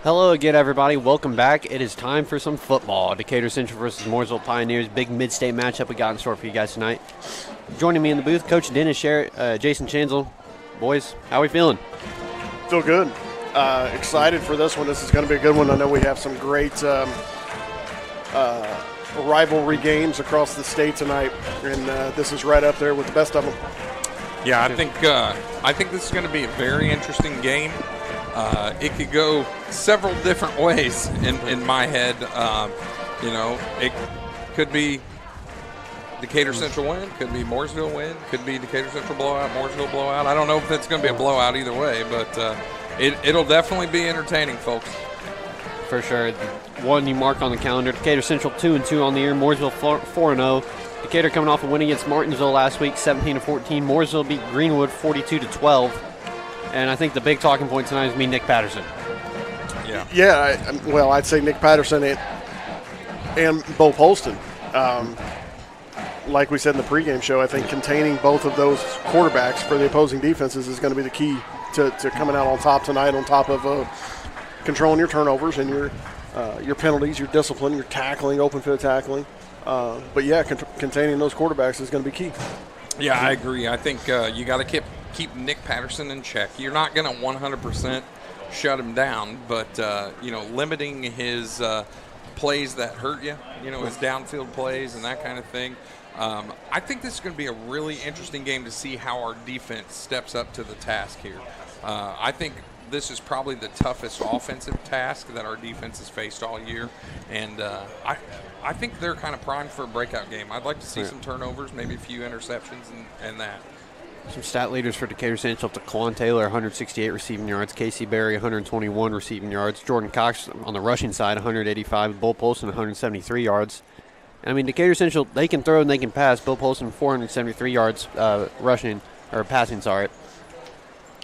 Hello again, everybody. Welcome back. It is time for some football. Decatur Central versus Mooresville Pioneers. Big mid-state matchup we got in store for you guys tonight. Joining me in the booth, Coach Dennis Sherritt, Jason Chansel. Boys, how are we feeling? Feel good. Excited for this one. This is going to be a good one. I know we have some great rivalry games across the state tonight, and this is right up there with the best of them. Yeah, I think this is going to be a very interesting game. It could go several different ways in my head. It could be Decatur Central win, could be Mooresville win, could be Decatur Central blowout, Mooresville blowout. I don't know if it's going to be a blowout either way, but it'll definitely be entertaining, folks. For sure. One you mark on the calendar. Decatur Central 2-2 on the year. Mooresville 4-0. Decatur coming off a win against Martinsville last week, 17-14. Mooresville beat Greenwood 42-12. And I think the big talking point tonight is Nick Patterson. Yeah. I'd say Nick Patterson and Bo Polston. Like we said in the pregame show, I think containing both of those quarterbacks for the opposing defenses is going to be the key to coming out on top tonight, on top of controlling your turnovers and your penalties, your discipline, your tackling, open field tackling. Containing those quarterbacks is going to be key. Yeah, I agree. I think you got to keep Nick Patterson in check. You're not going to 100% shut him down, but limiting his plays that hurt you, his downfield plays and that kind of thing. I think this is going to be a really interesting game to see how our defense steps up to the task here. I think this is probably the toughest offensive task that our defense has faced all year, and I think they're kind of primed for a breakout game. I'd like to see some turnovers, maybe a few interceptions and that. Some stat leaders for Decatur Central: Taquan Taylor, 168 receiving yards. Casey Berry, 121 receiving yards. Jordan Cox on the rushing side, 185. Bo Polston, 173 yards. And I mean, Decatur Central, they can throw and they can pass. Bo Polston, 473 yards passing.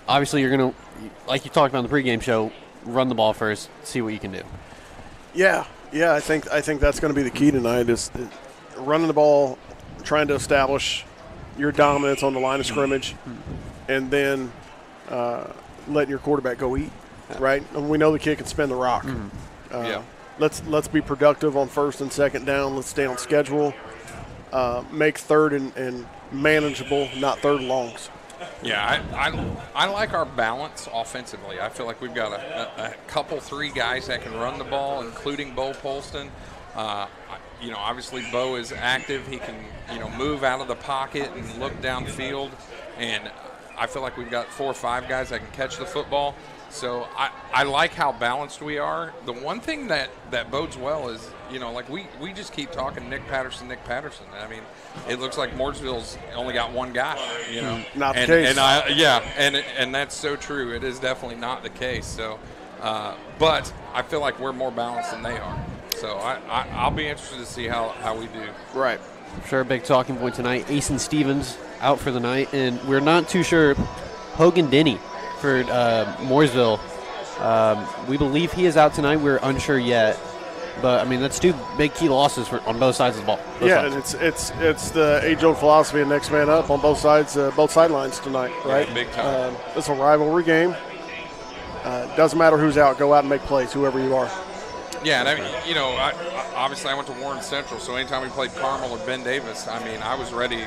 Obviously, you're going to, like you talked about in the pregame show, run the ball first, see what you can do. Yeah. I think that's going to be the key tonight is running the ball, trying to establish your dominance on the line of scrimmage, and then letting your quarterback go eat, right? And we know the kid can spin the rock. Let's be productive on first and second down. Let's stay on schedule. Make third and manageable, not third longs. Yeah, I like our balance offensively. I feel like we've got a couple, three guys that can run the ball, including Bo Polston. Obviously Bo is active. He can, move out of the pocket and look downfield. And I feel like we've got 4 or 5 guys that can catch the football. So I like how balanced we are. The one thing that bodes well is, we just keep talking Nick Patterson. I mean, it looks like Mooresville's only got one guy, Not the case. And that's so true. It is definitely not the case. So, but I feel like we're more balanced than they are. So I'll be interested to see how we do. Right. Sure, a big talking point tonight. Asen Stevens out for the night, and we're not too sure. Hogan Denny for Mooresville. We believe he is out tonight. We're unsure yet. But, I mean, that's 2 big key losses on both sides of the ball. And it's the age-old philosophy of next man up on both sides, both sidelines tonight, right? Yeah, big time. It's a rivalry game. Doesn't matter who's out. Go out and make plays, whoever you are. Yeah, and I mean, obviously I went to Warren Central, so anytime we played Carmel or Ben Davis, I mean, I was ready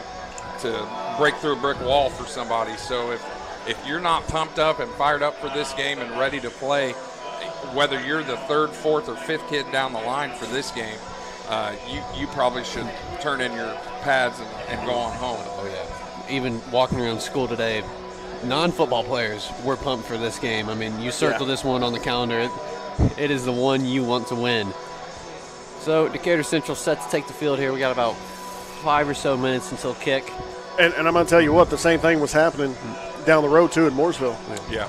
to break through a brick wall for somebody. So if you're not pumped up and fired up for this game and ready to play, whether you're the 3rd, 4th, or 5th kid down the line for this game, you probably should turn in your pads and go on home. Oh, yeah. Even walking around school today, non-football players were pumped for this game. I mean, you circle this one on the calendar. It is the one you want to win. So Decatur Central set to take the field here. We got about 5 or so minutes until kick. And I'm going to tell you what, the same thing was happening down the road, too, in Mooresville. Yeah.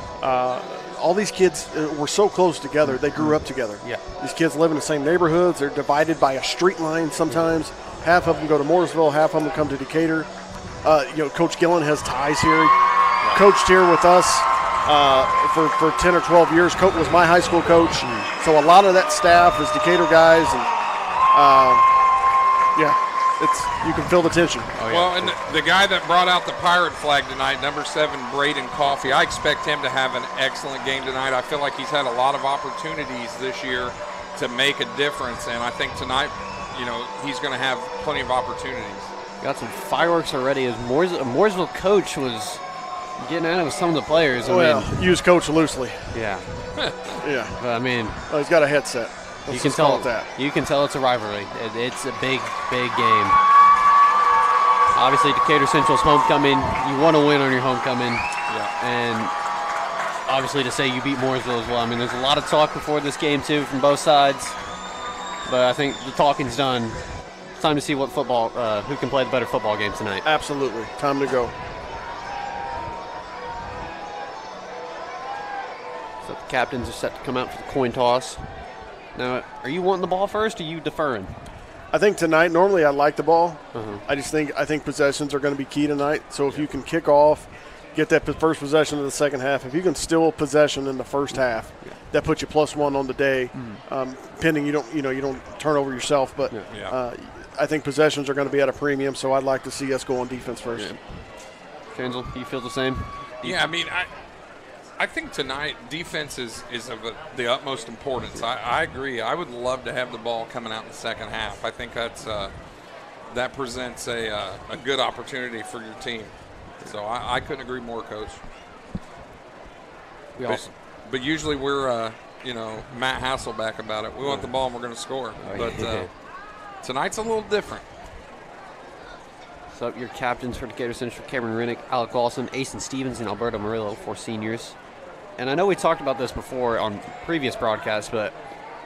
All these kids were so close together. They grew up together. Yeah. These kids live in the same neighborhoods. They're divided by a street line sometimes. Half of them go to Mooresville. Half of them come to Decatur. Coach Gillen has ties here. He coached here with us for 10 or 12 years. Coach was my high school coach. So a lot of that staff is Decatur guys. And you can feel the tension. Oh, yeah. Well, and the guy that brought out the pirate flag tonight, number 7, Braden Coffey, I expect him to have an excellent game tonight. I feel like he's had a lot of opportunities this year to make a difference, and I think tonight, he's going to have plenty of opportunities. Got some fireworks already as Mooresville coach was getting at it with some of the players. Use coach loosely. Yeah. Yeah. But, He's got a headset. You can tell it's a rivalry. It's a big, big game. Obviously, Decatur Central's homecoming. You want to win on your homecoming. Yeah. And obviously to say you beat Mooresville as well. There's a lot of talk before this game, too, from both sides. But I think the talking's done. It's time to see what who can play the better football game tonight. Absolutely. Time to go. So the captains are set to come out for the coin toss. Now, are you wanting the ball first or are you deferring? I think tonight, normally I like the ball. Uh-huh. I think possessions are going to be key tonight. So if you can kick off, get that first possession in the second half, if you can steal possession in the first half, that puts you +1 on the day. Pending you don't turn over yourself, but I think possessions are going to be at a premium. So I'd like to see us go on defense first. Kenzel, you feel the same? Yeah, I think tonight defense is of the utmost importance. I agree. I would love to have the ball coming out in the second half. I think that presents a good opportunity for your team. So I couldn't agree more, Coach. But usually we're Matt Hasselback about it. We want the ball and we're going to score. Tonight's a little different. So your captains for Decatur Central, Cameron Rennick, Alec Lawson, Asen Stevens, and Alberto Murillo, 4 seniors. And I know we talked about this before on previous broadcasts, but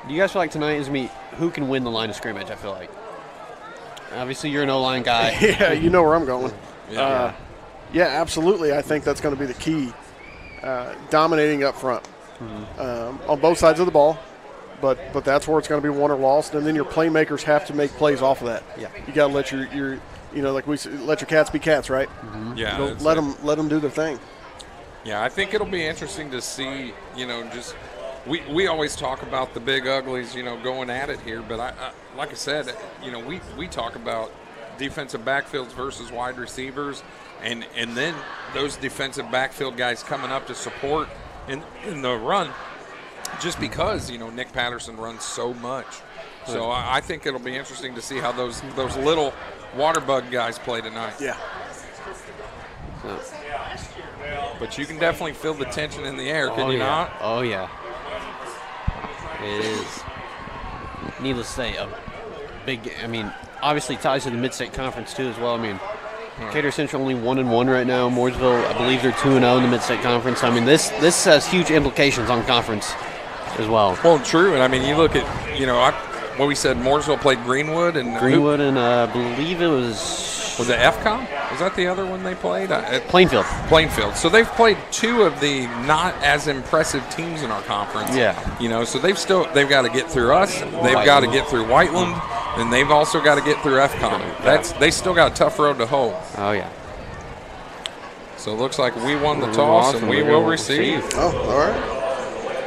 do you guys feel like tonight is going to be who can win the line of scrimmage, I feel like? Obviously, you're an O-line guy. Yeah, you know where I'm going. Yeah, absolutely. I think that's going to be the key. Dominating up front on both sides of the ball, but that's where it's going to be won or lost. And then your playmakers have to make plays off of that. Yeah, you got to let your like we say, let your cats be cats, right? Mm-hmm. Yeah, let them do their thing. Yeah, I think it'll be interesting to see. Just we always talk about the big uglies, going at it here. But I like I said, we talk about defensive backfields versus wide receivers, and then those defensive backfield guys coming up to support in the run, just because Nick Patterson runs so much. So I think it'll be interesting to see how those little water bug guys play tonight. Yeah. But you can definitely feel the tension in the air, can you not? Oh, yeah. It is, needless to say, a big – obviously ties to the Mid-State Conference, too, as well. Decatur Central only 1-1 right now. Mooresville, I believe they're 2-0 in the Mid-State Conference. This has huge implications on conference as well. Well, true. And, you look at, what we said, Mooresville played Greenwood. And I believe it was – was it FCOM? Was that the other one they played? Plainfield. So they've played 2 of the not as impressive teams in our conference. Yeah. So they've got to get through us. They've got to get through Whiteland. And they've also got to get through FCOM. They still got a tough road to hoe. Oh, yeah. So it looks like we won the toss and we will receive. Oh, all right.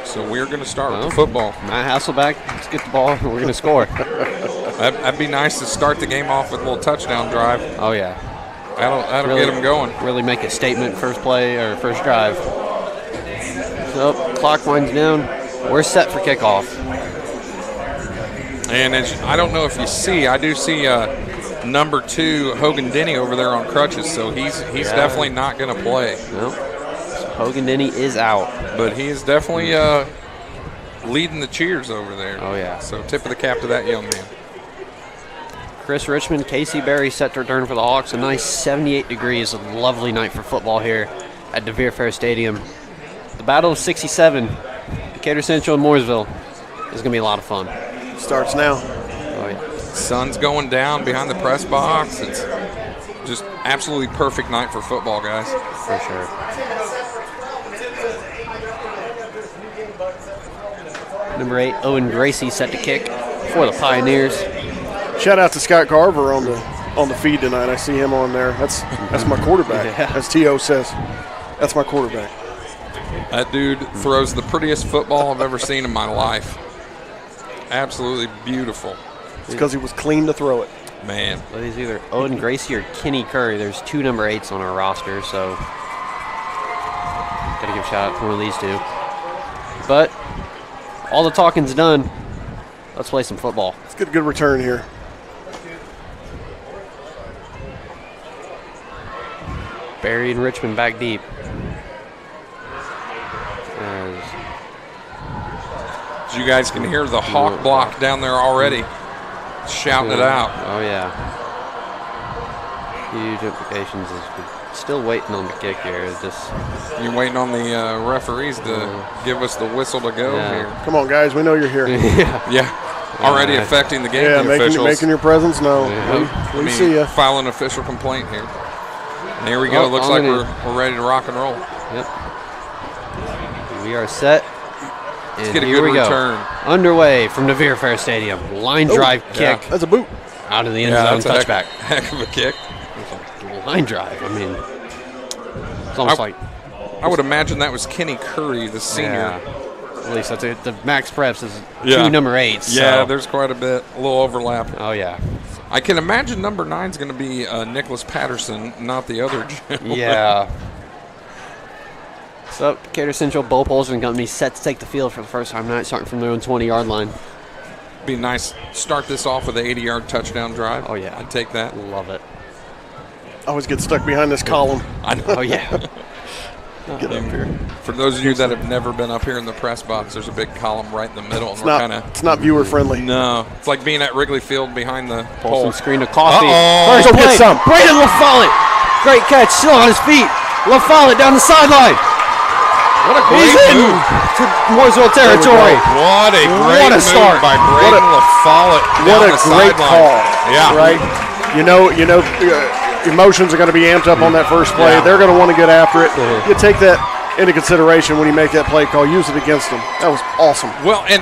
So we're going to start with the football. Matt Hasselback, let's get the ball and we're going to score. That'd be nice to start the game off with a little touchdown drive. Oh, yeah. That'll really get them going. Really make a statement first play or first drive. So, clock winds down. We're set for kickoff. And I don't know if you see, I do see number 2, Hogan Denny, over there on crutches, so he's definitely not going to play. Nope. So Hogan Denny is out. But he is definitely leading the cheers over there. Oh, yeah. So tip of the cap to that young man. Chris Richmond, Casey Berry set to return for the Hawks. A nice 78 degrees, a lovely night for football here at DeVere Fair Stadium. The Battle of 67, Decatur Central and Mooresville, is going to be a lot of fun. Starts now. Oh, yeah. Sun's going down behind the press box. It's just absolutely perfect night for football, guys. For sure. Number 8, Owen Gracie set to kick for the Pioneers. Shout out to Scott Carver on the feed tonight. I see him on there. That's my quarterback. Yeah. As T.O. says, that's my quarterback. That dude throws the prettiest football I've ever seen in my life. Absolutely beautiful. It's because he was clean to throw it. Man. But he's either Owen Gracie or Kenny Curry. There's 2 number 8s on our roster, so got to give a shout out to one of these 2. But all the talking's done. Let's play some football. Let's get a good return here. Barry and Richmond back deep. As you guys can hear the hawk block down there already, shouting it out. Oh, yeah. Huge implications. We're still waiting on the kick here. It's just You're waiting on the referees to give us the whistle to go here. Come on, guys. We know you're here. Yeah. Already affecting the game. Yeah, officials. making your presence known. Yeah. We see you. File an official complaint here. And here we go. Looks like we're ready to rock and roll. Yep. We are set. Let's And get a here good we return. Go. Underway from the Veer Fair Stadium. Line drive kick That's a boot. out of the end That's zone a touchback. heck of a kick. Line drive. I mean, it's almost like. I would imagine that was Kenny Curry, the senior. Yeah. At least that's the max preps is Yeah. 2 number 8s. Yeah, so. there's quite a little overlap. Oh, yeah. I can imagine number 9 is going to be Nicholas Patterson, not the other gentleman. Yeah. So, Decatur Central Bo Polson Company set to take the field for the first time tonight, starting from their own 20-yard line. Be nice. Start this off with an 80-yard touchdown drive. Oh, yeah. I'd take that. Love it. I always get stuck behind this column. I know. Oh, yeah. Get up here. For those of you that have never been up here in the press box, there's a big column right in the middle. And It's not viewer friendly. No. It's like being at Wrigley Field behind the pole. Polson screen to Coffee. Uh-oh. First Go get play. some. Braden LaFollette. Great catch. Still on his feet. LaFollette down the sideline. What a He's great in move. to Mooresville territory. What a great What a move start. by Braden LaFollette What down a the great sideline. call. Yeah. Right? You know, emotions are going to be amped up on that first play. Yeah. They're going to want to get after it. You take that into consideration when you make that play call. Use it against them. That was awesome. Well, and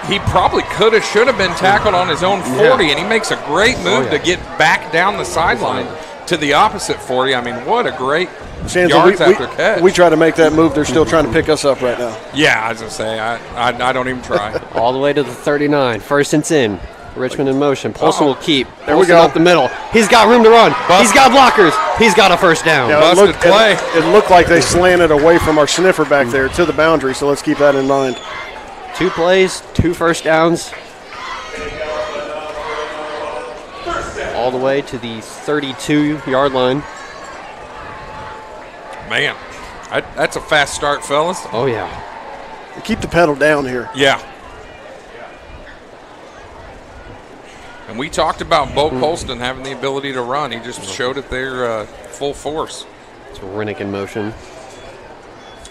he probably should have been tackled on his own 40, and he makes a great move to get back down the sideline to the opposite 40. I mean, what a great yards after catch. We try to make that move. They're still trying to pick us up right now. Yeah, I was going to say, I don't even try. All the way to the 39. First and 10. Richmond in motion. Polson will keep. There we Polson go. up the middle. He's got room to run. He's got blockers. He's got a first down. Yeah, Busted play. It looked like they slanted away from our sniffer back there to the boundary, so let's keep that in mind. 2 plays, 2 first downs. All the way to the 32-yard line. Man, that's a fast start, fellas. Oh, yeah. Keep the pedal down here. Yeah. And we talked about Bo Colston having the ability to run. He just showed it there full force. It's Rennick in motion.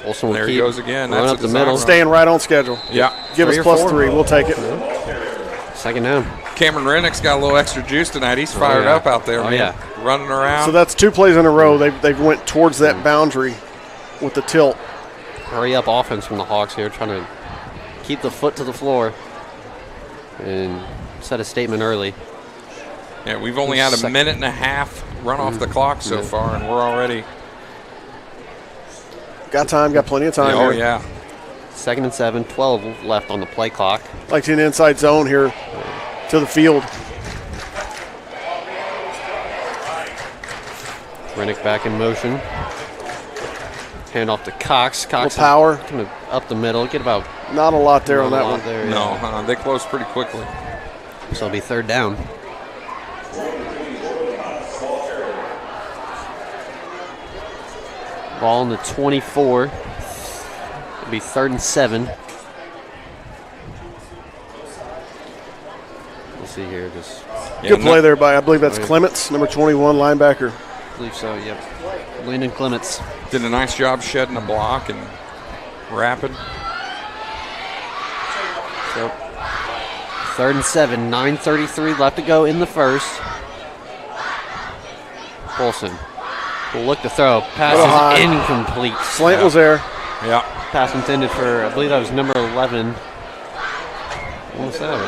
Polson will There keep. he goes again. Run That's up a the design middle. run. Staying right on schedule. Yeah. Give us 3 or plus 4. 3. We'll take it. Second down. Cameron Rennick's got a little extra juice tonight. He's fired yeah. up out there, Oh, man. yeah. Running around. So that's 2 plays in a row. They've went towards that boundary with the tilt. Hurry up offense from the Hawks here, trying to keep the foot to the floor and set a statement early. Yeah, we've only had a minute and a half run off the clock so far, and we're already. Got time, got plenty of time Oh, here. yeah. Second and 7, 12 left on the play clock. Like to an inside zone here to the field. Rennick back in motion. Hand off to Cox. Cox Little power. Kind of up the middle. Get about Not a lot there on a that lot one. there, No, yeah. they closed pretty quickly. So it'll be third down. Ball on the 24. It'll be third and 7. We'll see here. Just Good play there by, I believe that's Clements, number 21 linebacker. I believe so, yep. Landon Clements. Did a nice job shedding a block and wrapping. So, third and 7, 9:33 left to go in the first. Polson will look to throw. Pass Little high. is incomplete. Slant was there. Yeah. Pass intended for, I believe that was number 11. What was that?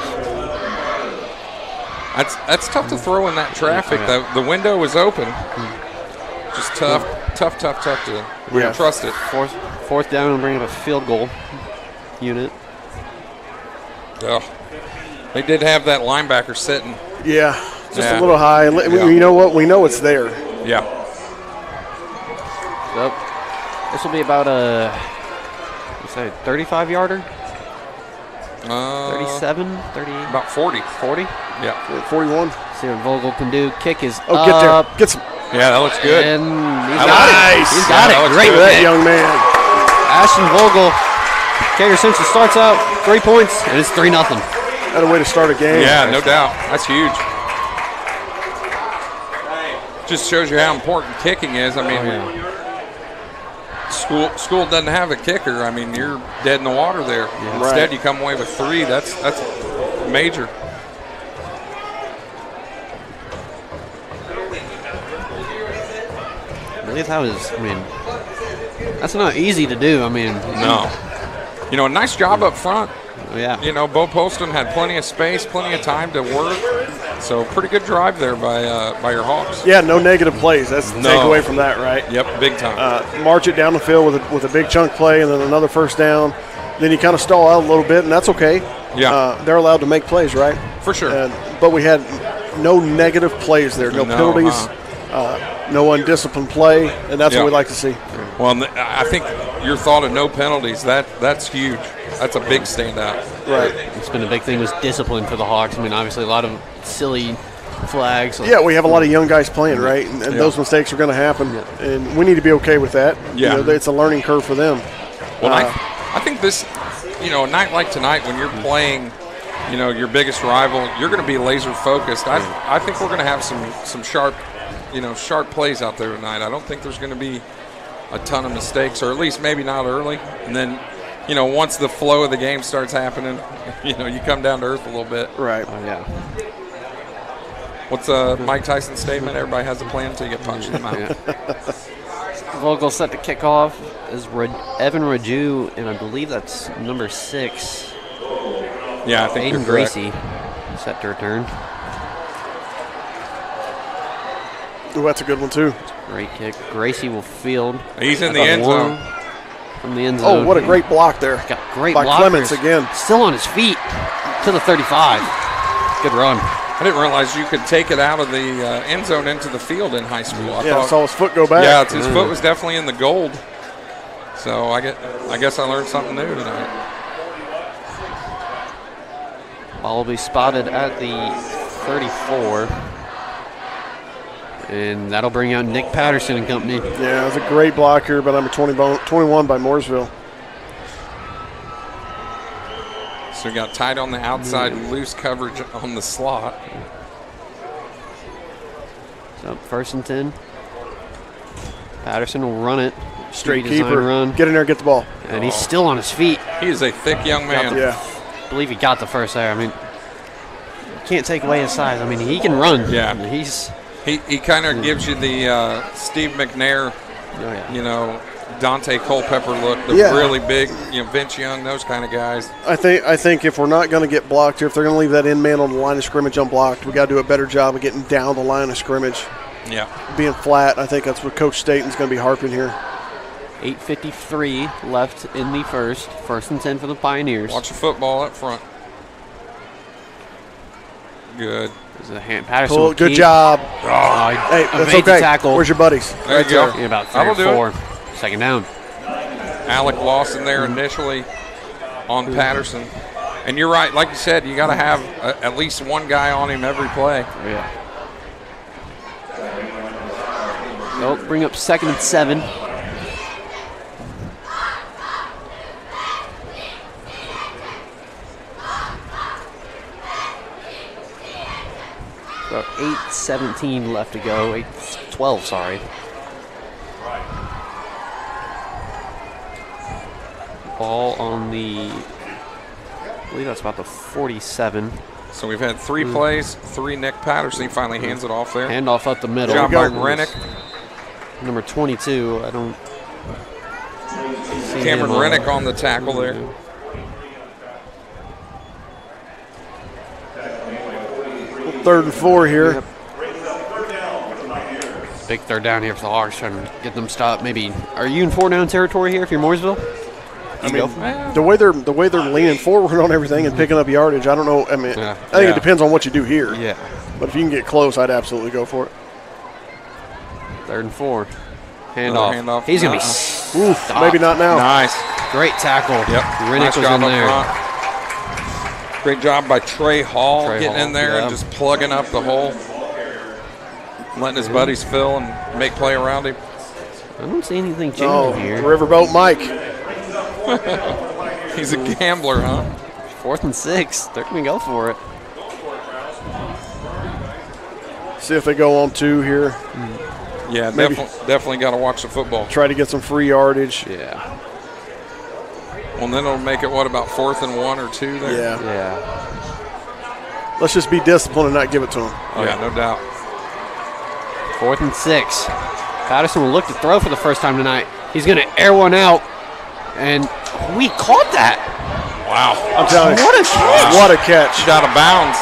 That's tough to throw in that traffic. Yeah. The window was open. Just tough to trust it. Fourth down and bring up a field goal unit. Oh. They did have that linebacker sitting. Yeah, Just a little high. You know what? We know it's there. Yeah. So this will be about a 35-yarder. 37, 30. About 40. 40. Yeah. 41. See what Vogel can do. Kick is Oh, up. get there. Get some. Yeah, that looks good. And he's got it. Nice. He's got Yeah, that it. looks Great good. That kick. young man. Ashton Vogel. Decatur Central starts out 3 points, and it's 3-0. That a way to start a game. Yeah, no doubt. That's huge. Just shows you how important kicking is. I mean, school doesn't have a kicker. I mean, you're dead in the water there. Yeah. Instead, Right. you come away with 3. That's major. I believe that was, that's not easy to do. No. You know, a nice job up front. Yeah. You know, Bo Poston had plenty of space, plenty of time to work. So pretty good drive there by your Hawks. Yeah, no negative plays. That's the No. takeaway from that, right? Yep, big time. March it down the field with a big chunk play and then another first down. Then you kind of stall out a little bit, and that's okay. Yeah. They're allowed to make plays, right? For sure. But we had no negative plays there, no penalties, no undisciplined play, and that's what we like to see. Well, I think your thought of no penalties, that's huge. That's a big standout. Right. It's been a big thing was discipline for the Hawks. Obviously a lot of silly flags. Yeah, we have a lot of young guys playing, right? And those mistakes are going to happen, and we need to be okay with that. Yeah. You know, it's a learning curve for them. Well, I think this, a night like tonight when you're playing, your biggest rival, you're going to be laser focused. I think we're going to have some sharp, sharp plays out there tonight. I don't think there's going to be a ton of mistakes, or at least maybe not early. And then, once the flow of the game starts happening, you come down to earth a little bit. Right. Oh, yeah. What's Mike Tyson's statement? Everybody has a plan until you get punched in the mouth. Vogel set to kick off is Evan Raju, and I believe that's number 6. Yeah, I think Aiden you're correct. Gracie set to return. Ooh, that's a good one, too. Great kick. Gracie will field. He's in the end zone. From the end zone. Oh, what a great block there. Got great by blockers. Clements again. Still on his feet to the 35. Good run. I didn't realize you could take it out of the end zone into the field in high school. I saw his foot go back. Yeah, his foot was definitely in the gold. So I guess I learned something new tonight. Ball will be spotted at the 34. And that'll bring out Nick Patterson and company. Yeah, it was a great block here, but number 21 by Mooresville. So we got tight on the outside, loose coverage on the slot. So 1st and 10. Patterson will run it. Straight Design keeper. run. Get in there, get the ball. And he's still on his feet. He is a thick young man. Yeah. I believe he got the first there. Can't take away his size. He can run. Yeah. He kind of gives you the Steve McNair, Dante Culpepper look, the really big, Vince Young, those kind of guys. I think if we're not going to get blocked here, if they're going to leave that in man on the line of scrimmage unblocked, we got to do a better job of getting down the line of scrimmage. Yeah. Being flat, I think that's what Coach Staten's going to be harping here. 8:53 left in the first. 1st and 10 for the Pioneers. Watch the football up front. Good. There's a hand. Patterson. Cool. Good job. Hey, that's evades the okay. tackle. Where's your buddies? There you go. Yeah, about 3 That'll or do 4. 2nd down. Alec Lawson there initially on Patterson. And you're right. Like you said, you got to have at least one guy on him every play. Yeah. So bring up 2nd and 7. So 8:17 left to go. 8:12, sorry. Ball on the, I believe that's about the 47. So we've had 3 plays, 3 Nick Patterson. He finally hands it off there. Handoff up the middle. John Martin Rennick. Number 22, I don't see Cameron him Rennick on the tackle there. Third and 4 here. Yep. Big 3rd down here for the Hawks, trying to get them stopped. Maybe, are you in 4-down territory here if you're Mooresville? The way they're leaning forward on everything and picking up yardage, I don't know. I think it depends on what you do here. Yeah. But if you can get close, I'd absolutely go for it. 3rd and 4. Another Handoff. handoff. He's going to be Oof, maybe not now. Nice. Great tackle. Yep. Rinnick Nice was job in up there. front. Great job by Trey Hall getting in there and just plugging up the hole, letting his buddies fill and make play around him. I don't see anything changing here. Riverboat Mike. He's a gambler, huh? 4th and 6. They're going to go for it. See if they go on 2 here. Yeah, Maybe. definitely got to watch the football. Try to get some free yardage. Yeah. Well, then it'll make it, what, about 4th and 1 or 2 there? Yeah. Yeah. Let's just be disciplined and not give it to them. Oh, yeah, no doubt. 4th and 6. Patterson will look to throw for the first time tonight. He's going to air one out, and we caught that. Wow. I'm telling you. What a catch. What a catch. Out of bounds.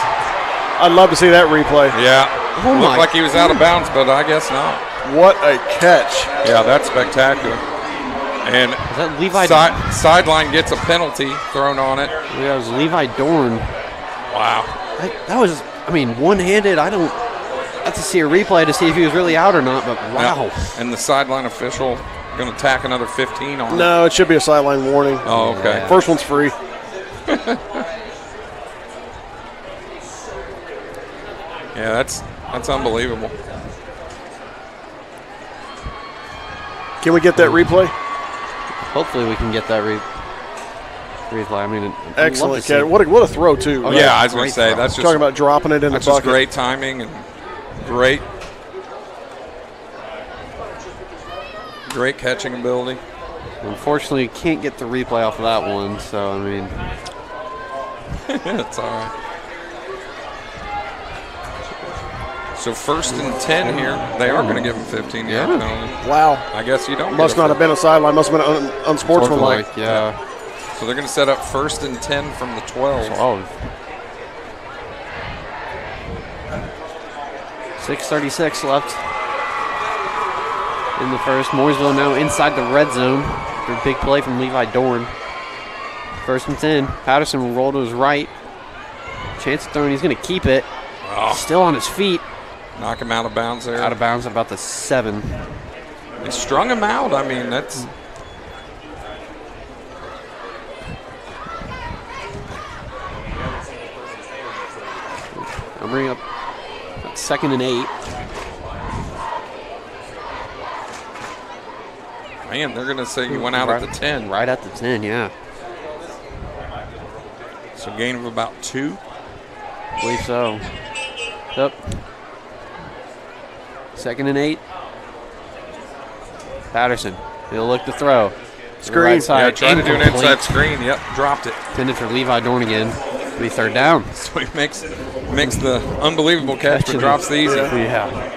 I'd love to see that replay. Yeah. Oh my Looked like he was out of bounds, but I guess not. What a catch. Yeah, that's spectacular. And Is that Levi? sideline gets a penalty thrown on it. Yeah, it was Levi Dorn. Wow. That was, I mean, one-handed. I don't have to see a replay to see if he was really out or not, but wow. Yeah. And the sideline official going to tack another 15 on it. No, it should be a sideline warning. Oh, okay. Yeah. First one's free. Yeah, that's unbelievable. Can we get that replay? Hopefully we can get that replay. I mean, I'd love to Excellent see catch. it. What a throw, too. Oh, yeah, I was going Great to say, throw. that's just, Talking about dropping it in the that's just bucket. great timing and great catching ability. Unfortunately, you can't get the replay off of that one, so, I mean. That's all right. So 1st and 10 here. They are going to give him 15 yard penalty. Wow. I guess you don't. Must not have been a sideline. Must have been unsportsmanlike. Yeah. So they're going to set up 1st and 10 from the 12. 6:36 left in the first. Mooresville now inside the red zone after a big play from Levi Dorn. 1st and 10. Patterson will roll to his right. Chance of throwing. He's going to keep it. Oh. Still on his feet. Knock him out of bounds there. Out of bounds at about the 7. They strung him out. I mean, that's. I'll bring up 2nd and 8. Man, they're going to say you went out at the 10. Right at the 10, yeah. So gain of about 2. I believe so. Yep. 2nd and 8. Patterson. He'll look to throw. Screen. Right side. Yeah, trying to do an incomplete. inside screen. Yep, dropped it. Intended for Levi Dorn again. It'll be 3rd down. So he makes the unbelievable catch, but drops the easy. Yeah.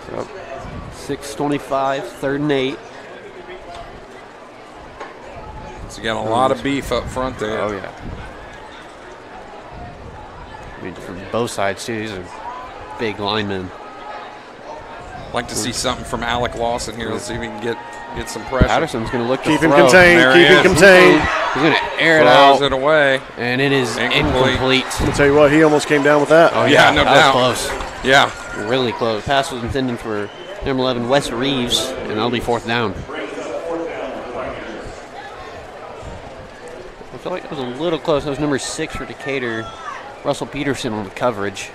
So 6:25, 3rd and 8. So you got a lot of beef up front there. Oh, yeah. I mean, from both sides, too. These are big linemen. Like to see something from Alec Lawson here. Let's see if we can get some pressure. Patterson's going to look to Keep him throw. contained. There he Keep him is. contained. He's going to air it Throws out, it away. and it is Incomplete. incomplete. I'll tell you what, he almost came down with that. Oh, Yeah, no that doubt. was close. Yeah. Really close. Pass was intended for number 11, Wes Reeves, and that'll be 4th down. I feel like it was a little close. That was number 6 for Decatur, Russell Peterson on the coverage.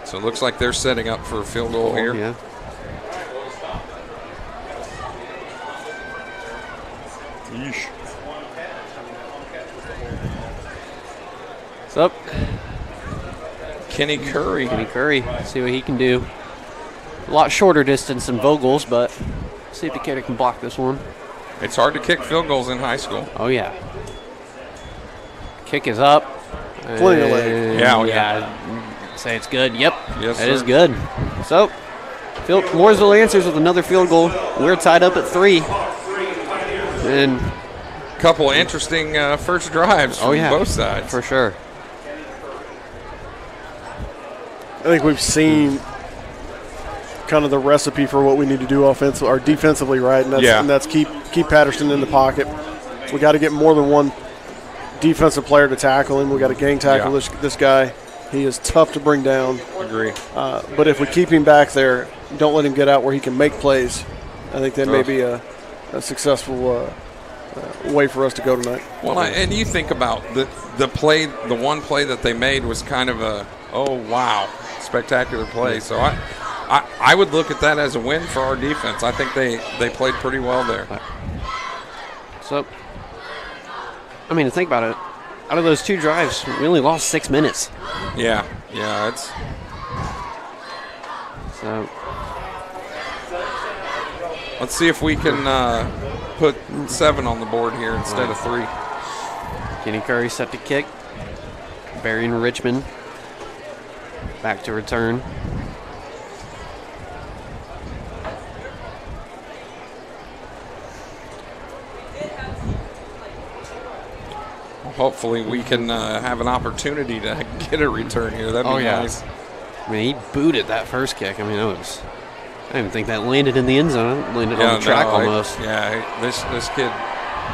So it looks like they're setting up for a field goal here. Yeah. Yeesh. What's up? Kenny Curry. Kenny Curry. See what he can do. A lot shorter distance than Vogel's, but see if Decatur can block this one. It's hard to kick field goals in high school. Oh, yeah. Kick is up. Plenty of leg. Yeah, oh, yeah. Say it's good. Yep. Yes, That sir. is good. So, Mooresville answers with another field goal. We're tied up at 3. And Couple interesting first drives from both sides. for sure. I think we've seen kind of the recipe for what we need to do offensively or defensively, right? And that's keep Patterson in the pocket. We got to get more than one defensive player to tackle him. We got to gang tackle this guy. He is tough to bring down. Agree. But if we keep him back there, don't let him get out where he can make plays, I think that may be a successful way for us to go tonight. Well, and you think about the one play that they made was kind of a, oh, wow, spectacular play. So I would look at that as a win for our defense. I think they played pretty well there. So, I mean, to think about it, out of those 2 drives, we only lost 6 minutes. Yeah, it's. So, let's see if we can put 7 on the board here instead of 3. Kenny Curry set to kick. Barry and Richmond back to return. Hopefully we can have an opportunity to get a return here. That'd be nice. I mean, he booted that first kick. I mean, I didn't even think that landed in the end zone. It landed on the track almost. This kid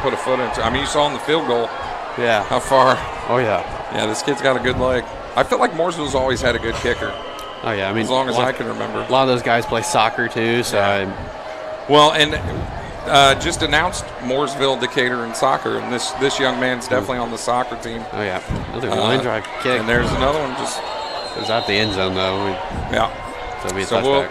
put a foot into. I mean, you saw in the field goal. Yeah. How far? Oh yeah. Yeah, this kid's got a good leg. I feel like Mooresville's always had a good kicker. Oh yeah. I mean, as long as I can remember. A lot of those guys play soccer too. So. Well, and just announced Mooresville, Decatur, and soccer, and this young man's definitely on the soccer team. Oh yeah. Another line drive kick. And there's another one just. It was out the end zone though. So it'll be a touchback. We'll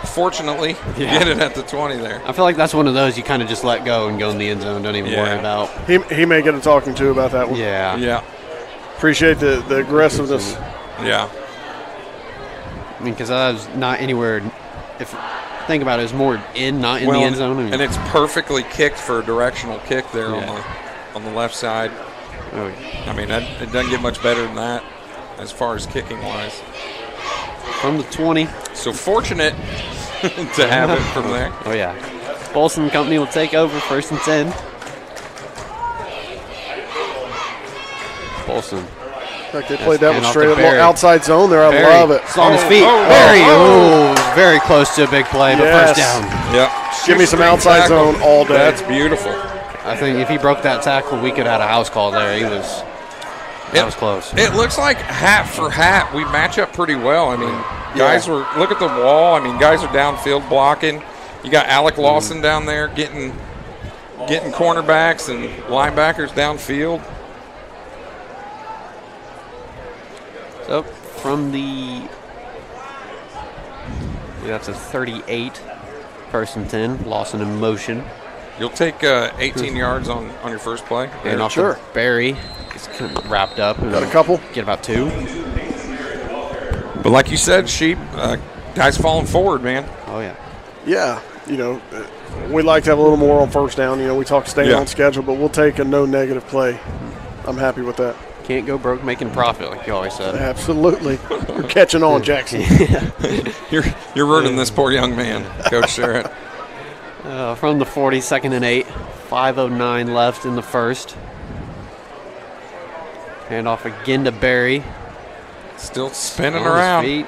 fortunately get it at the 20 there. I feel like that's one of those you kind of just let go and go in the end zone. Don't even worry about. He may get a talking to about that one. Yeah. Appreciate the aggressiveness. Yeah. I mean, because I was not anywhere. If think about it, it's more in, not in the end zone. I mean, and it's perfectly kicked for a directional kick there on the left side. Oh, yeah. I mean, it doesn't get much better than that as far as kicking wise. From the 20. So fortunate to have it from there. Oh yeah. Bolson Company will take over 1st and 10. Bolson. In fact, they played that one straight up outside zone there. I love it. It's on his feet. Barry. Very close to a big play, but first down. Yep. Give me some outside zone all day. That's beautiful. I think if he broke that tackle, we could have had a house call there. That was close. It looks like hat for hat, we match up pretty well. I mean, guys look at the wall. I mean, guys are downfield blocking. You got Alec Lawson down there getting cornerbacks and linebackers downfield. So from that's a 38, 1st and 10. Lawson in motion. You'll take 18 yards on your first play. And off to Barry. It's kind of wrapped up. Got a couple. Get about 2. But like you said, Sheep, guys falling forward, man. Oh, yeah. Yeah. We'd like to have a little more on first down. We talk staying on schedule, but we'll take a no negative play. I'm happy with that. Can't go broke making profit, like you always said. Absolutely. You're catching on, Jackson. You're ruining this poor young man, Coach Sherritt. From the 40, 2nd and 8. 5:09 left in the first. Hand off again to Barry. Still spinning around. Is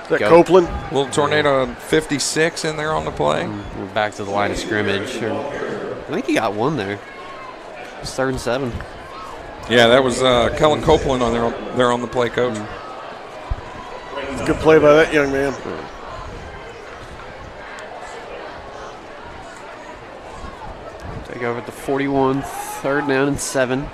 that Copeland? Little tornado 56 in there on the play. We're back to the line of scrimmage. I think he got one there. It's 3rd and 7. Yeah, that was Kellen Copeland on there on the play, Coach. It's a good play by that young man. Take over at the 41, 3rd down and 7.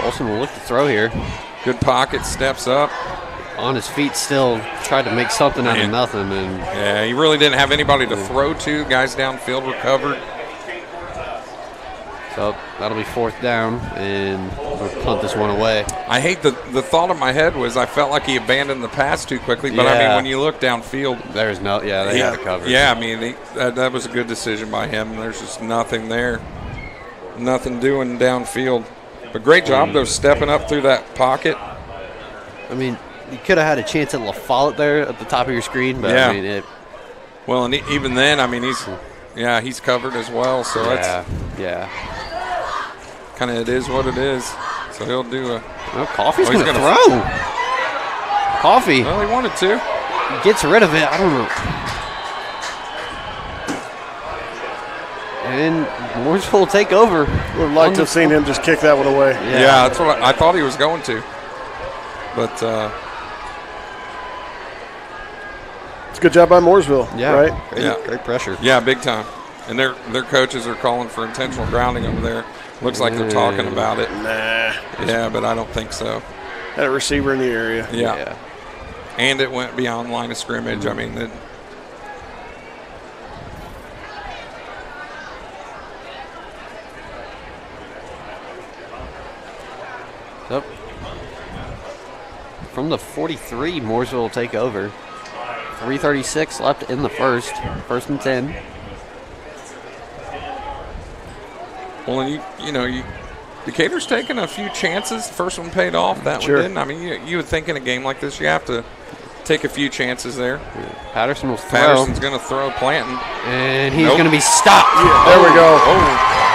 Olsen will look to throw here. Good pocket, steps up. On his feet still, tried to make something out of nothing. And yeah, he really didn't have anybody to throw to. Guys downfield were covered. So that'll be 4th down, and we'll punt this one away. I hate the thought in my head was I felt like he abandoned the pass too quickly. But, I mean, when you look downfield. There's no, they had it covered. Yeah, I mean, that was a good decision by him. There's just nothing there. Nothing doing downfield. But great job, though, stepping up through that pocket. I mean, you could have had a chance at LaFollette there at the top of your screen, but I mean it. Well, and even then, I mean, he's covered as well. So that's kind of it is what it is. So he'll do a. Well, Coffey's he's going to gonna- throw. Coffey Well, he wanted to. gets rid of it. I don't know. And Mooresville will take over. Would have liked to have seen him just kick that one away. Yeah, that's what I thought he was going to. But It's a good job by Mooresville, Yeah, right? Great pressure. yeah, big time. And their coaches are calling for intentional grounding over there. Looks like they're talking about it. Nah. Yeah, but I don't think so. Had a receiver in the area. Yeah. And it went beyond line of scrimmage. I mean, Yep. From the 43, Mooresville will take over. 3:36 left in the first. First and 10. well, and Decatur's taken a few chances. The first one paid off. That Sure. one didn't. I mean, you would think in a game like this you have to take a few chances there. Patterson will throw. Patterson's going to throw Planton. And he's Nope. going to be stopped. There we go.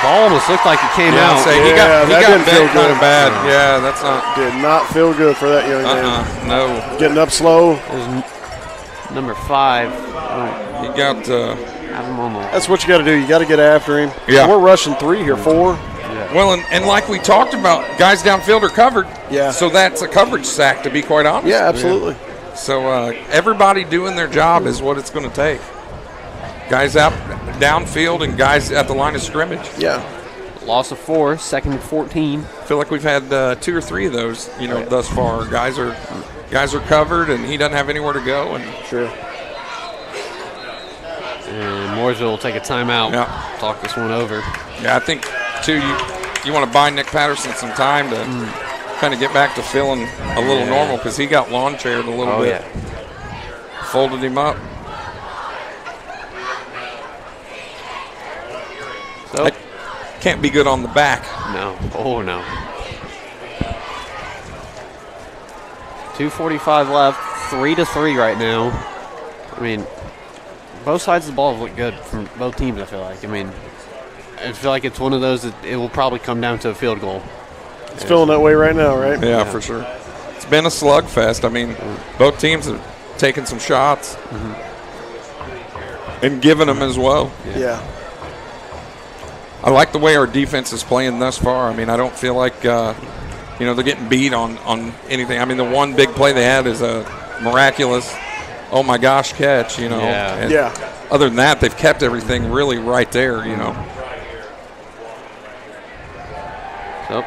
Ball almost looked like it came Yeah, out. say he Yeah, got that didn't feel bent kind good. of bad. Yeah, that's not. Did not feel good for that young man. No. Getting up slow. There's number 5. He got. Have him on the. That's what you got to do. You got to get after him. Yeah. We're rushing 3 here, 4. Well, and like we talked about, guys downfield are covered. Yeah. So that's a coverage sack, to be quite honest. Yeah, absolutely. So everybody doing their job is what it's going to take. Guys out downfield and guys at the line of scrimmage. Yeah. Loss of 4, second and 14. I feel like we've had 2 or 3 of those, thus far. Guys are covered, and he doesn't have anywhere to go. And Sure. And Mooresville will take a timeout. Yeah. Talk this one over. yeah, I think too you want to buy Nick Patterson some time to kind of get back to feeling a little normal, because he got lawn chaired a little bit. Folded him up. So, That can't be good on the back. no. Oh, no. 2:45 left. 3-3 right now. I mean, both sides of the ball look good from both teams, I feel like. I mean, I feel like it's one of those that it will probably come down to a field goal. It's feeling that way right now, right? Yeah, for sure. It's been a slugfest. I mean, both teams have taken some shots and given them as well. Yeah. I like the way our defense is playing thus far. I mean, I don't feel like they're getting beat on anything. I mean, the one big play they had is a miraculous, oh my gosh, catch. Yeah. And Yeah. other than that, they've kept everything really right there. So,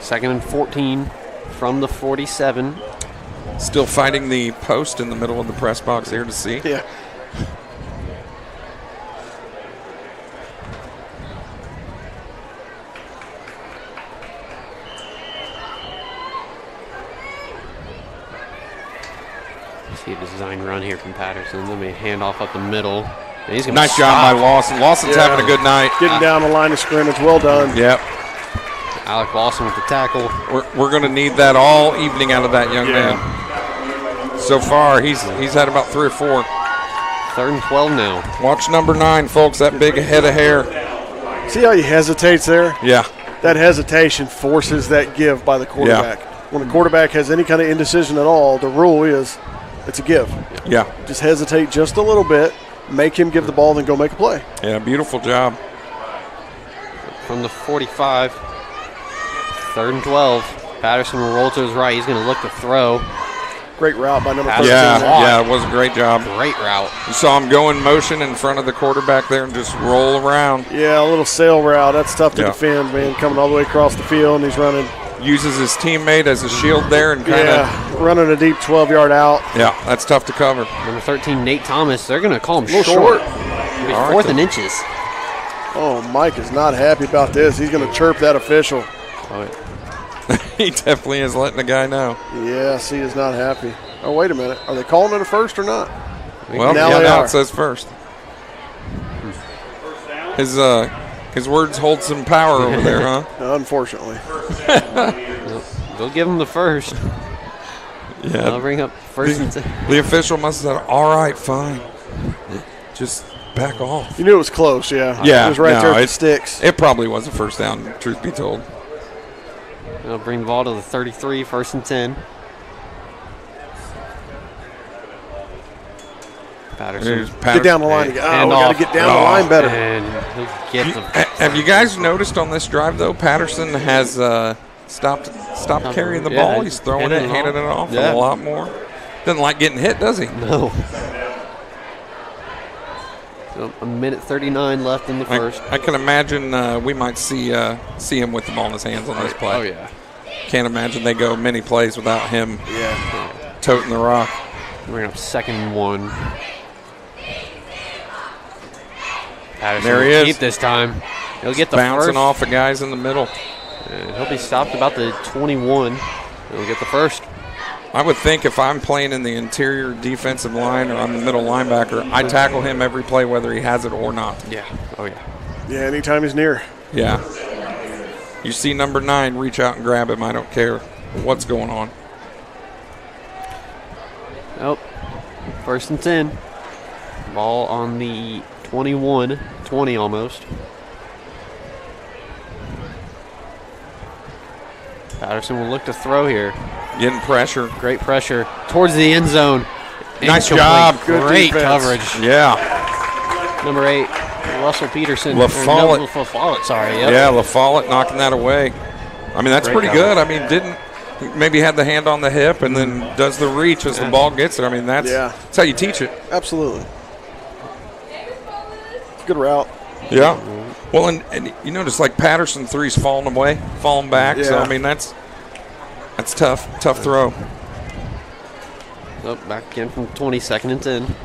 second and 14 from the 47. Still fighting the post in the middle of the press box here to see. Yeah. See a design run here from Patterson. Let me hand off up the middle. And he's gonna Nice job by Lawson. Lawson's Yeah. having a good night. Getting down the line of scrimmage. Well done. Yep. Alec Lawson with the tackle. We're going to need that all evening out of that young man. So far, he's had about 3 or 4. 3rd and 12 now. Watch number 9, folks. That big head of hair. See how he hesitates there? Yeah. That hesitation forces that give by the quarterback. When a quarterback has any kind of indecision at all, the rule is it's a give. Yeah. Just hesitate just a little bit, make him give the ball, then go make a play. Yeah. Beautiful job. From the 45. 3rd and 12. Patterson will roll to his right. He's going to look to throw. Great route by number 13. Yeah. It was a great job. Great route. You saw him go in motion in front of the quarterback there and just roll around. Yeah, a little sail route. That's tough to Yeah. defend, man. Coming all the way across the field, and he's running. Uses his teammate as a shield there and kind of. Running a deep 12-yard out. Yeah, that's tough to cover. Number 13, Nate Thomas. They're going to call him A little short. short. It'll be All right, 4th then. and inches. Oh, Mike is not happy about this. He's going to chirp that official. Oh, He definitely is letting the guy know. Yes, he is not happy. Oh, wait a minute. Are they calling it a first or not? Well, Now yeah, they now are. it says first. His words hold some power over there, huh? Unfortunately. they'll give him the first. They'll Yeah. bring up first and 10. The official must have said, "All right, fine, just back off." You knew it was close, yeah. Yeah, It was right no, there at the it- sticks. It probably was a first down, truth be told. They'll bring the ball to the 33, 1st and 10. Patterson. Get down the line. We got to get down the line better. And he'll get the Have you guys noticed on this drive, though, Patterson has stopped carrying the ball. He's throwing it, handing it off a lot more. Doesn't like getting hit, does he? No. So a minute 39 left in the first. I can imagine we might see him with the ball in his hands on this play. Oh, yeah. Can't imagine they go many plays without him toting the rock. We're up 2nd and 1. Patterson there he will is. keep this time. He'll get the bouncing first. off the guys in the middle. And he'll be stopped about the 21. He'll get the first. I would think if I'm playing in the interior defensive line or I'm the middle linebacker, I tackle him every play whether he has it or not. Yeah. Oh, yeah. Yeah, anytime he's near. Yeah. You see number 9, reach out and grab him. I don't care what's going on. Oh, 1st and 10. Ball on the 21, 20 almost. Patterson will look to throw here. Getting pressure. Great pressure towards the end zone. Nice Incomplete. job. Great coverage. Yeah. Number 8, Russell Peterson. LaFollette. Sorry. Yep. Yeah, LaFollette knocking that away. I mean, that's Great pretty coverage. good. I mean, maybe had the hand on the hip and then does the reach as the ball gets there. I mean, that's how you teach it. Absolutely. It's a good route. Yeah. Well, and you notice like Patterson 3's falling back. Yeah. So, I mean, that's tough throw. Oh, back again from 20, 2nd and 10.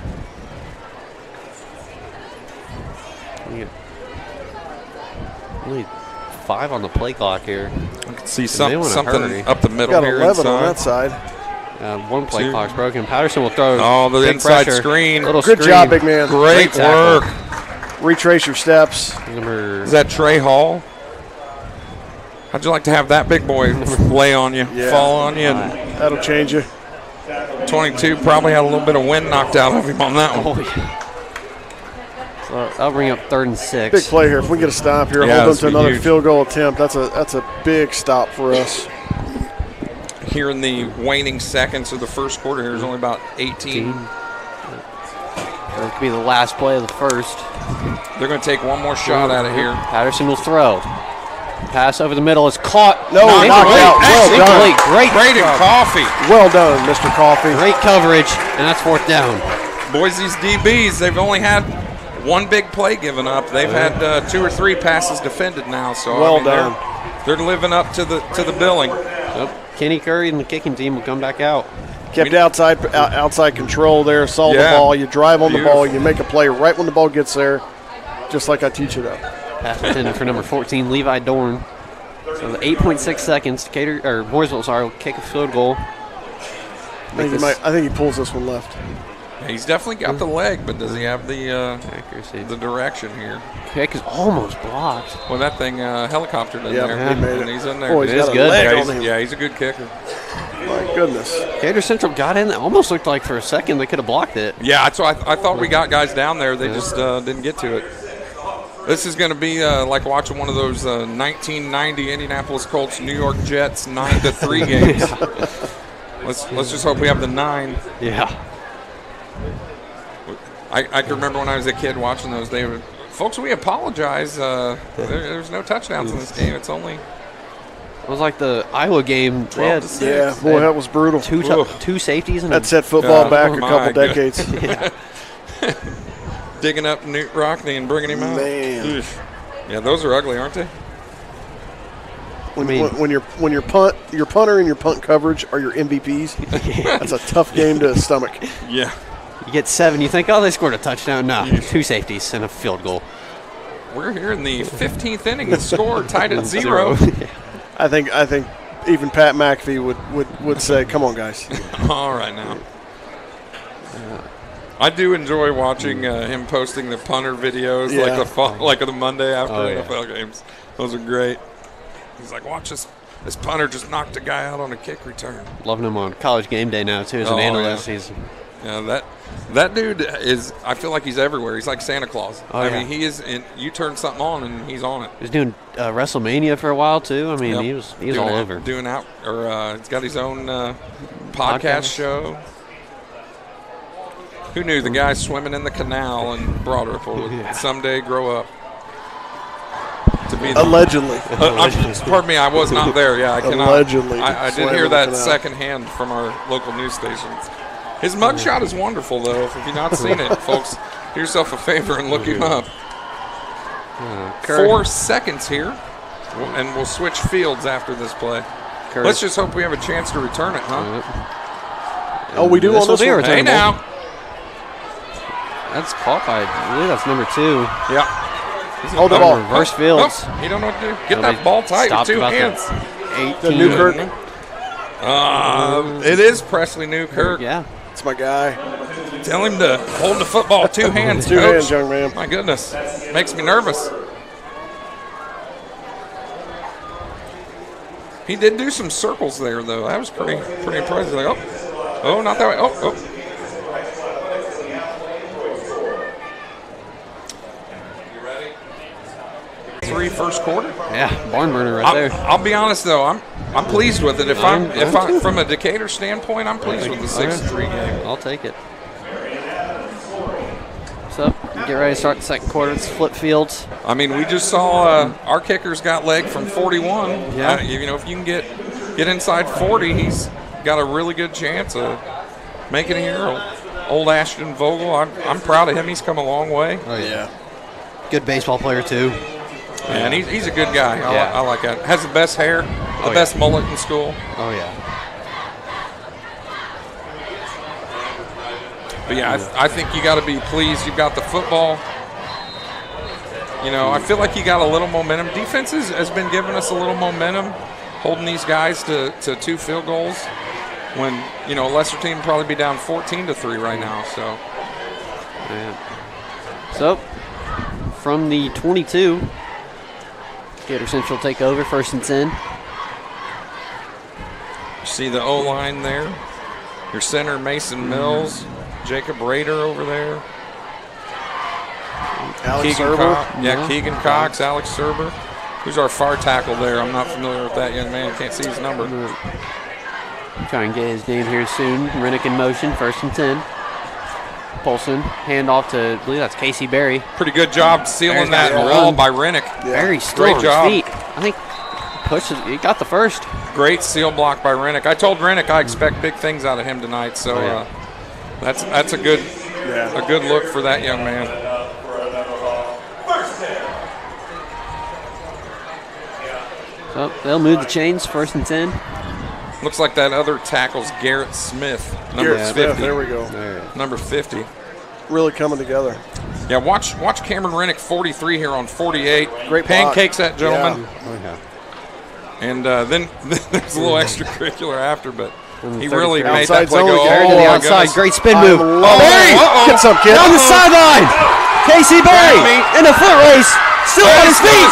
Only 5 on the play clock here. I can see They wanna something hurry. up the middle Got here 11 inside. on that side. One play clock's broken. Patterson will throw. Oh, the big inside pressure. screen. Little Good screen. job, big man. Great tackle. work. Retrace your steps. Is that Trey Hall? How'd you like to have that big boy lay on you, fall on you? And That'll change you. 22 probably had a little bit of wind knocked out of him on that one. Oh, yeah. So that'll bring up 3rd and 6. Big play here. If we get a stop here, Yeah, hold them this to would be another huge. field goal attempt. That's a big stop for us. Here in the waning seconds of the first quarter, there's only about 18. That could be the last play of the first. They're going to take one more shot at it here. Patterson will throw. Pass over the middle is caught. No, knocked out. Well done. Incomplete. Great Braden job. Coffee. Well done, Mr. Coffee. Great coverage, and that's 4th down. Boise's DBs, they've only had one big play given up. They've had 2 or 3 passes defended now. So Well I mean, done. They're living up to the billing. Yep. Kenny Curry and the kicking team will come back out. Kept outside control there, saw the ball. You drive on the ball, you make a play right when the ball gets there, just like I teach it up. Pass intended for number 14, Levi Dorn. So the 8.6 seconds, Decatur or Mooresville, will kick a field goal. I think he pulls this one left. Yeah, he's definitely got the leg, but does he have the Accuracy. the direction here? Kick is almost blocked. Well, that thing helicoptered in Yeah, there. he made it. And he's in there. Oh, he's It is got a good. leg yeah, on him. he's a good kicker. My goodness. Decatur Central got in. It almost looked like for a second they could have blocked it. Yeah, that's why I thought we got guys down there. They just didn't get to it. This is going to be like watching one of those 1990 Indianapolis Colts New York Jets 9-3 games. Let's just hope we have the 9. Yeah. I can remember when I was a kid watching those. Folks, we apologize. There's no touchdowns in this game. It's only It was like the Iowa game. They had 12-6. Yeah, boy, that was brutal. two safeties and That set football back oh a my couple goodness. decades. yeah. digging up Newt Rockney and bringing him out. Man. Oof. Yeah, those are ugly, aren't they? When your punter and your punt coverage are your MVPs, that's a tough game to stomach. Yeah. You get 7, you think, oh, they scored a touchdown. No, 2 safeties and a field goal. We're here in the 15th inning. The score tied at 0. I think even Pat McAfee would say, "Come on, guys." All right now. I do enjoy watching him posting the punter videos, like the Monday after NFL games. Those are great. He's like, watch this punter just knocked a guy out on a kick return. Loving him on College Game Day now, too, as an analyst. Yeah. Yeah, that dude is. I feel like he's everywhere. He's like Santa Claus. Oh, I yeah. mean, he is. You turn something on and he's on it. He was doing WrestleMania for a while too. I mean, Yep. he was all over. He's got his own podcast show. Who knew the guy swimming in the canal in Broad Ripple would someday grow up to be Allegedly. Pardon me, I was not there. Yeah, I cannot. Allegedly. I did hear that secondhand from our local news stations. His mugshot is wonderful, though. If you've not seen it, folks, do yourself a favor and look him up. 4 seconds here, and we'll switch fields after this play. Let's just hope we have a chance to return it, huh? Oh, we do on this one. Hey, now. That's caught by, I believe that's number 2. Yeah. Hold the ball. Reverse fields. Oh, he don't know what to do. Get that ball tight with 2 hands. 18. Newkirk. It is Presley Newkirk. Yeah. It's my guy. Tell him to hold the football with 2 hands, 2 Coach. hands, young man. My goodness. Makes me nervous. He did do some circles there, though. That was pretty impressive. Like, oh, not that way. Oh. 3 first quarter. Yeah, barn burner right there. I'll be honest though, I'm pleased with it. If I'm from a Decatur standpoint, I'm pleased with the 6-3 game. I'll take it. So get ready to start the second quarter. It's flip fields. I mean, we just saw our kickers got leg from 41. Yeah. If you can get inside 40, he's got a really good chance of making it here. Old Ashton Vogel, I'm proud of him. He's come a long way. Oh yeah. Good baseball player too. And he's a good guy. Yeah. I like that. Has the best hair, the best mullet in school. Oh yeah. But yeah, I think you got to be pleased. You've got the football. I feel like you got a little momentum. Defense has been giving us a little momentum, holding these guys to 2 field goals. When a lesser team would probably be down 14-3 right now. So. Yeah. So from the 22. Gator Central take over, 1st and 10. You see the O-line there. Your center, Mason Mills. Jacob Rader over there. Alex Serber. Keegan Cox, Alex Serber. Who's our far tackle there? I'm not familiar with that young man. Can't see his number. Try and get his name here soon. Rennick in motion, 1st and 10. Polson, handoff to, I believe that's Casey Berry. Pretty good job sealing that wall by Rennick. Yeah. Very strong. Great job. Feet. I think he got the first. Great seal block by Rennick. I told Rennick I expect big things out of him tonight, so that's a good look for that young man. So they'll move the chains, 1st and 10. Looks like that other tackle's Garrett Smith, number 50. Smith, there we go. Number 50. Really coming together. Yeah, watch Cameron Rennick, 43 here on 48. Great pancakes that gentleman. Yeah. Oh, yeah. And then there's a little extracurricular after, but he really made Outside that play zone, go. Berry to the outside. Great spin move. Berry! Get some, kid. Down the sideline. Casey Berry in a foot race. Still on his feet.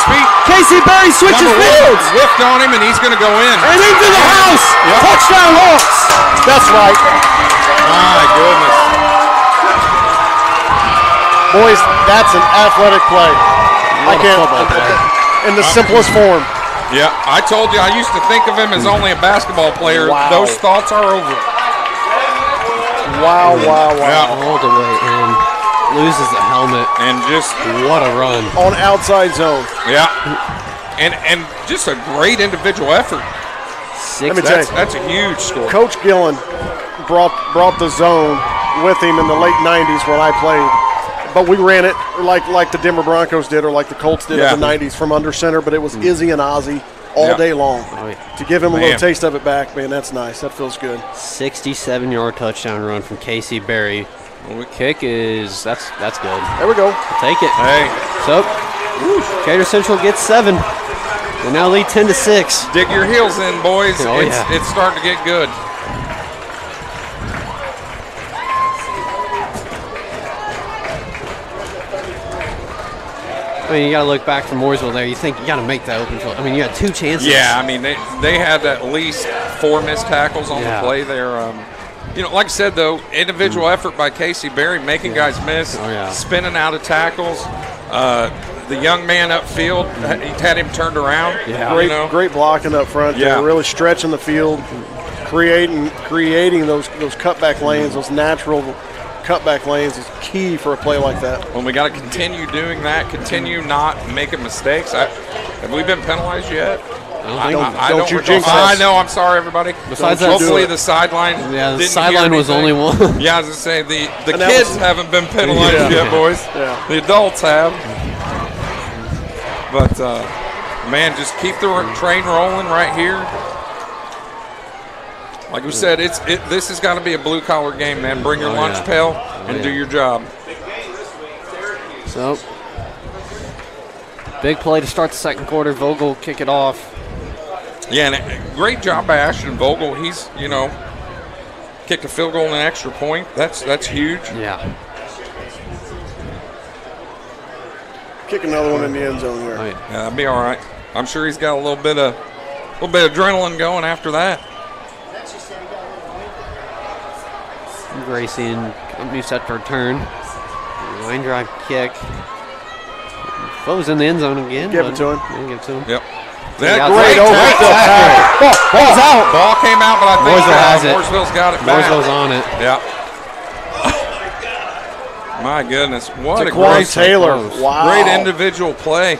Casey Berry switches fields. Whiffed on him, and he's going to go in. And into the house. Yep. Touchdown Hawks. That's right. My goodness. Boys, that's an athletic play. I can't. In the simplest form. Yeah, I told you, I used to think of him as only a basketball player. Wow. Those thoughts are over. Wow. Yeah. All the way in. Loses the helmet. And just What a run. On outside zone. yeah, and just a great individual effort. Let me tell you, That's a huge score. Coach Gillen brought the zone with him in the late 90s when I played. But we ran it like the Denver Broncos did or like the Colts did in the 90s from under center. But it was Izzy and Ozzie all day long. Oh, yeah. To give him a little taste of it back, man, that's nice. That feels good. 67-yard touchdown run from Casey Berry. Kick is that's good. There we go. I'll take it. Hey, So Decatur Central gets 7. They now lead 10-6. dig your heels in, boys. Oh, It's starting to get good. I mean, you got to look back from Mooresville there. You think you got to make that open field. I mean, you had 2 chances. Yeah, I mean, they had at least 4 missed tackles on the play there. like I said, though, individual effort by Casey Berry, making guys miss, spinning out of tackles. The young man upfield, he had him turned around. Yeah. Great blocking up front. Yeah. Really stretching the field, creating those cutback lanes, those natural cutback lanes is key for a play like that. Well, we got to continue doing that, continue not making mistakes. Have we been penalized yet? Don't you jinx us. I know. I'm sorry, everybody. Besides that, hopefully the sideline. Yeah, the sideline was only one. Yeah, I was gonna say the kids haven't been penalized yet, boys. Yeah. The adults have. But man, just keep the train rolling right here. Like we said, this has got to be a blue collar game, man. Bring your lunch pail and do your job. So, big play to start the second quarter. Vogel kick it off. Yeah, and great job by Ashton Vogel. He's, kicked a field goal and an extra point. That's huge. Yeah. Kick another one in the end zone here. Yeah, that'd be all right. I'm sure he's got a little bit of adrenaline going after that. Gracie and company set for a turn. Line drive kick. Foe's in the end zone again. Give it to him. Yeah, give it to him. Yep. Great tackle. Ball's out. Ball came out, but I think Mooresville has it. Mooresville's got it back. Mooresville's on it. Yeah. My goodness. What Daquan Taylor. Wow. Great individual play.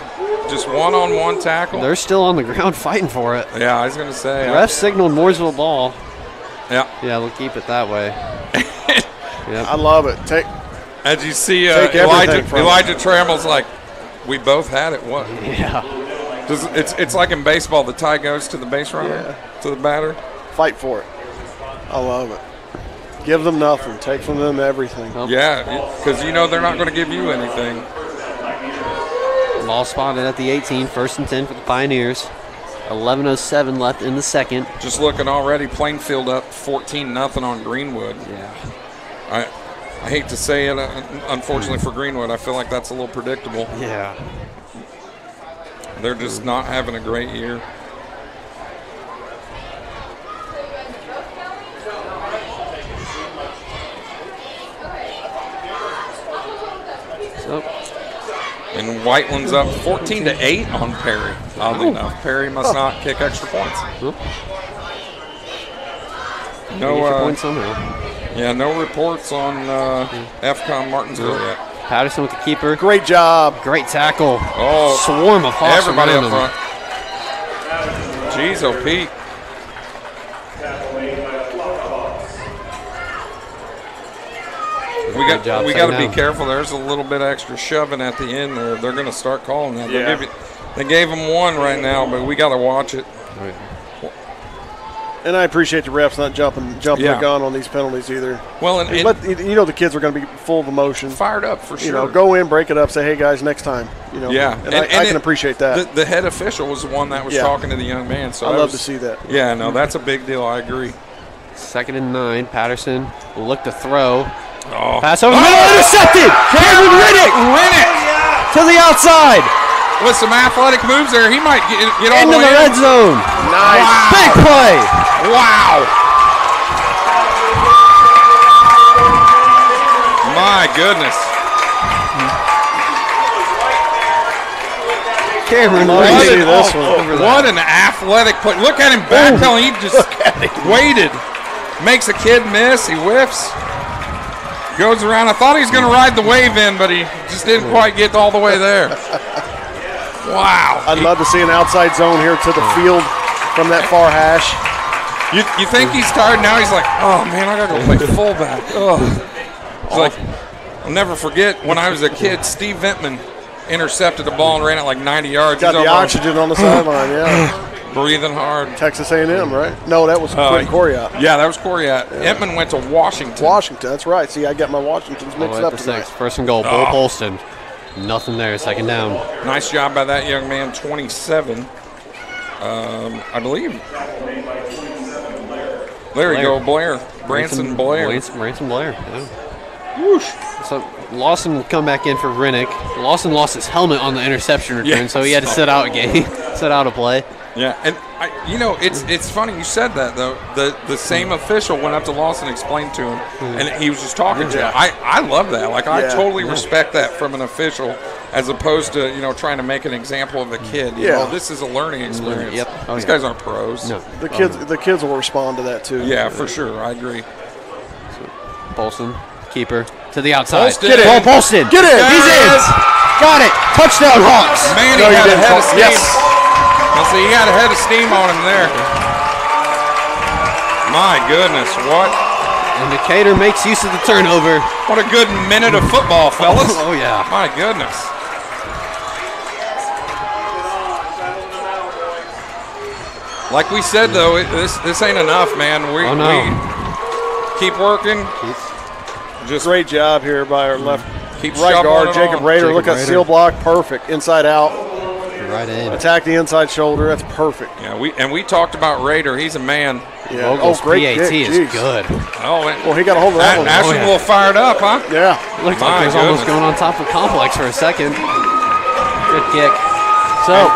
Just one-on-one tackle. They're still on the ground fighting for it. Yeah, I was going to say. Ref signaled Mooresville ball. Yeah. Yeah, we'll keep it that way. Yep. I love it. As you see, Elijah Trammell's like, we both had it. What? Yeah. It's like in baseball, the tie goes to the base runner, to the batter. Fight for it. I love it. Give them nothing. Take from them everything. Yeah, because they're not going to give you anything. Ball spotted at the 18, 1st and 10 for the Pioneers. 11:07 left in the second. Just looking already, Plainfield up 14-0 on Greenwood. Yeah. I hate to say it, unfortunately for Greenwood, I feel like that's a little predictable. Yeah. They're just not having a great year. And Whiteland's up 14-8 on Perry. Oddly enough, Perry must not kick extra points. No points somehow. Yeah, no reports on FCON Martinsville yet. Patterson with the keeper. Great job. Great tackle. Oh, swarm of Hawks everybody around up front. Jeez, oh Pete. We got to be careful. There's a little bit extra shoving at the end there. They're going to start calling that. Yeah. They gave them one right now, but we got to watch it. And I appreciate the refs not jumping the gun on these penalties either. Well, and the kids are going to be full of emotion, fired up for sure. Go in, break it up, say, "Hey guys, next time." Yeah, and I can appreciate that. The head official was the one that was talking to the young man, so I love to see that. Yeah, no, that's a big deal. I agree. 2nd and 9. Patterson will look to throw. Oh. Pass over the middle, intercepted. Cameron Riddick to the outside. With some athletic moves there, he might get all into the way red zone. Nice. Wow. Big play. Wow. My goodness. Cameron Riddick. What an athletic play. Look at him backpedaling. He just waited. Makes a kid miss. He whiffs. Goes around. I thought he was going to ride the wave in, but he just didn't quite get all the way there. Wow. I'd love to see an outside zone here to the field from that far hash. You think he's tired now? He's like, oh, man, I got to go play fullback. He's like, I'll never forget when I was a kid, Steve Ventman intercepted the ball and ran it like 90 yards. Got the oxygen on the sideline, yeah. Breathing hard. Texas A&M, right? No, that was Quentin Coriat. Yeah, that was Coriat. Yeah. Entman went to Washington. That's right. See, I got my Washingtons mixed up tonight. 1st and goal, Bull Polston. Nothing there, 2nd down. Nice job by that young man, 27. I believe. There you go, Blair. Branson Blair. Branson Blair, yeah. Whoosh. So Lawson will come back in for Riddick. Lawson lost his helmet on the interception return, so he had to sit out a play. Yeah, and It's funny you said that though. The same official went up to Lawson and explained to him, and he was just talking to him. I love that. Like I totally respect that from an official, as opposed to trying to make an example of a kid. You know, this is a learning experience. Yep. These guys aren't pros. No, the kids will respond to that too. Yeah, for sure. I agree. Bolson, keeper to the outside. Get in. Bolson. Get in. He's in. Got it. Touchdown Hawks. Man, he had a head of steam. Yes. See, he had a head of steam on him there. My goodness, what? And Decatur makes use of the turnover. What a good minute of football, fellas. Oh, yeah. My goodness. Like we said, though, this ain't enough, man. We keep working. Just great job here by our left right guard, Jacob Rader. Look at seal block, perfect. Inside out. Right in. Attack the inside shoulder. That's perfect. Yeah, we talked about Raider. He's a man. Yeah. Vogel's great PAT kick. is good. Well, he got a hold of that one. Ashton a little fired up, huh? Yeah. Looked like he was almost going on top of Complex for a second. Good kick. So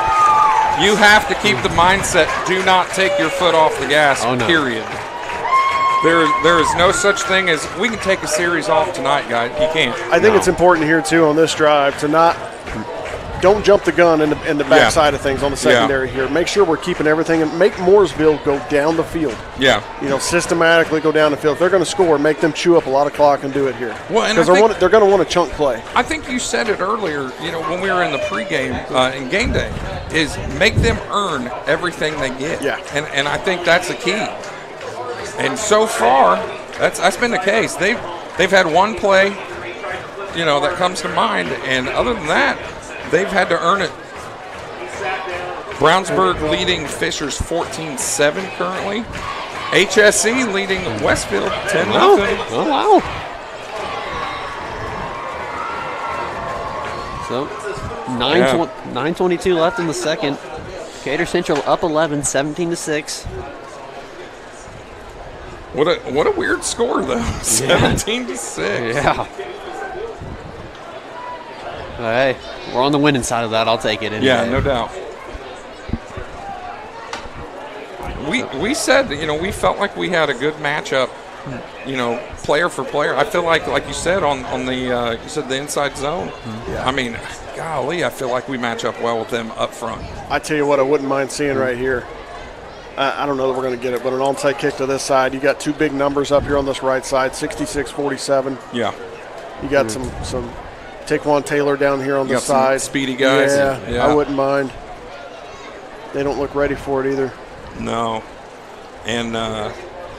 you have to keep the mindset, do not take your foot off the gas, period. There is no such thing as we can take a series off tonight, guys. You can't. I think it's important here, too, on this drive to don't jump the gun in the backside of things on the secondary here. Make sure we're keeping everything and make Mooresville go down the field. Yeah. Systematically go down the field. If they're going to score, make them chew up a lot of clock and do it here. Well, because they're going to want a chunk play. I think you said it earlier, when we were in the pregame in game day, is make them earn everything they get. Yeah. And I think that's the key. And so far, that's been the case. They've had one play, that comes to mind, and other than that, they've had to earn it. Brownsburg leading Fishers 14-7 currently. HSC leading Westfield 10-0. Oh, wow. So 9:22 left in the second. Decatur Central up 11, 17-6. What a weird score though. 17-6. Yeah. Hey, we're on the winning side of that. I'll take it. Yeah, no doubt. We said, we felt like we had a good matchup, player for player. I feel like you said on the you said the inside zone. Yeah. I mean, golly, I feel like we match up well with them up front. I tell you what, I wouldn't mind seeing right here. I don't know that we're going to get it, but an onside kick to this side. You got two big numbers up here on this right side, 66-47. Yeah. You got some Taquan Taylor down here on the side. Speedy guys. Yeah, I wouldn't mind. They don't look ready for it either. No. And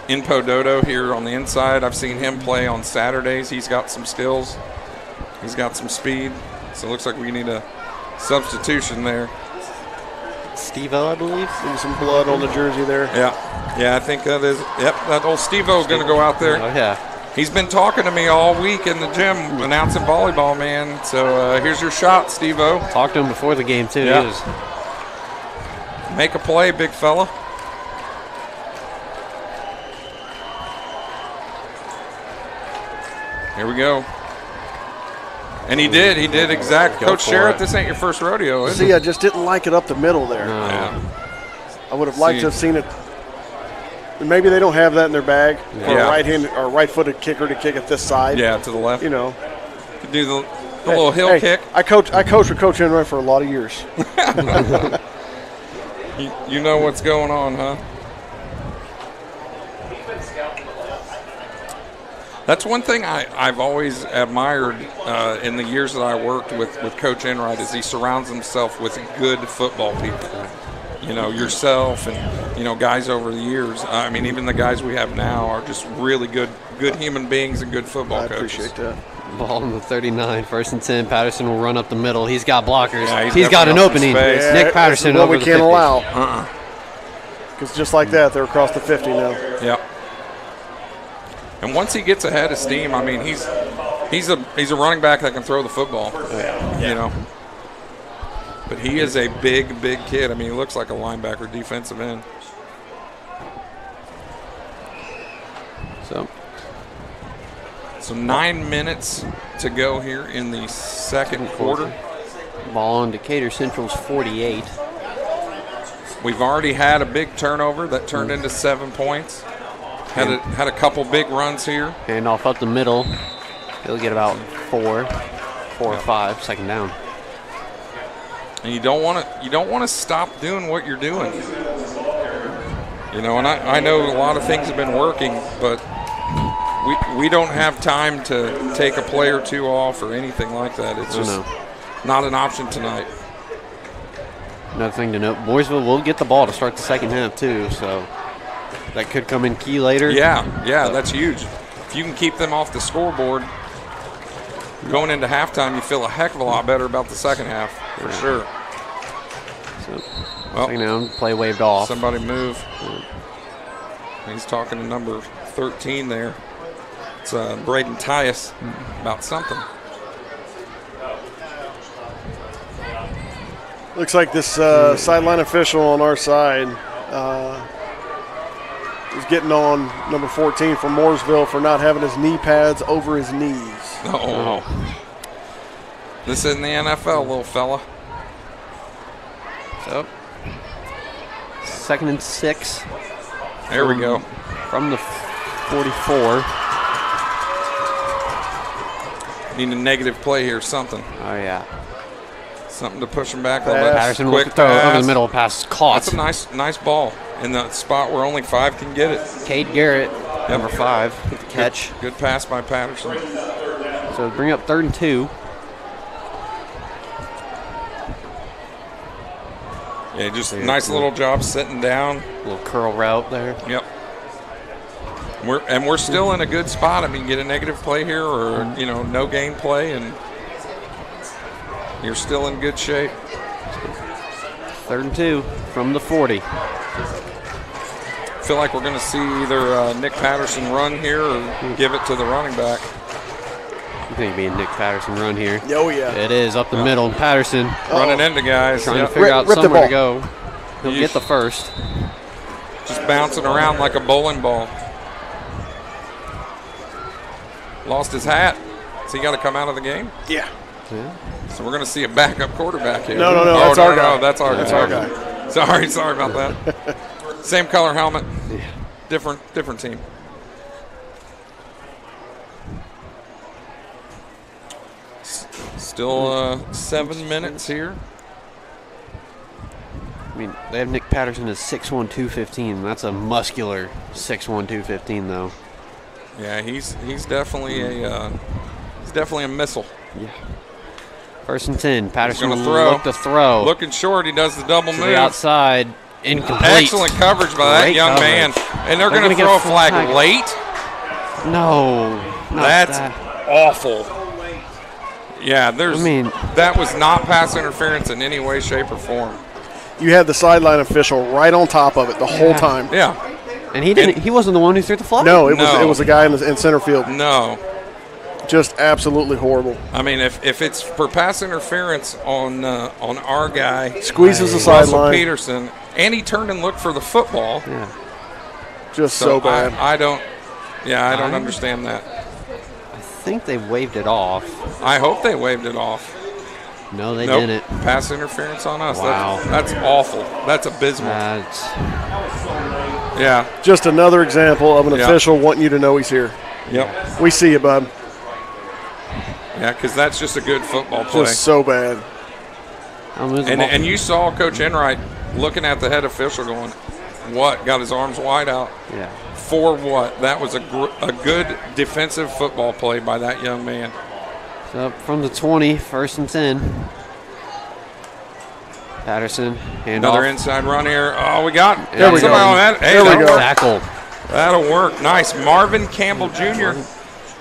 Inpo Dodo here on the inside, I've seen him play on Saturdays. He's got some skills. He's got some speed. So it looks like we need a substitution there. Steve-O, I believe. Some blood on the jersey there. Yeah, I think that is. Yep, that old Steve-O is going to go out there. Oh, yeah. He's been talking to me all week in the gym announcing volleyball, man. So here's your shot, Steve-O. Talked to him before the game, too. Yeah. Make a play, big fella. Here we go. And he did exactly. Coach Sherritt, this ain't your first rodeo, is it? See, I just didn't like it up the middle there. No. Yeah. I would have liked to have seen it. Maybe they don't have that in their bag for a right-handed or right-footed kicker to kick at this side. Yeah, to the left. You know. Could do the little hill kick. I coached with Coach Enright for a lot of years. You know what's going on, huh? That's one thing I've always admired in the years that I worked with Coach Enright is he surrounds himself with good football people. Yourself and, guys over the years. I mean, even the guys we have now are just really good human beings and good football coaches. I appreciate that. Ball on the 39, 1st and 10. Patterson will run up the middle. He's got blockers. Yeah, he's got an opening. Yeah, Nick Patterson over what we the can't 50. allow. Because just like that, they're across the 50 now. Yep. And once he gets ahead of steam, I mean, he's a running back that can throw the football. Yeah. But he is a big kid. I mean, he looks like a linebacker, defensive end. So 9 minutes to go here in the second quarter. Ball on Decatur Central's 48. We've already had a big turnover that turned into 7 points. Had a couple big runs here. And off up the middle. He'll get about 4 or 5, second down. And you don't want to stop doing what you're doing. You know, and I know a lot of things have been working, but we don't have time to take a play or two off or anything like that. It's just not an option tonight. Another thing to note, Mooresville will get the ball to start the second half too, so that could come in key later. Yeah, that's huge. If you can keep them off the scoreboard going into halftime, you feel a heck of a lot better about the second half, for sure. So, second down, play waved off. Somebody move. He's talking to number 13 there. It's Braden Tyus about something. Looks like this sideline official on our side is getting on number 14 from Mooresville for not having his knee pads over his knees. Oh. This isn't the NFL, little fella. So, 2nd and 6. There we go. From the 44. Need a negative play here, something. Oh, yeah. Something to push him back a little bit. Patterson with the throw over the middle, pass caught. That's a nice ball in the spot where only 5 can get it. Cade Garrett, number 5, with the catch. Good pass by Patterson. So bring up 3rd and 2. Yeah, just nice little job sitting down. Little curl route there. Yep. We're still in a good spot. I mean, get a negative play here or, no gain play, and you're still in good shape. 3rd and 2 from the 40. Feel like we're going to see either Nick Patterson run here or give it to the running back. I think it'd be a Nick Patterson run here. Oh, yeah. It is up the middle. Patterson running into guys. Trying to figure out somewhere to go. He'll get the first. Just bouncing around like a bowling ball. Lost his hat. So he got to come out of the game? Yeah. So we're going to see a backup quarterback here. No, that's our guy. No, that's our guy. Sorry about that. Same color helmet. Yeah. Different team. Still 7 minutes here. I mean, they have Nick Patterson as 6'1", 215. That's a muscular 6'1", 215, though. Yeah, he's definitely a missile. Yeah. 1st and 10. Patterson going to throw. Look to throw. Looking short. He does the double move. The outside. Incomplete. Excellent coverage by that young man. And they're going to throw a flag late? No. That's awful. Yeah, that was not pass interference in any way, shape, or form. You had the sideline official right on top of it the whole time. Yeah. And he wasn't the one who threw the flag? No, it was a guy in center field. No. Just absolutely horrible. I mean, if it's for pass interference on our guy, squeezes the Russell sideline. Peterson, and he turned and looked for the football. Yeah. Just so bad. I don't understand that. I think they waved it off. I hope they waved it off. No, they didn't. Pass interference on us. Wow. That's awful. That's abysmal. Yeah. Just another example of an official wanting you to know he's here. Yep. We see you, bud. Yeah, because that's just a good football play. Just so bad. And you saw Coach Enright looking at the head official going, what? Got his arms wide out. Yeah. For what? That was a good defensive football play by that young man. So from the 20, 1st and 10. Patterson, Another inside run here. Oh, we got it. There we go. There we go. Tackle. That'll work. Nice. Marvin Campbell Jr.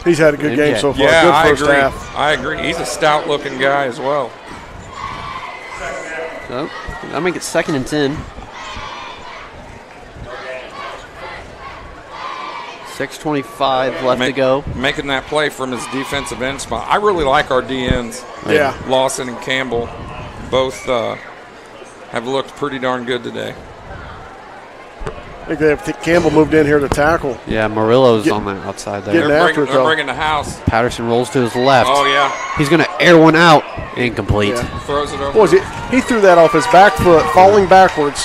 He's had a good game so far. Yeah, good first half. I agree. He's a stout-looking guy as well. So I'll make it 2nd and 10. 6:25 left to go. Making that play from his defensive end spot. I really like our DNs. Yeah. Lawson and Campbell both have looked pretty darn good today. I think Campbell moved in here to tackle. Yeah, Murillo's on the outside there. Getting after it, They're though. bringing the house. Patterson rolls to his left. Oh, yeah. He's going to air one out. Incomplete. Yeah. Throws it over. What was it? He threw that off his back foot, falling backwards,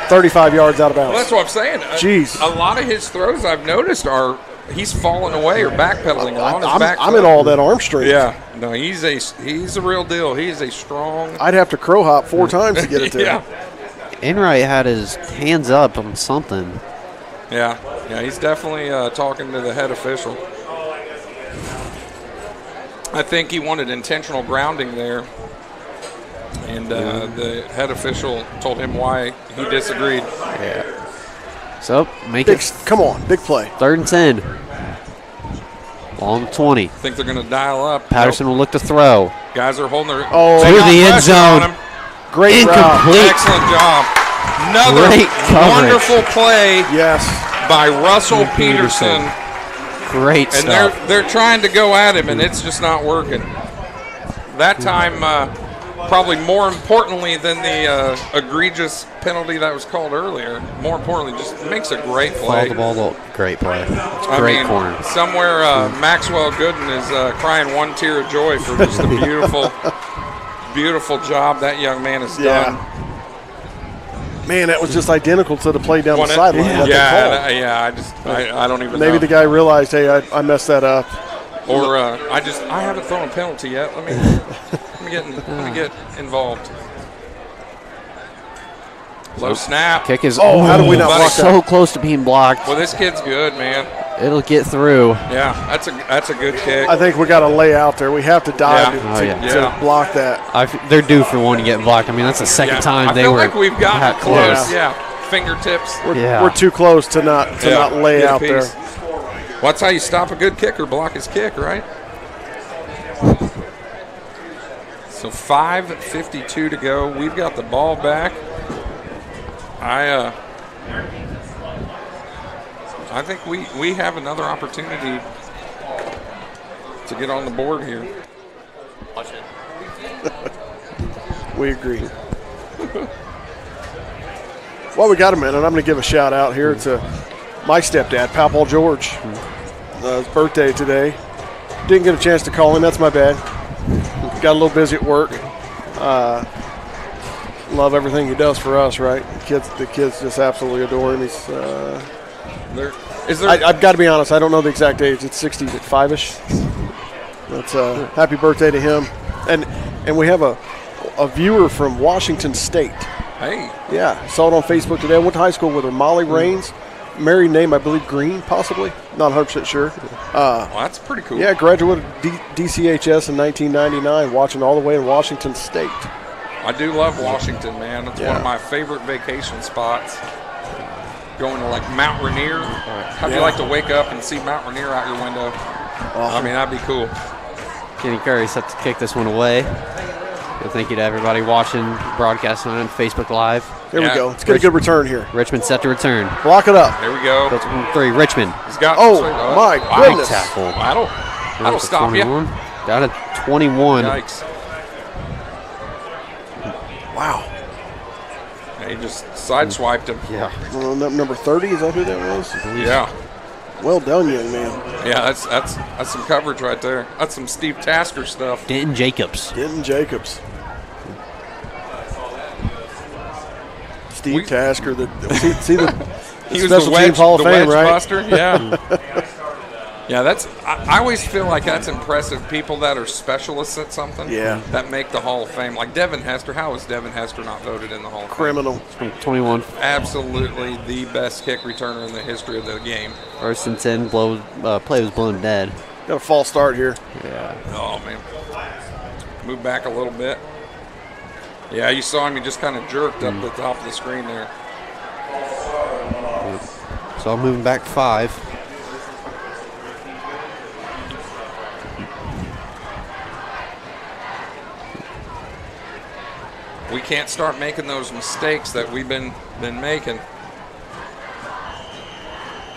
35 yards out of bounds. Well, that's what I'm saying. Jeez. A lot of his throws I've noticed are he's falling away or backpedaling on his back I'm foot. in all that arm strength. Yeah. No, he's a real deal. He is a strong. I'd have to crow hop 4 times to get it there. Yeah. Enright had his hands up on something. Yeah. Yeah, he's definitely talking to the head official. I think he wanted intentional grounding there, and the head official told him why he disagreed. Yeah. So, Come on, big play. 3rd and 10. On 20. I think they're going to dial up. Patterson will look to throw. Guys are holding their to the end zone. Great Incomplete. route. Excellent job. Another Great coverage. wonderful play Yes. by Russell Peterson. Great And stuff. they're trying to go at him, and it's just not working. That time, probably more importantly than the egregious penalty that was called earlier, more importantly, just makes a great play. Follow the ball up. Great play. I Great mean, corner. Somewhere Maxwell Gooden is crying one tear of joy for just a beautiful, beautiful job that young man has done. Man, that was just identical to the play down the sideline. that they called. I don't even know. Maybe the guy realized, hey, I messed that up. Or I haven't thrown a penalty yet. Let me get involved. Low snap. Kick is how did we not block so that? close to being blocked. Well, this kid's good, man. It'll get through. Yeah, that's a good kick. I think we got to lay out there. We have to dive to block that. They're due for one to get blocked. I mean, that's the second time they I feel were like we've gotten that close. Yeah, fingertips. We're too close to not lay Good out piece. there. Well, that's how you stop a good kicker, block his kick, right? So 5:52 to go. We've got the ball back. I think we have another opportunity to get on the board here. We agree. Well, we got a minute. I'm going to give a shout out here to my stepdad, Papa George. His birthday today. Didn't get a chance to call him. That's my bad. Got a little busy at work. Love everything he does for us, right? The kids just absolutely adore him. He's. I've got to be honest. I don't know the exact age. It's 65-ish. That's happy birthday to him. And we have a viewer from Washington State. Hey. Yeah, saw it on Facebook today. I went to high school with her, Molly Raines. Married name, I believe, Green, possibly. Not 100% sure. Well, that's pretty cool. Yeah, graduated DCHS in 1999, watching all the way in Washington State. I do love Washington, man. It's one of my favorite vacation spots. Going to like Mount Rainier. How'd you like to wake up and see Mount Rainier out your window? Awesome. I mean, that'd be cool. Kenny Curry set to kick this one away. Thank you to everybody watching broadcast on Facebook Live. There we go. Let's get a good return here. Richmond set to return. Block it up. There we go. That's 1-3. Richmond. He's got. My goodness. Tackle. That'll stop you. Down to 21. Yikes. Wow. Yeah, he just sideswiped him. Yeah. Number 30, is that who that was? Yeah. Well done, young man. Yeah, that's some coverage right there. That's some Steve Tasker stuff. Denton Jacobs. Steve Tasker, the he was special the wedge, teams Hall of the Fame, wedge right? buster. Yeah. Yeah, I always feel like that's impressive. People that are specialists at something that make the Hall of Fame. Like Devin Hester. How is Devin Hester not voted in the Hall of Fame? Criminal. From 21. Absolutely the best kick returner in the history of the game. 1st and 10. Play was blown dead. Got a false start here. Yeah. Oh, man. Move back a little bit. Yeah, you saw him. He just kind of jerked up the top of the screen there. So I'm moving back 5. We can't start making those mistakes that we've been making.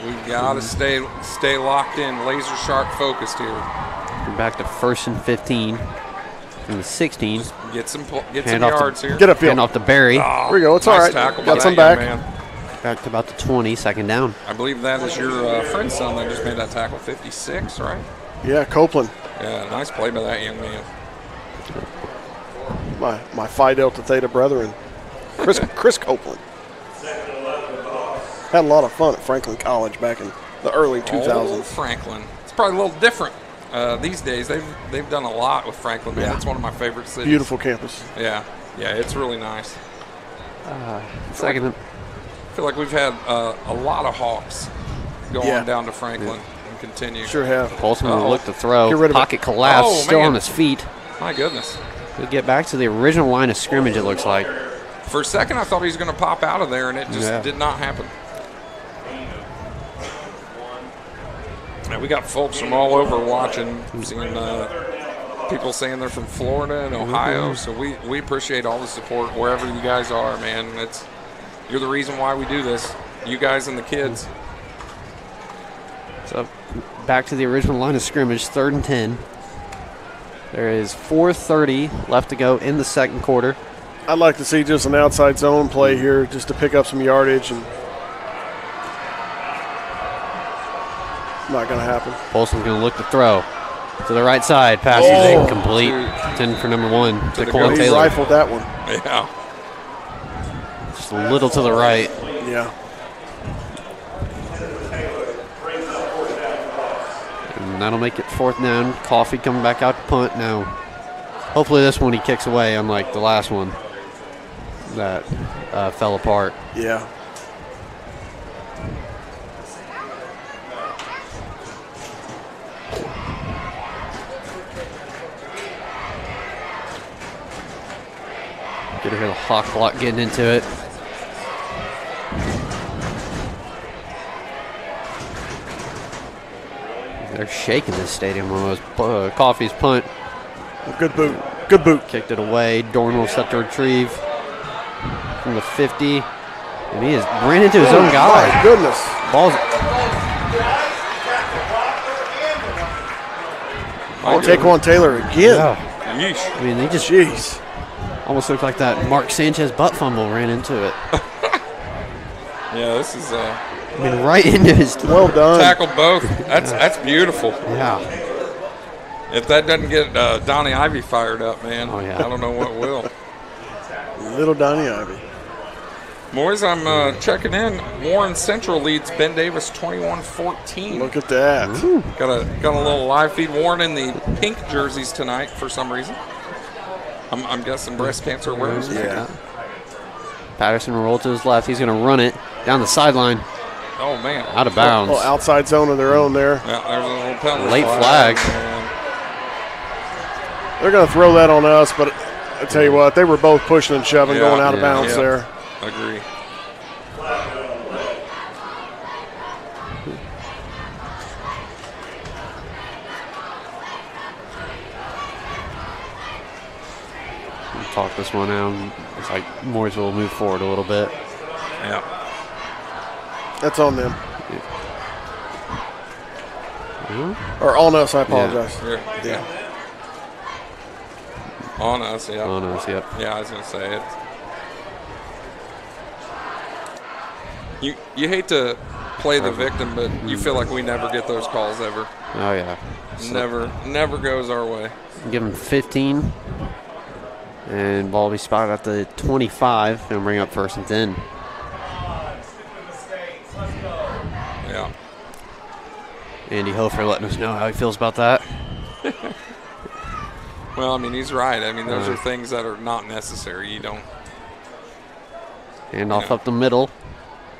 We've got to stay locked in, laser sharp focused here. We're back to 1st and 15 from the 16. Get some yards here. Get upfield. Hand off to Barry. Oh, Here we go. It's nice all right. Tackle Got by some that back. young man. back to about the 20, second down. I believe that is your friend's son that just made that tackle, 56, right? Yeah, Copeland. Yeah, nice play by that young man. My Phi Delta Theta brethren, Chris Copeland. Had a lot of fun at Franklin College back in the early 2000s. Oh, Franklin. It's probably a little different these days. They've done a lot with Franklin, man. Yeah. It's one of my favorite cities. Beautiful campus. Yeah, it's really nice. Second. I feel like we've had a lot of Hawks go on down to Franklin and continue. Sure have. Paulson will look to throw. Get rid of Pocket collapse, Oh, still man. on his feet. My goodness. He'll get back to the original line of scrimmage, it looks like. For a second, I thought he was going to pop out of there, and it just did not happen. And we got folks from all over watching, seeing people saying they're from Florida and Ohio. So we appreciate all the support wherever you guys are, man. You're the reason why we do this. You guys and the kids. So back to the original line of scrimmage, 3rd and 10. There is 4:30 left to go in the second quarter. I'd like to see just an outside zone play here just to pick up some yardage, and not going to happen. Paulson's going to look to throw to the right side. Pass is incomplete. 10 for number 1. Daquan He Taylor. rifled that one. Yeah. Just a little to the right. Yeah. And that'll make it 4th down. Coffee coming back out to punt now. Hopefully this one he kicks away, unlike the last one that fell apart. Yeah. Get to hear the Hawk block getting into it. They're shaking this stadium almost. Coffee's punt. Good boot. Good boot. Kicked it away. Dornell set to retrieve from the 50. And he has ran into his own guy. My goodness. Ball's Taquan Taylor again. yeah. Yeesh. I mean, they just Jeez. almost looked like that Mark Sanchez butt fumble ran into it. Yeah, this is I mean, right into his Well done. tackled both. That's beautiful. Yeah. If that doesn't get Donnie Ivy fired up, man, Oh, yeah. I don't know what will. Little Donnie Ivy. Boys, I'm checking in. Warren Central leads Ben Davis 21-14. Look at that. Got a little live feed. Warren in the pink jerseys tonight for some reason. I'm guessing breast cancer awareness. Yeah. Patterson rolled to his left. He's going to run it down the sideline. Oh man, Out of bounds. Oh, outside zone of their own there. Yeah, there's a little penalty. Late flag. Man. They're going to throw that on us, but I tell you what, they were both pushing and shoving, going out of bounds yeah. there. Agree. Talk this one out. It's like Mooresville will move forward a little bit. Yeah. That's on them. Or on us, I apologize. Yeah. On us, yeah. On us, yep. Yeah, I was gonna say it. You hate to play the victim, but you feel like we never get those calls ever. Oh, yeah. Never goes our way. Give him 15. And ball will be spotted at the 25 and bring up 1st and 10. Yeah. Andy Hofer letting us know how he feels about that. Well, I mean, he's right. I mean, those are things that are not necessary. You don't. Hand off up the middle.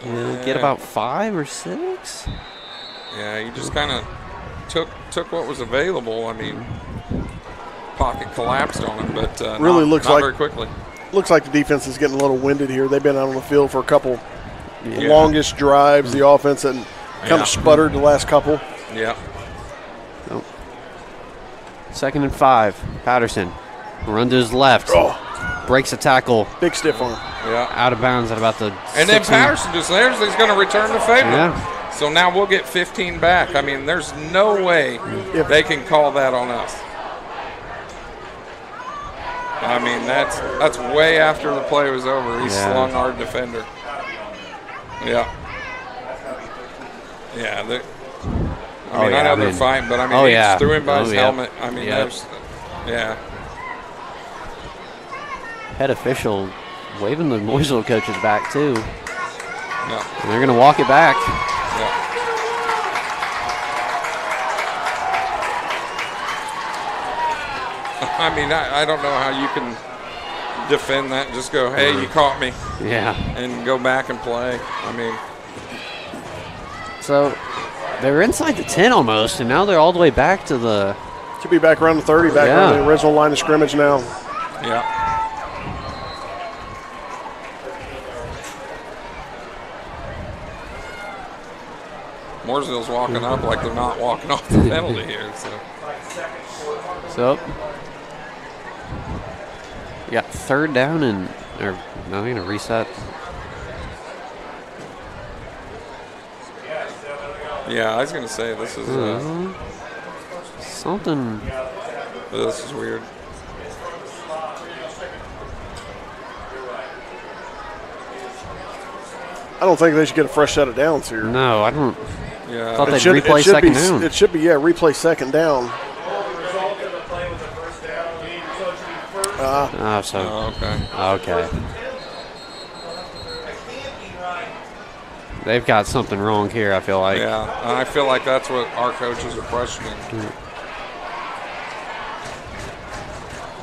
Get about 5 or 6. Yeah, you just kind of took what was available. I mean, pocket collapsed on him, but Really looks not like- very quickly. Looks like the defense is getting a little winded here. They've been out on the field for a couple Yeah. longest drives. The offense and kind of sputtered the last couple. Yeah. 2nd and 5. Patterson. Run to his left. Oh, Breaks a tackle. big stiff arm. Yeah. Out of bounds at about the And then 6 Patterson just there's he's going to return the favor. Yeah. So now we'll get 15 back. I mean, there's no way If- they can call that on us. I mean, that's way after the play was over. He Yeah. slung our defender. Yeah. Yeah. I know they're fighting, but I mean, he just threw him by his helmet. I mean, yeah. Head official waving the Mooresville coaches back, too. Yeah. And they're going to walk it back. Yeah. I mean, I don't know how you can defend that. Just go, hey, you caught me. Yeah. And go back and play. I mean. So they were inside the 10 almost, and now they're all the way back to the. Should be back around the 30, back around the original line of scrimmage now. Yeah. Mooresville's walking up like they're not walking off the penalty here. So you got third down and no, they're going to reset. Yeah, I was going to say this is something. This is weird. I don't think they should get a fresh set of downs here. No, I don't. Yeah, thought they'd replay second down. It should be, replay second down. Okay. They've got something wrong here, I feel like. Yeah, and I feel like that's what our coaches are questioning.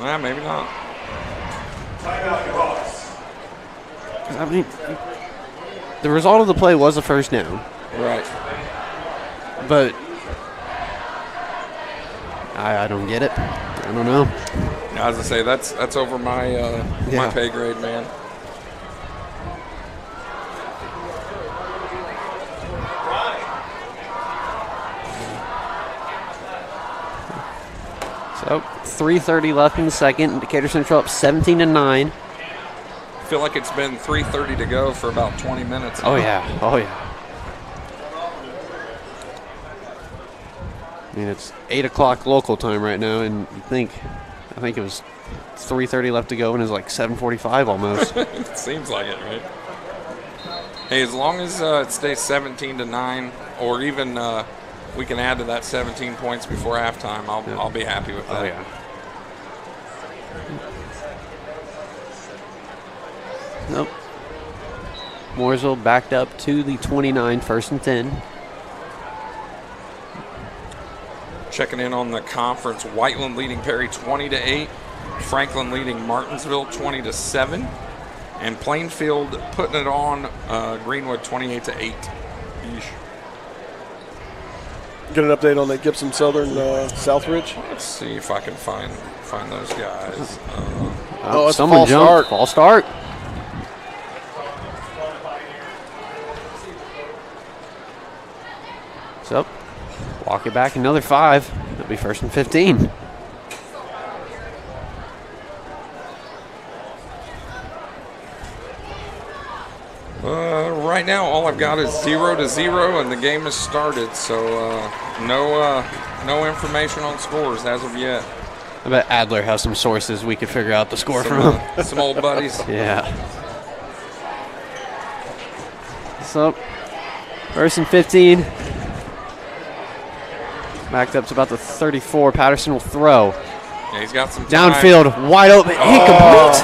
Well, maybe not. I mean, the result of the play was a first down. Right. But I don't get it. I don't know. As I say, that's over my my pay grade, man. So 3:30 left in the second. Decatur Central up 17-9. I feel like it's been 3:30 to go for about 20 minutes. Oh yeah. I mean, it's 8 o'clock local time right now, and I think it was 3:30 left to go, and it's like 7:45 almost. It seems like it, right? Hey, as long as it stays 17-9, or even we can add to that 17 points before halftime, I'll be happy with that. Oh yeah. Nope. Mooresville backed up to the 29, 1st and 10. Checking in on the conference, Whiteland leading Perry 20-8, Franklin leading Martinsville 20-7, and Plainfield putting it on Greenwood 28-8. Yeesh. Get an update on that Gibson Southern Southridge. Let's see if I can find those guys. It's a someone jumped. False start. So, walk it back another 5. It'll be 1st and 15. Right now, all I've got is 0-0, and the game has started. So no information on scores as of yet. I bet Adler has some sources we could figure out the score from. Some old buddies. Yeah. So, 1st and 15. Backed up to about the 34. Patterson will throw. Yeah, he's got some time. Downfield, wide open, incomplete.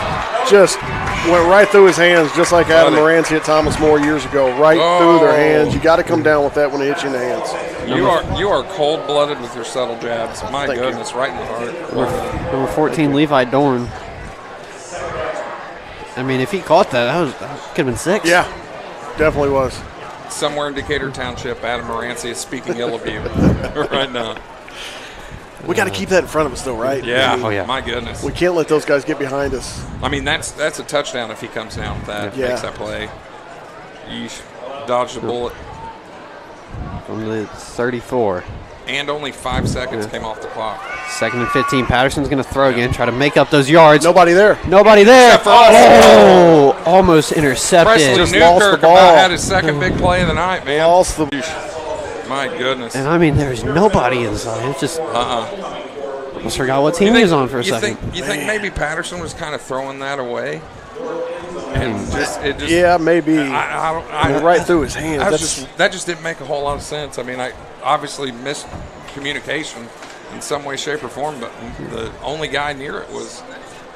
Just went right through his hands, just like Adam Moranci hit Thomas More years ago. Right through their hands. You got to come down with that when it hits you in the hands. You are cold-blooded with your subtle jabs. My goodness, right in the heart. Number 14, Levi Dorn. I mean, if he caught that could have been 6. Yeah, definitely was. Somewhere in Decatur Township, Adam Moranci is speaking ill of you right now. We got to keep that in front of us, though, right? Yeah. I mean, Oh, yeah. My goodness. we can't let those guys get behind us. I mean, that's a touchdown if he comes down with that. Yeah. Makes that play. Yeesh. Dodged a bullet. From the 34. And only 5 seconds came off the clock. 2nd and 15. Patterson's going to throw again, try to make up those yards. Nobody there. Nobody there. Except for us. Oh, almost intercepted. Presley Just lost the Newkirk ball. about had his second big play of the night, man. Lost the My goodness. And I mean, there's nobody inside. It's just, almost forgot what team he was on for a second. You think maybe Patterson was kind of throwing that away? And it just Yeah, maybe. I don't, right through his hands. That just didn't make a whole lot of sense. I mean, I obviously missed communication in some way, shape, or form, but the only guy near it was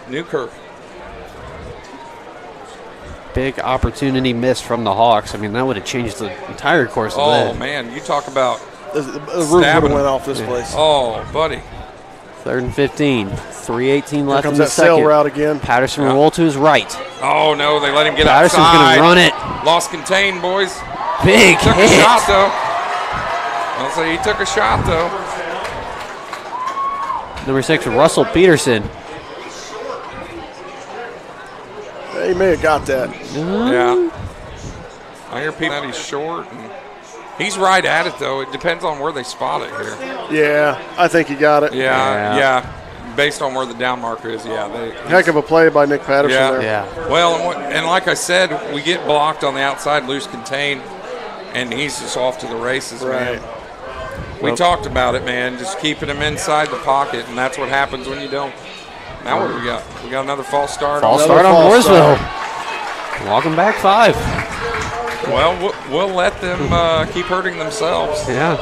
Newkirk. Big opportunity missed from the Hawks. I mean, that would have changed the entire course of that. Oh, man, you talk about the roof would have went off this place. Oh, buddy. 3rd and 15. 3:18 left in the that second. sail route again. Patterson will roll to his right. Oh, no, they let him get Patterson's outside. going to run it. Lost contain, boys. Big Took hit. a shot, though. I'll say he took a shot, though. Number 6, Russell Peterson. He may have got that. Yeah. I hear people that he's short. And he's right at it, though. It depends on where they spot it here. Yeah, I think he got it. Yeah. Based on where the down marker is, Heck of a play by Nick Patterson there. Yeah. Well, and like I said, we get blocked on the outside, loose contain, and he's just off to the races, Right. man. We talked about it, man, just keeping him inside the pocket, and that's what happens when you don't. Now what do we got? We got another false start. False start on Mooresville. Walking back 5. Well, we'll let them keep hurting themselves. Yeah.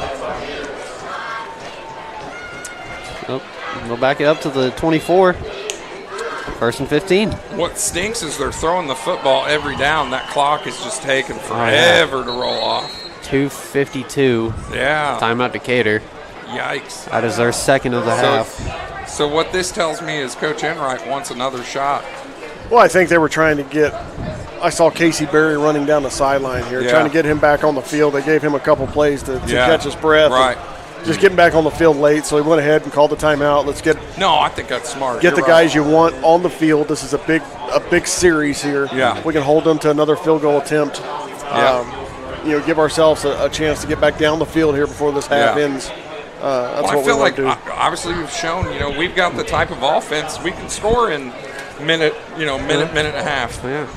Oh, we'll back it up to the 24. 1st and 15. What stinks is they're throwing the football every down. That clock is just taking forever to roll off. 2:52. Yeah. Timeout Decatur. Yikes. That is their second of the half. So what this tells me is Coach Enright wants another shot. Well, I think they were trying to get – I saw Casey Berry running down the sideline here, trying to get him back on the field. They gave him a couple plays to catch his breath. Right. Just getting back on the field late, so he went ahead and called the timeout. Let's get No, I think that's smart. get You're the guys you want on the field. This is a big series here. Yeah. We can hold them to another field goal attempt. Yeah. Give ourselves a chance to get back down the field here before this half ends. That's what I feel we want like to do. obviously we've shown, we've got the type of offense we can score in minute and a half. Yeah.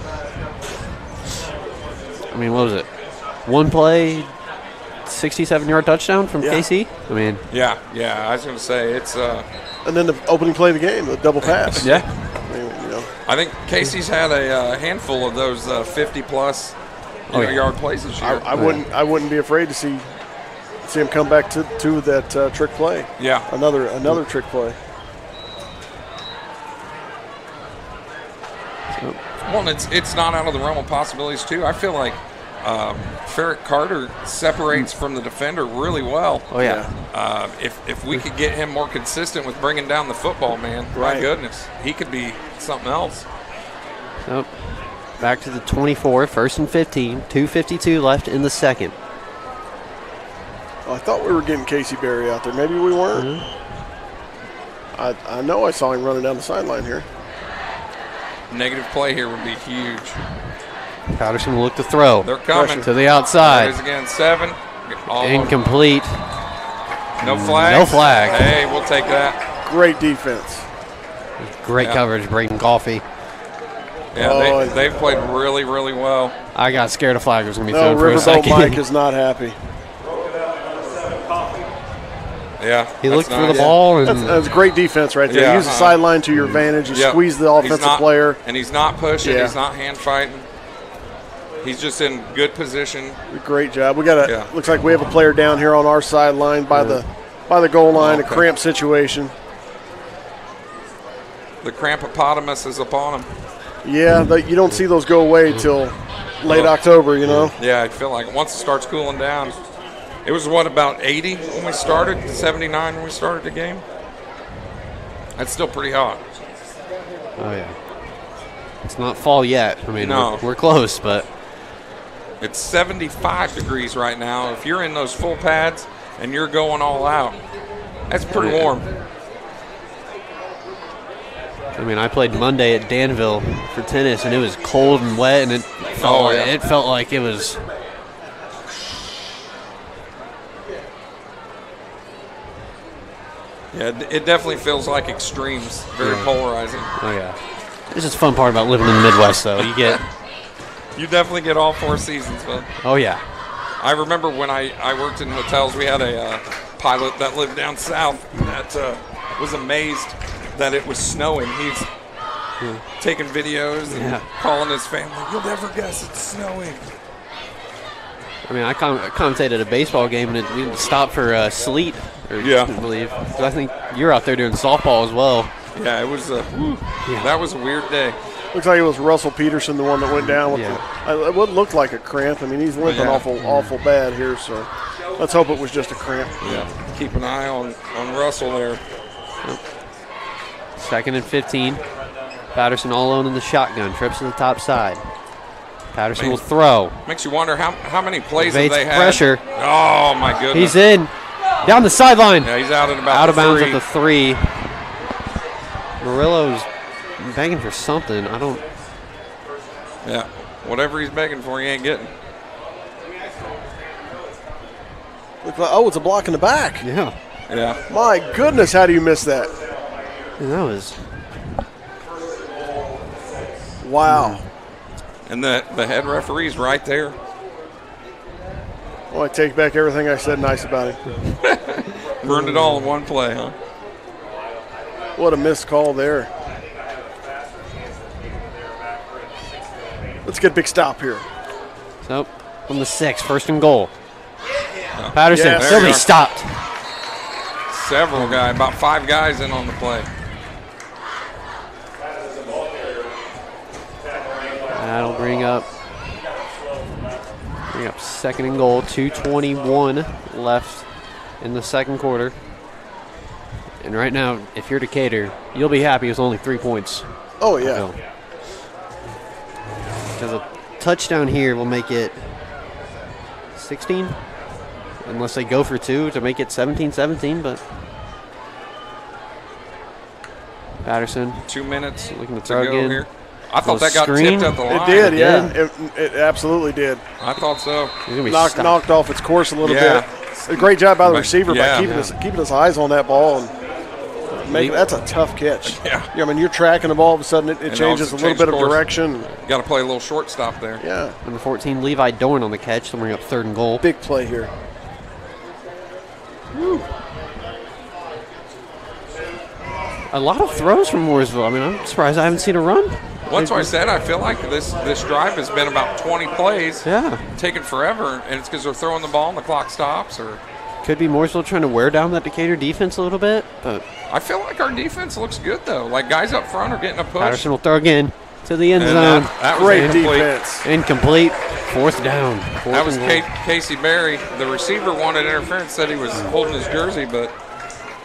I mean, what was it? One play, 67-yard touchdown from KC? I mean. Yeah. I was going to say it's. And then the opening play of the game, the double pass. Yeah. I think Casey's had a handful of those 50-plus yard plays this year. I wouldn't be afraid to see him come back to that trick play. Yeah. Another trick play. Well, it's not out of the realm of possibilities, too. I feel like Ferret Carter separates from the defender really well. Oh, yeah. If we could get him more consistent with bringing down the football, man, my goodness, he could be something else. Nope. Back to the 24, 1st and 15, 2:52 left in the second. I thought we were getting Casey Berry out there. Maybe we weren't. I know I saw him running down the sideline here. Negative play here would be huge. Patterson will look to throw. They're coming. To the There outside. it is again, 7. Incomplete. No flag. No flag. Hey, we'll take that. Great defense. Great coverage, Brayton Coffey. Yeah, they've played really, really well. I got scared a flag was going to be No, thrown for a Riverboat second. Mike is not happy. Yeah. He looked for the ball. And That's great defense right there. Yeah, Use the sideline to your advantage. You squeeze the offensive player. And he's not pushing. Yeah. He's not hand fighting. He's just in good position. Great job. We got looks like we have a player down here on our sideline by the goal line, a cramp situation. The crampopotamus is upon him. Yeah, you don't see those go away till late October, Yeah, I feel like once it starts cooling down. It was, about 80 when we started, 79 when we started the game? That's still pretty hot. Oh, yeah. It's not fall yet. I mean, No. we're close, but. It's 75 degrees right now. If you're in those full pads and you're going all out, that's pretty warm. I mean, I played Monday at Danville for tennis, and it was cold and wet, and it felt like it was. Yeah, it definitely feels like extremes. Very polarizing. Oh, yeah. This is the fun part about living in the Midwest, though. You definitely get all 4 seasons, man. Oh, yeah. I remember when I worked in hotels, we had a pilot that lived down south that was amazed that it was snowing. taking videos and calling his family. You'll never guess it's snowing. I mean, I commentated a baseball game, and we stopped for sleet, I believe. So I think you're out there doing softball as well. Yeah, it was that was a weird day. Looks like it was Russell Peterson, the one that went down with it wouldn't look like a cramp. I mean, he's limping awful bad here, so let's hope it was just a cramp. Yeah, keep an eye on Russell there. Yep. 2nd and 15. Patterson all alone in the shotgun, trips to the top side. Patterson will throw. Makes you wonder how many plays have they had. Pressure. Oh, my goodness. He's in. Down the sideline. Yeah, he's out at about out of bounds at the 3. Murillo's begging for something. I don't. Yeah, whatever he's begging for, he ain't getting. Look like, it's a block in the back. Yeah. Yeah. My goodness, how do you miss that? And that was. Wow. And the head referee's right there. Well, I take back everything I said nice about him. Burned it all in one play, huh? What a missed call there. Let's get a big stop here. So, from the 6, 1st and goal. Patterson, Yes. still be stopped. Several guys, about 5 guys in on the play. That'll bring up 2nd and goal. 2:21 left in the 2nd quarter. And right now, if you're Decatur, you'll be happy with only 3 points. Oh, yeah. Because a touchdown here will make it 16, unless they go for 2 to make it 17-17. But Patterson 2 minutes looking to to throw go again. here. I thought that got Screen. tipped at the line. It did, It yeah. did. It absolutely did. I thought so. He's gonna be Knocked off its course a little Yeah. bit. A great job by the receiver yeah. by keeping his eyes on that ball and that's a tough catch. Yeah. I mean, you're tracking the ball, all of a sudden it changes a little change bit of course. direction. Got to play a little shortstop there. Yeah. Number 14, Levi Dorn on the catch. They'll bring up 3rd and goal. Big play here. Woo. A lot of throws from Mooresville. I mean, I'm surprised I haven't seen a run. That's why I said I feel like this drive has been about 20 plays. Yeah. Taking forever, and it's because they're throwing the ball and the clock stops. Or Could be Mooresville trying to wear down that Decatur defense a little bit. But I feel like our defense looks good, though. Like, guys up front are getting a push. Patterson will throw again to the end And zone. that was Great incomplete. defense. Incomplete. 4th down. That was Casey Berry. The receiver wanted interference, said he was holding his jersey, but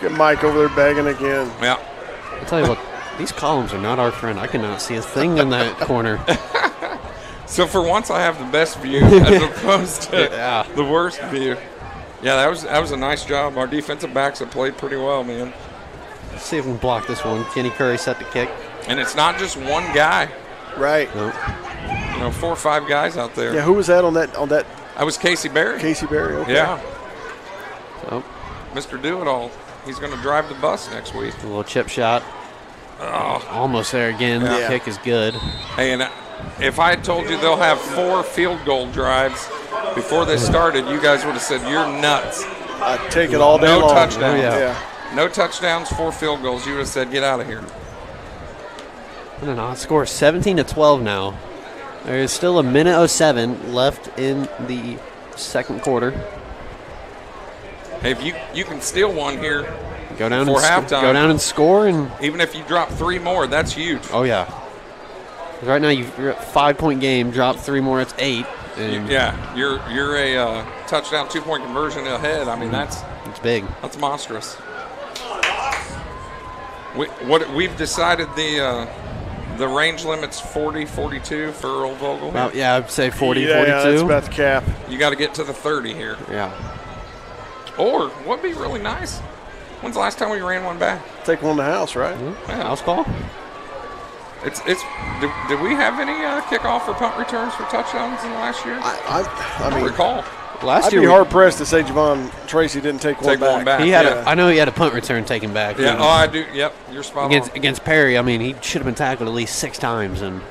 Get Mike over there begging again. yeah. I'll tell you what, these columns are not our friend. I cannot see a thing in that corner. So for once, I have the best view as opposed to Yeah. the worst view. Yeah, that was a nice job. Our defensive backs have played pretty well, man. Let's see if we can block this one. Kenny Curry set the kick. And it's not just one guy. Right. Nope. 4 or 5 guys out there. Yeah, who was that on that That was Casey Berry. Casey Berry? Okay. Yeah, Oh, Mr. Do-It-All. He's going to drive the bus next week. a little chip shot. Oh. Almost there again. Yeah. The kick is good. Hey, and if I had told you they'll have 4 field goal drives before they started, you guys would have said, you're nuts. I take it all day No long. touchdowns. Oh, yeah. Yeah. No touchdowns, 4 field goals. You would have said, get out of here. I don't know. Score 17-12 now. There's still 1:07 left in the 2nd quarter. Hey, if you can steal one here, Go down Before and halftime. go down and score, and even if you drop 3 more, that's huge. oh yeah. Right now you're at 5-point game. Drop 3 more, it's 8. And Yeah, you're a touchdown 2-point conversion ahead. I mean, it's big. that's monstrous. We've decided the range limit's 40, 42 for Earl Vogel. About, yeah, I'd say 40, Yeah, 42. that's about the cap. You got to get to the 30 here. Yeah. Or what'd be really nice? When's the last time we ran one back? Take one to the house, right? Yeah, house call. It's. Did we have any kickoff or punt returns for touchdowns in the last year? I I don't mean, recall. Last I'd year be hard pressed to say Javon Tracy didn't take one back. he had yeah. I know he had a punt return taken back. Yeah, you know. oh, I do. Yep, you're spot on. Against Perry, I mean, he should have been tackled at least 6 times, and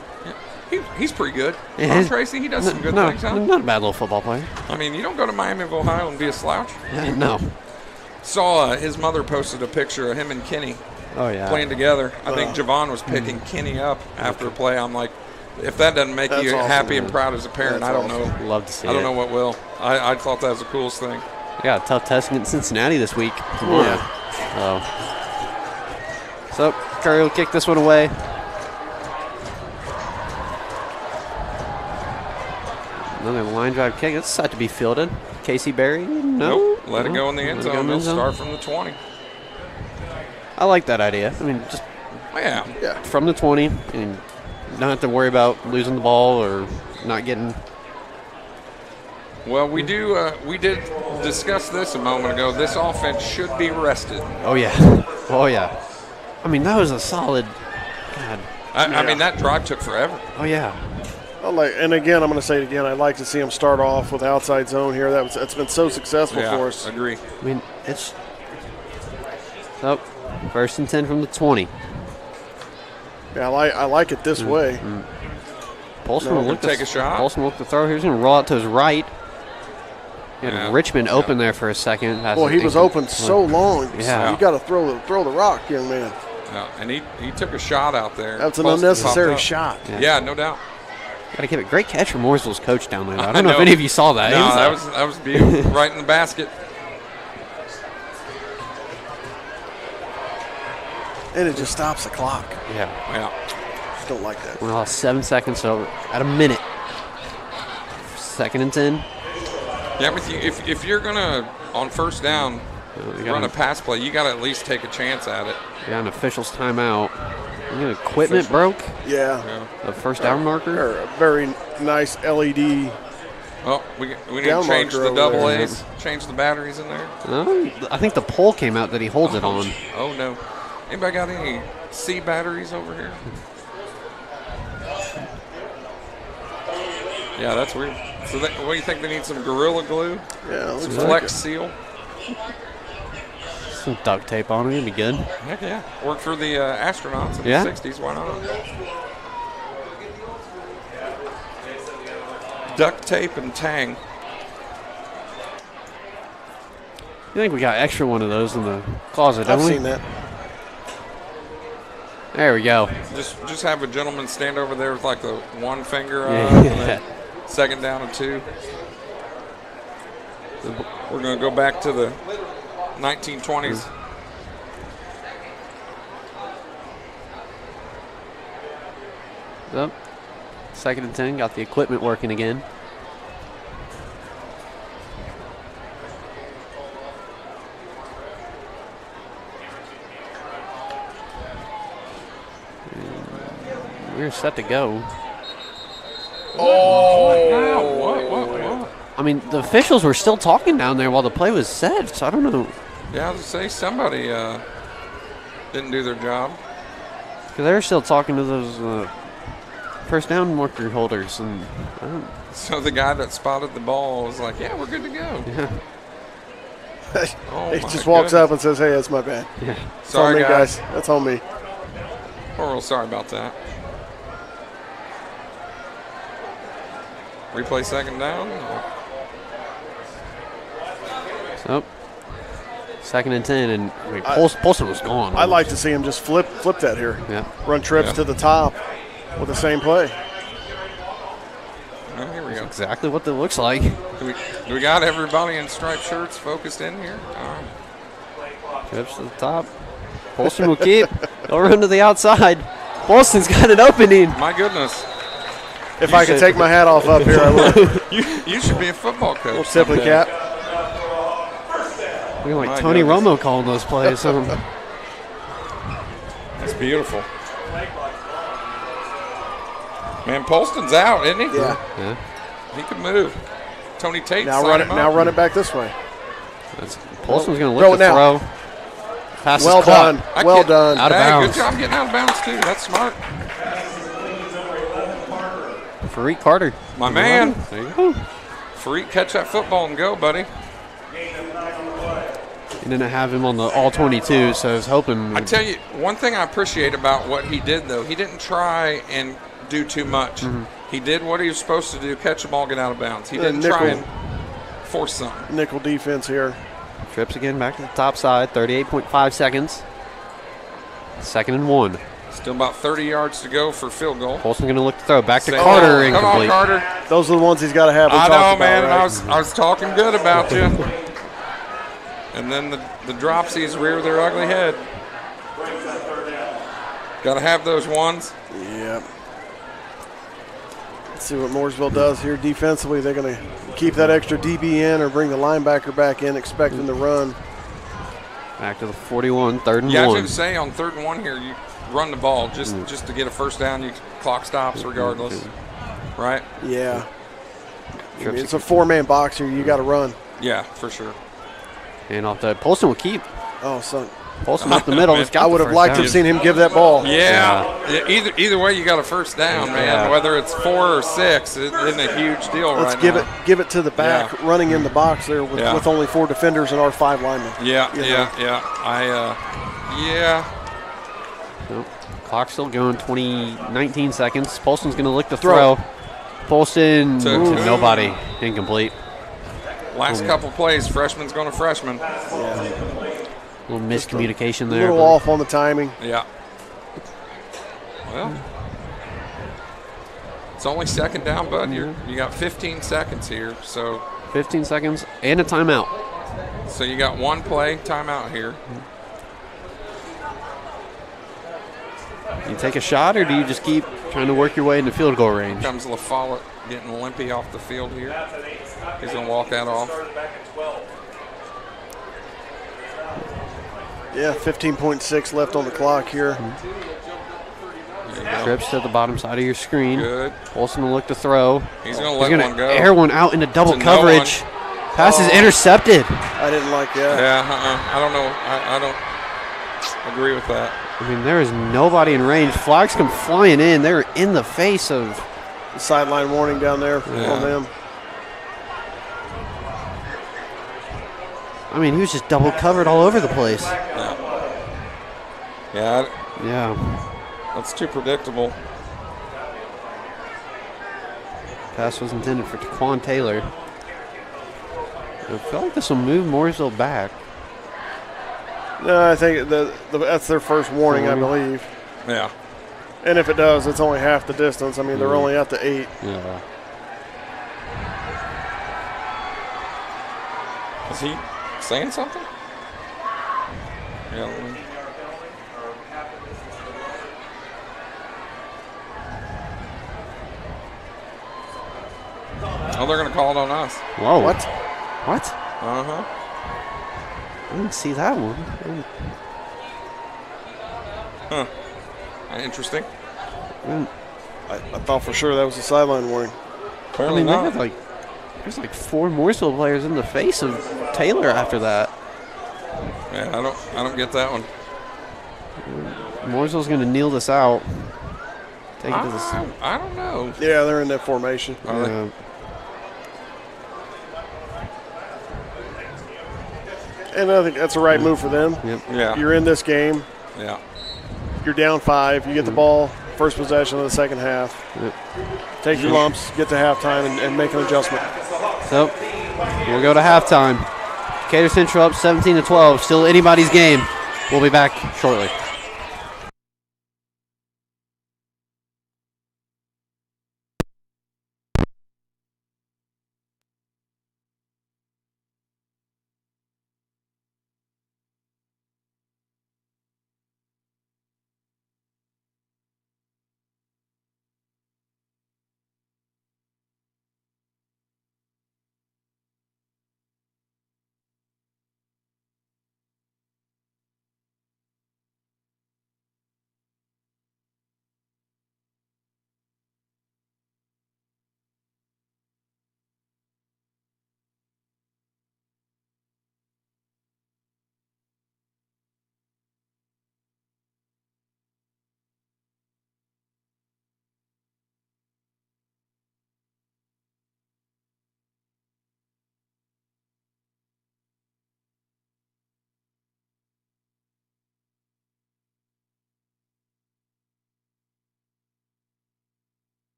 He's pretty good. Yeah, Tom Tracy, he does some good things, huh? not a bad little football player. I mean, you don't go to Miami of Ohio and be a slouch. No. Saw his mother posted a picture of him and Kenny Oh, yeah. playing together. I think Javon was picking Kenny up after the play. I'm like, if that doesn't make you awesome, happy and proud as a parent, That's I don't awesome. know. Love to see it. I don't know what will. I thought that was the coolest thing. We got a tough test against Cincinnati this week. So Curry will kick this one away. Another line drive kick. It's set to be fielded. Casey Berry, no. Nope. Let it go in the end Let it go zone. in the They'll end zone. start from the 20. I like that idea. I mean, just Yeah. from the 20, and not have to worry about losing the ball or not getting. Well, we did discuss this a moment ago. This offense should be rested. Oh yeah, oh yeah. I mean, that was a solid. God. I mean, that drive took forever. Oh yeah. And again, I'm going to say it again. I'd like to see them start off with outside zone here. That's been so successful Yeah, for us. agree. I mean, it's. So, 1st and 10 from the 20. Yeah, I like it this way. Paulson No, will look take a shot. Paulson will look to throw. He's going to roll out to his right. He had Yeah. Richmond open there for a second. Well, he was open so long. Yeah. You got to throw the rock, young man. Yeah, and he took a shot out there. That's an Posted, unnecessary popped up. shot. Yeah, no doubt. Got to give it. Great catch from Mooresville's coach down there. I I don't know if know. any of you saw that. No, He that was beautiful. Right in the basket. And it just stops the clock. Yeah. Yeah. Just don't like that. We lost 7 seconds, so at a minute. 2nd and 10. Yeah, but if you're gonna on first down run a pass play, you got to at least take a chance at it. Yeah, an official's timeout. Equipment broke. Yeah. The first down marker. Or a very nice LED. Well, we need Down to change marker the over double there. A's, change the batteries in there. I think the pole came out that he holds it on. Oh no! Anybody got any C batteries over here? Yeah, that's weird. So, what do you think? They need some Gorilla Glue, Yeah, it some looks like Flex it. Seal. Some duct tape on it. It'd be good. Heck yeah! Worked for the astronauts in Yeah. the '60s. Why not? Duct tape and Tang. You think we got extra one of those in the closet, don't I've we? seen that. There we go. Just have a gentleman stand over there with like the one finger up, Yeah. and then second down and 2. We're going to go back to the 1920s. Yep. 2nd and 10. Got the equipment working again. We're set to go. What? I mean, the officials were still talking down there while the play was set, so I don't know. Yeah, I was going to say somebody didn't do their job. Because they were still talking to those first down marker holders. And I don't. So the guy that spotted the ball was like, yeah, we're good to go. Yeah. Oh, He my just walks goodness. up and says, "Hey, that's my bad. Yeah. That's on Sorry, me, guys. That's on me." We're real sorry about that. Replay second down. So, 2nd and 10, and I mean, Polson was gone. I'd like to see him just flip that here. Yeah. Run trips Yeah. to the top with the same play. Oh, here we go. Exactly what that looks like. Do we got everybody in striped shirts focused in here? All right. Trips to the top. Polson will keep. He'll run to the outside. Polson's got an opening. My goodness. If I could take my hat off up here, I would. You should be a football coach. Little tippy someday. cap. We're like My Tony goodness. Romo calling those plays. So That's beautiful. Man, Polston's out, isn't he? Yeah. yeah, He could move. Tony Tate Now signed run it. him up. Now run it back this way. Polson's going to Throw look it to now. throw. Pass Well is caught. done. I Well can't- done. Out of Hey, bounds. good job getting out of bounds, too. That's smart. Fareed Carter. My man. There you go. Fareed, catch that football and go, buddy. He didn't have him on the all 22, so I was hoping. I tell you, one thing I appreciate about what he did, though, he didn't try and do too much. He did what he was supposed to do, catch the ball, get out of bounds. He didn't try and force something. Nickel defense here. Trips again back to the top side. 38.5 seconds. 2nd and 1. Still about 30 yards to go for field goal. Polson's going to look to throw. Back to Say, Carter, come on, incomplete. Carter. Those are the ones he's got to have. I know, man. Right? I was talking good about you. And then the dropsies rear their ugly head. Got to have those ones. Yep. Let's see what Mooresville does here defensively. They're going to keep that extra DB in or bring the linebacker back in, expecting the run. Back to the 41, 3rd and Yeah, I was 1. going to say on 3rd and 1 here, you run the ball just to get a first down. You clock stops regardless, right? Yeah. I mean, it's a 4-man box here. You got to run. Yeah, for sure. And off the Polson will keep. Oh, son. Polson up the middle. He's got I would the have first liked to down. have seen him give that ball. Yeah. Either way, you got a first down, man. Yeah. Whether it's 4 or 6, it isn't a huge deal Let's right give now. it give it to the back, Yeah. running in the box there with, Yeah. with only 4 defenders and our 5 linemen. Yeah, You know? yeah. Nope. Clock's still going, 19 seconds. Polson's going to look to throw. Polson To to nobody. Incomplete. Last couple plays, freshman's going to freshman. Yeah. A little miscommunication A there. little off on the timing. Yeah. Well, it's only 2nd down, bud. You got 15 seconds here, so 15 seconds and a timeout. you got 1 play, timeout here. You take a shot, or do you just keep trying to work your way into field goal range? Comes LaFollette getting limpy off the field here. He's going to walk that off. Yeah, 15.6 left on the clock here. There you go. Trips to the bottom side of your screen. Good. Polson will look to throw. He's going to He's let going one to go. air one out into double To no coverage. Pass is intercepted. I didn't like that. Yeah, I don't know. I don't agree with that. I mean, there is nobody in range. Flags come flying in. They're in the face of. The sideline warning down there on them. I mean, he was just double covered all over the place. Yeah, Yeah. that's too predictable. Pass was intended for Taquan Taylor. I feel like this will move Mooresville back. No, I think that's their first warning, I believe. Yeah. And if it does, it's only half the distance. I mean, they're only at the 8. Yeah. Is he saying something? Yeah. let me- Oh, they're going to call it on us. Whoa. What? What? Uh-huh. I didn't see that one. Huh. Interesting. I thought for sure that was a sideline warning. I Apparently mean, they not. had there's like 4 Mooresville players in the face of Taylor after that. Yeah, I don't get that one. Mooresville's going to kneel this out. Take it to the. I don't know. Yeah, they're in that formation. Are they? Yeah. And I think that's the right move for them. Yep. Yeah. You're in this game. Yeah. You're down 5. You get the ball, first possession of the second half. Yep. Take your lumps, get to halftime, and make an adjustment. So we'll go to halftime. Decatur Central up 17-12. Still anybody's game. We'll be back shortly.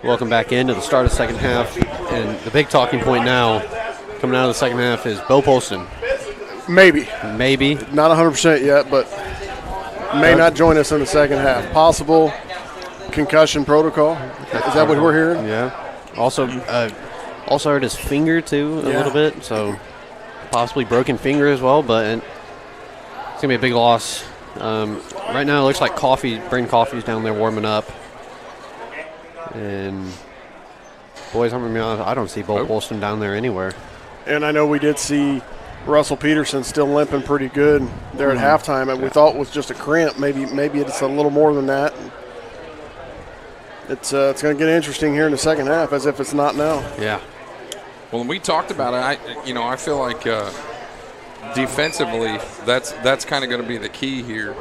Welcome back into the start of the second half. And the big talking point now, coming out of the second half, is Bo Polston. Maybe. Not 100% yet, but may not join us in the second half. Possible concussion protocol. Is that what we're hearing? Yeah. Also hurt his finger, too, a little bit. So possibly broken finger as well, but it's going to be a big loss. Right now it looks like Braden Coffey's down there warming up. And, boys, I'm going to be honest, I don't see Bo Polston down there anywhere. And I know we did see Russell Peterson still limping pretty good there at halftime, and we thought it was just a cramp. Maybe it's a little more than that. It's going to get interesting here in the second half, as if it's not now. Yeah. Well, we talked about it. I feel like defensively, that's kind of going to be the key here.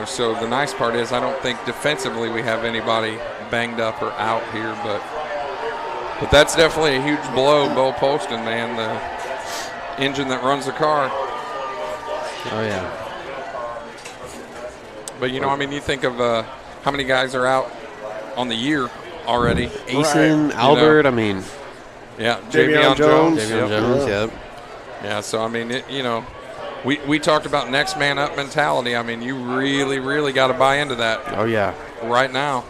So the nice part is I don't think defensively we have anybody banged up or out here, but that's definitely a huge blow. Bo Polston, man, the engine that runs the car. Oh yeah. But you think of how many guys are out on the year already. Eason, Albert, yeah, Javion Jones. Yep. Yeah, so we talked about next man up mentality. You really, really got to buy into that. Oh yeah. Right now.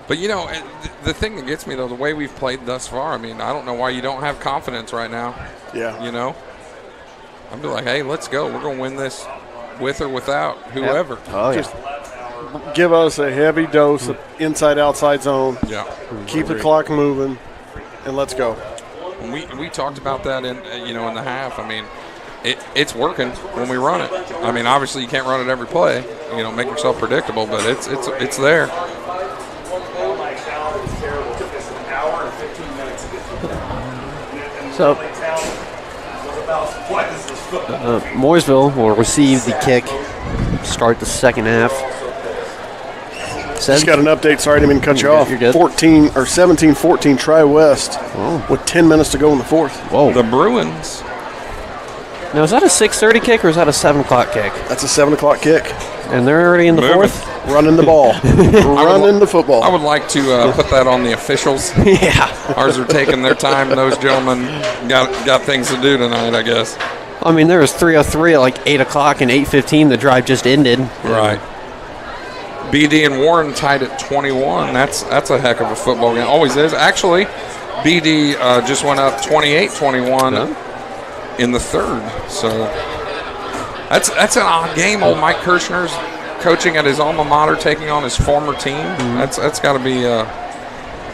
But the thing that gets me though, the way we've played thus far, I don't know why you don't have confidence right now. Yeah. I'd be like, hey, let's go. We're gonna win this with or without whoever. Yep. Oh yeah. Just give us a heavy dose of inside-outside zone. Yeah. Keep the clock moving, and let's go. We talked about that in the half. It's working when we run it. Obviously you can't run it every play. Make yourself predictable, but it's there. So, Mooresville will receive the kick, start the second half. Just got an update. Sorry, I didn't mean to cut you off. You're good. 17-14 Tri-West with 10 minutes to go in the fourth. Whoa. The Bruins. Now, is that a 6:30 kick or is that a 7 o'clock kick? That's a 7 o'clock kick. And they're already in the fourth? Running the ball. Running the football. I would like to put that on the officials. Yeah. Ours are taking their time. Those gentlemen got things to do tonight, I guess. There was 3:03 at like 8 o'clock and 8:15. The drive just ended. Right. BD and Warren tied at 21. That's a heck of a football game. Always is. Actually, BD just went up 28-21 in the third. So that's an odd game. Old Mike Kirshner's coaching at his alma mater, taking on his former team. That's got to be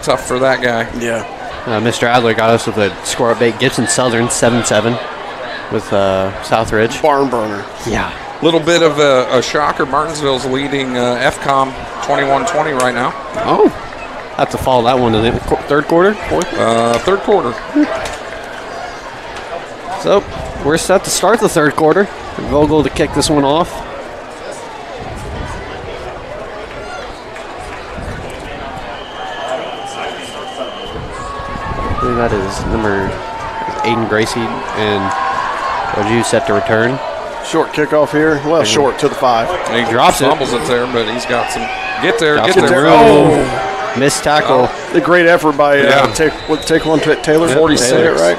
tough for that guy. Yeah. Mr. Adler got us with a score update. Gibson Southern 7-7 with Southridge. Barn burner. Yeah. Little bit of a shocker. Martinsville's leading FCOM 21-20 right now. Oh, have to follow that one to the third quarter. Third quarter. So we're set to start the third quarter. Vogel to kick this one off. I believe that is number Aiden Gracie and Oju set to return. Short kickoff here. Well, short to the 5. He drops it. Fumbles it there, but he's got some. Get there. Oh, missed tackle. The great effort by take one Taylor. 46. Right.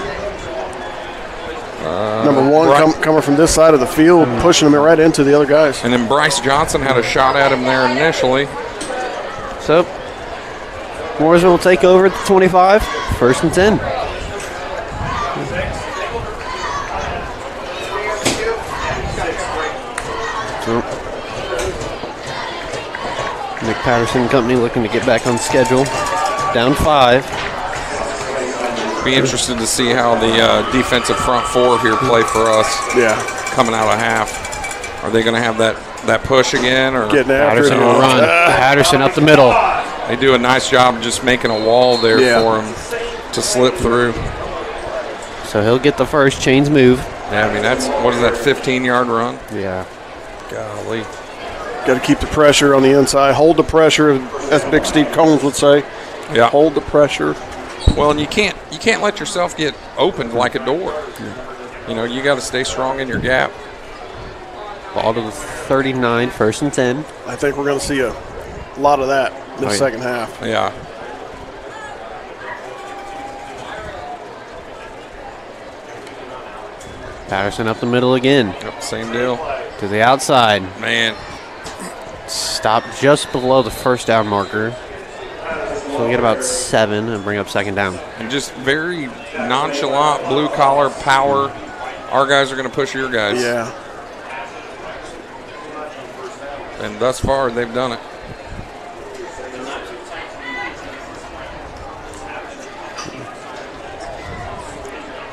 Number 1 coming from this side of the field, pushing him right into the other guys. And then Bryce Johnson had a shot at him there initially. So Mooresville will take over at the 25. 1st and 10. Nick Patterson Company looking to get back on schedule. Down 5. Be interested to see how the defensive front 4 here play for us. Yeah. Coming out of half. Are they going to have that push again? Or getting after Patterson will run. Patterson up the middle. They do a nice job just making a wall there for him to slip through. So he'll get the first. Chains move. Yeah, that's, what is that, 15-yard run? Yeah. Golly. Got to keep the pressure on the inside. Hold the pressure, as Big Steve Combs would say. Yeah. Hold the pressure. Well, and you can't let yourself get opened like a door. You got to stay strong in your gap. Ball to the 39, 1st and 10. I think we're going to see a lot of that in the second half. Yeah. Patterson up the middle again. Yep, same deal. To the outside. Man. Stop just below the first down marker. So we get about 7 and bring up 2nd down. And just very nonchalant, blue-collar power. Our guys are going to push your guys. Yeah. And thus far, they've done it.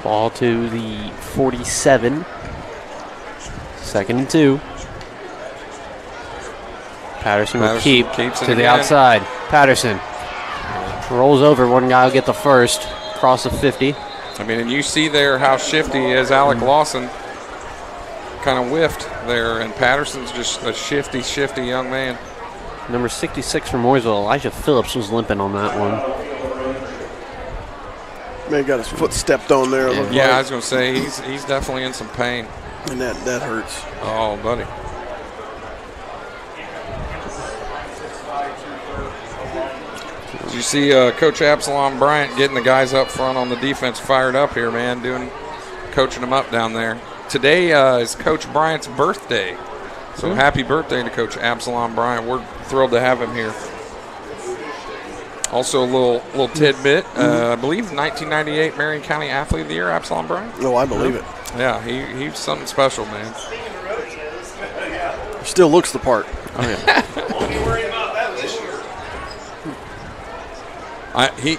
Ball to the 47. 2nd and 2. Patterson will keep keeps it to the again. outside. Patterson rolls over. One guy will get the first. Across the 50. I mean, and you see there how shifty is Alec Lawson. Kind of whiffed there, and Patterson's just a shifty young man. Number 66 from Mooresville, Elijah Phillips, was limping on that one. Man, got his foot stepped on there. Yeah, I was going to say, he's definitely in some pain. And that hurts. Oh, buddy. Did you see Coach Absalom Bryant getting the guys up front on the defense fired up here, man, coaching them up down there. Today is Coach Bryant's birthday. So happy birthday to Coach Absalom Bryant. We're thrilled to have him here. Also a little tidbit. I believe 1998 Marion County Athlete of the Year, Absalom Bryant. No, I believe it. Yeah, he's something special, man. Still looks the part. Oh, yeah.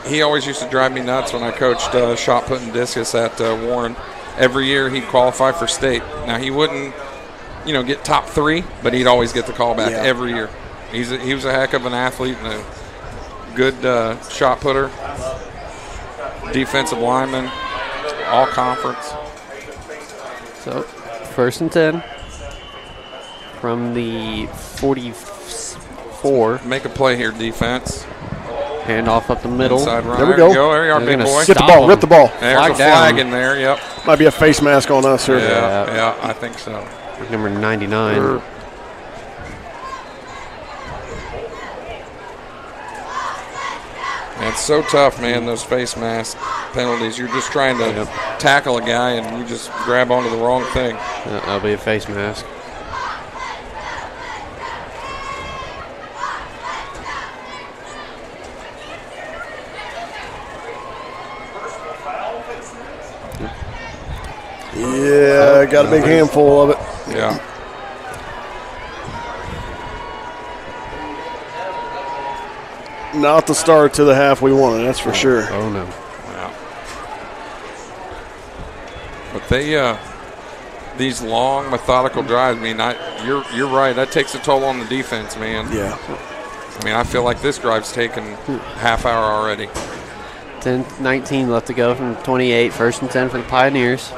He always used to drive me nuts when I coached shot put and discus at Warren. Every year he'd qualify for state. Now he wouldn't, get top 3, but he'd always get the call back every year. He was a heck of an athlete and a good shot putter, defensive lineman, all conference. So 1st and 10 from the 44. Make a play here, defense. Hand off up the middle. Inside run. There we go. There you are, big boy. Get the ball. Rip the ball. There's Flag a flag down. in there. Yep. Might be a face mask on us here. Yeah, I think so. Number 99. It's so tough, man, those face mask penalties. You're just trying to tackle a guy and you just grab onto the wrong thing. That'll be a face mask. Yeah, got a big handful of it. Yeah. Not the start to the half we wanted, that's for sure. Oh, no. Yeah. But they, these long, methodical drives, I mean, you're right. That takes a toll on the defense, man. Yeah. I mean, I feel like this drive's taken half hour already. 10-19 left to go from 28. 1st and 10 for the Pioneers.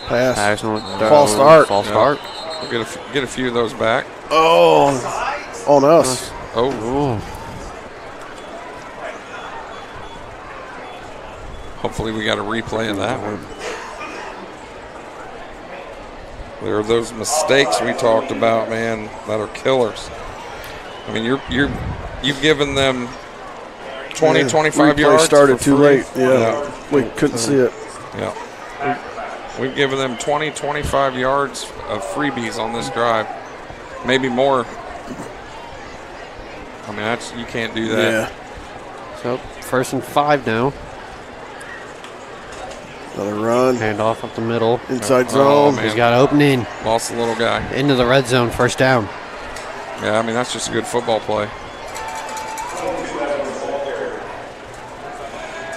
Pass. Patterson with False start. False start. We'll get a few of those back. Oh, on us. Oh. Oh. Hopefully we got a replay of that one. There are those mistakes we talked about, man, that are killers. I mean, you've given them 20, 25 replay yards. started for too free. late. Yeah. We couldn't see it. Yeah. We've given them 20, 25 yards of freebies on this drive. Maybe more. I mean, you can't do that. Yeah. So 1st and 5 now. Another run. Hand off up the middle. Inside zone. man. He's got opening. Lost the little guy. Into the red zone. 1st down. Yeah, I mean, that's just a good football play.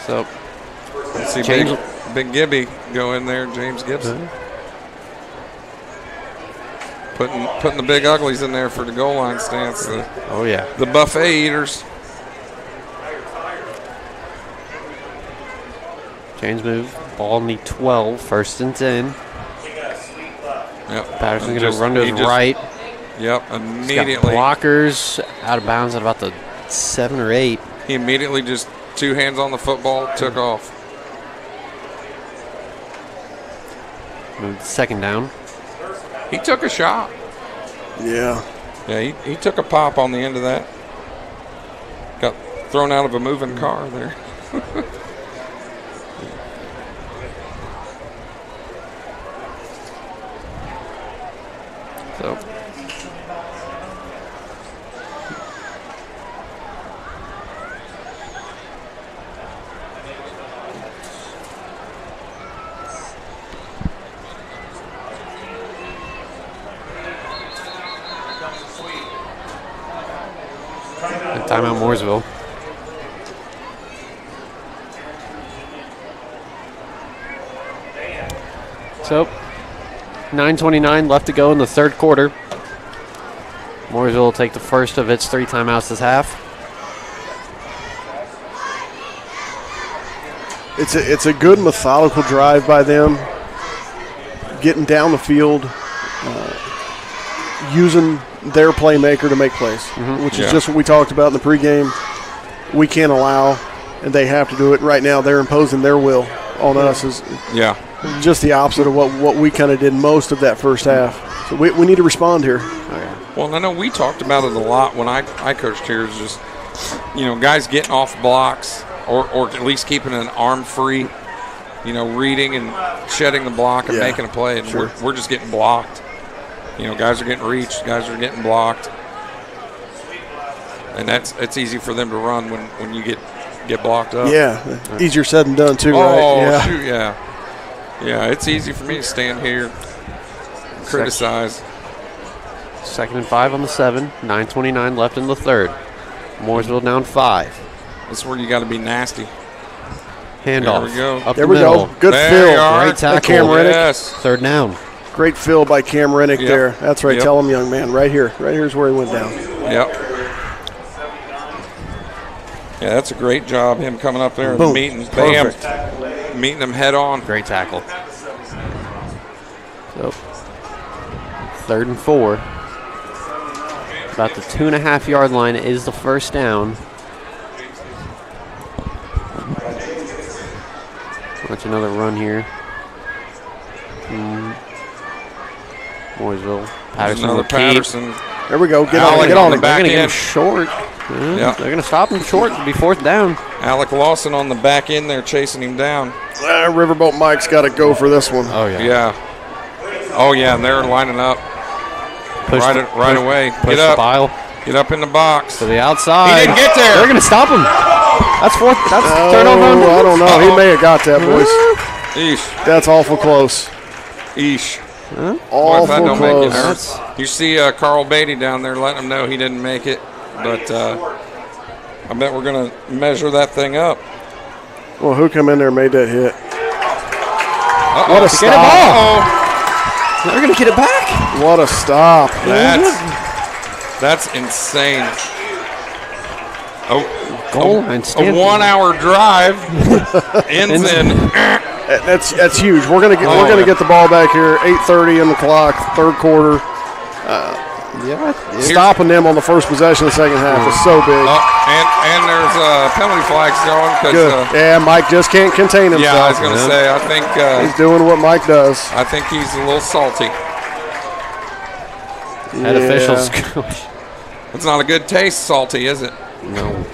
So Let's see James- Big Gibby go in there, James Gibson. Putting the big uglies in there for the goal line stance. oh, yeah. The buffet eaters. Change move. Ball in the 12. 1st and 10. Yep. Patterson's going to run to his right. Yep, He's got immediately. blockers out of bounds at about the 7 or 8. He immediately just 2 hands on the football, took off. Moved to second down. He took a shot. Yeah. Yeah, he took a pop on the end of that. Got thrown out of a moving car there. So and timeout Mooresville. So 9:29 left to go in the third quarter. Mooresville will take the first of its 3 timeouts this half. It's a good methodical drive by them, getting down the field, using their playmaker to make plays, which is just what we talked about in the pregame. We can't allow, and they have to do it right now. They're imposing their will on us. Is just the opposite of what we kind of did most of that first half. So we need to respond here. Well, I know we talked about it a lot when I coached here. Is just, guys getting off blocks or at least keeping an arm free, reading and shedding the block and making a play. And we're just getting blocked. Guys are getting reached. Guys are getting blocked. And it's easy for them to run when you get blocked up. Yeah, easier said than done too, right? Oh, shoot, yeah. Yeah, it's easy for me to stand here, criticize. 2nd and 5 on the 7. 9:29 left in the third. Mooresville down 5. That's where you got to be nasty. Handoff. There we go. Up There the we middle. go. Good There fill. you are. Great tackle. Cam Rennick. Yes. 3rd down. Great fill by Cam Rennick there. That's right. Yep. Tell him, young man. Right here. Right here's where he went down. Yep. Yeah, that's a great job, him coming up there Boom. and meeting them head on. Great tackle. So 3rd and 4. About the 2.5-yard line is the first down. Watch another run here. Mooresville. Patterson Another will keep. Patterson. There we go. Get Alec on on it. the They're back going to get him end. short. Yeah. They're going to stop him short. It'll be 4th down. Alec Lawson on the back end there chasing him down. Riverboat Mike's got to go for this one. Oh, yeah. Yeah. Oh, yeah, and they're lining up right away. Push the pile Get up in the box. to the outside. He didn't get there. They're going to stop him. That's 4th. That's turnover. I don't know. He may have got that, boys. Eesh. That's awful close. Eesh. Boy, if that Awful don't make you close. nervous. You see Carl Beatty down there letting him know he didn't make it. But I bet we're going to measure that thing up. Well, who come in there and made that hit? Uh-oh. What a Get a ball. stop. They're going to get it back. What a stop. That's insane. Goal A line. 1-hour drive ends in. That's huge. We're gonna get the ball back here. 8:30 in the clock, third quarter. Stopping them on the first possession of the second half is so big. And there's penalty flags going. Good. Mike just can't contain himself. Yeah, I was going to say, I think he's doing what Mike does. I think he's a little salty. Head officials. It's not a good taste, salty, is it? No.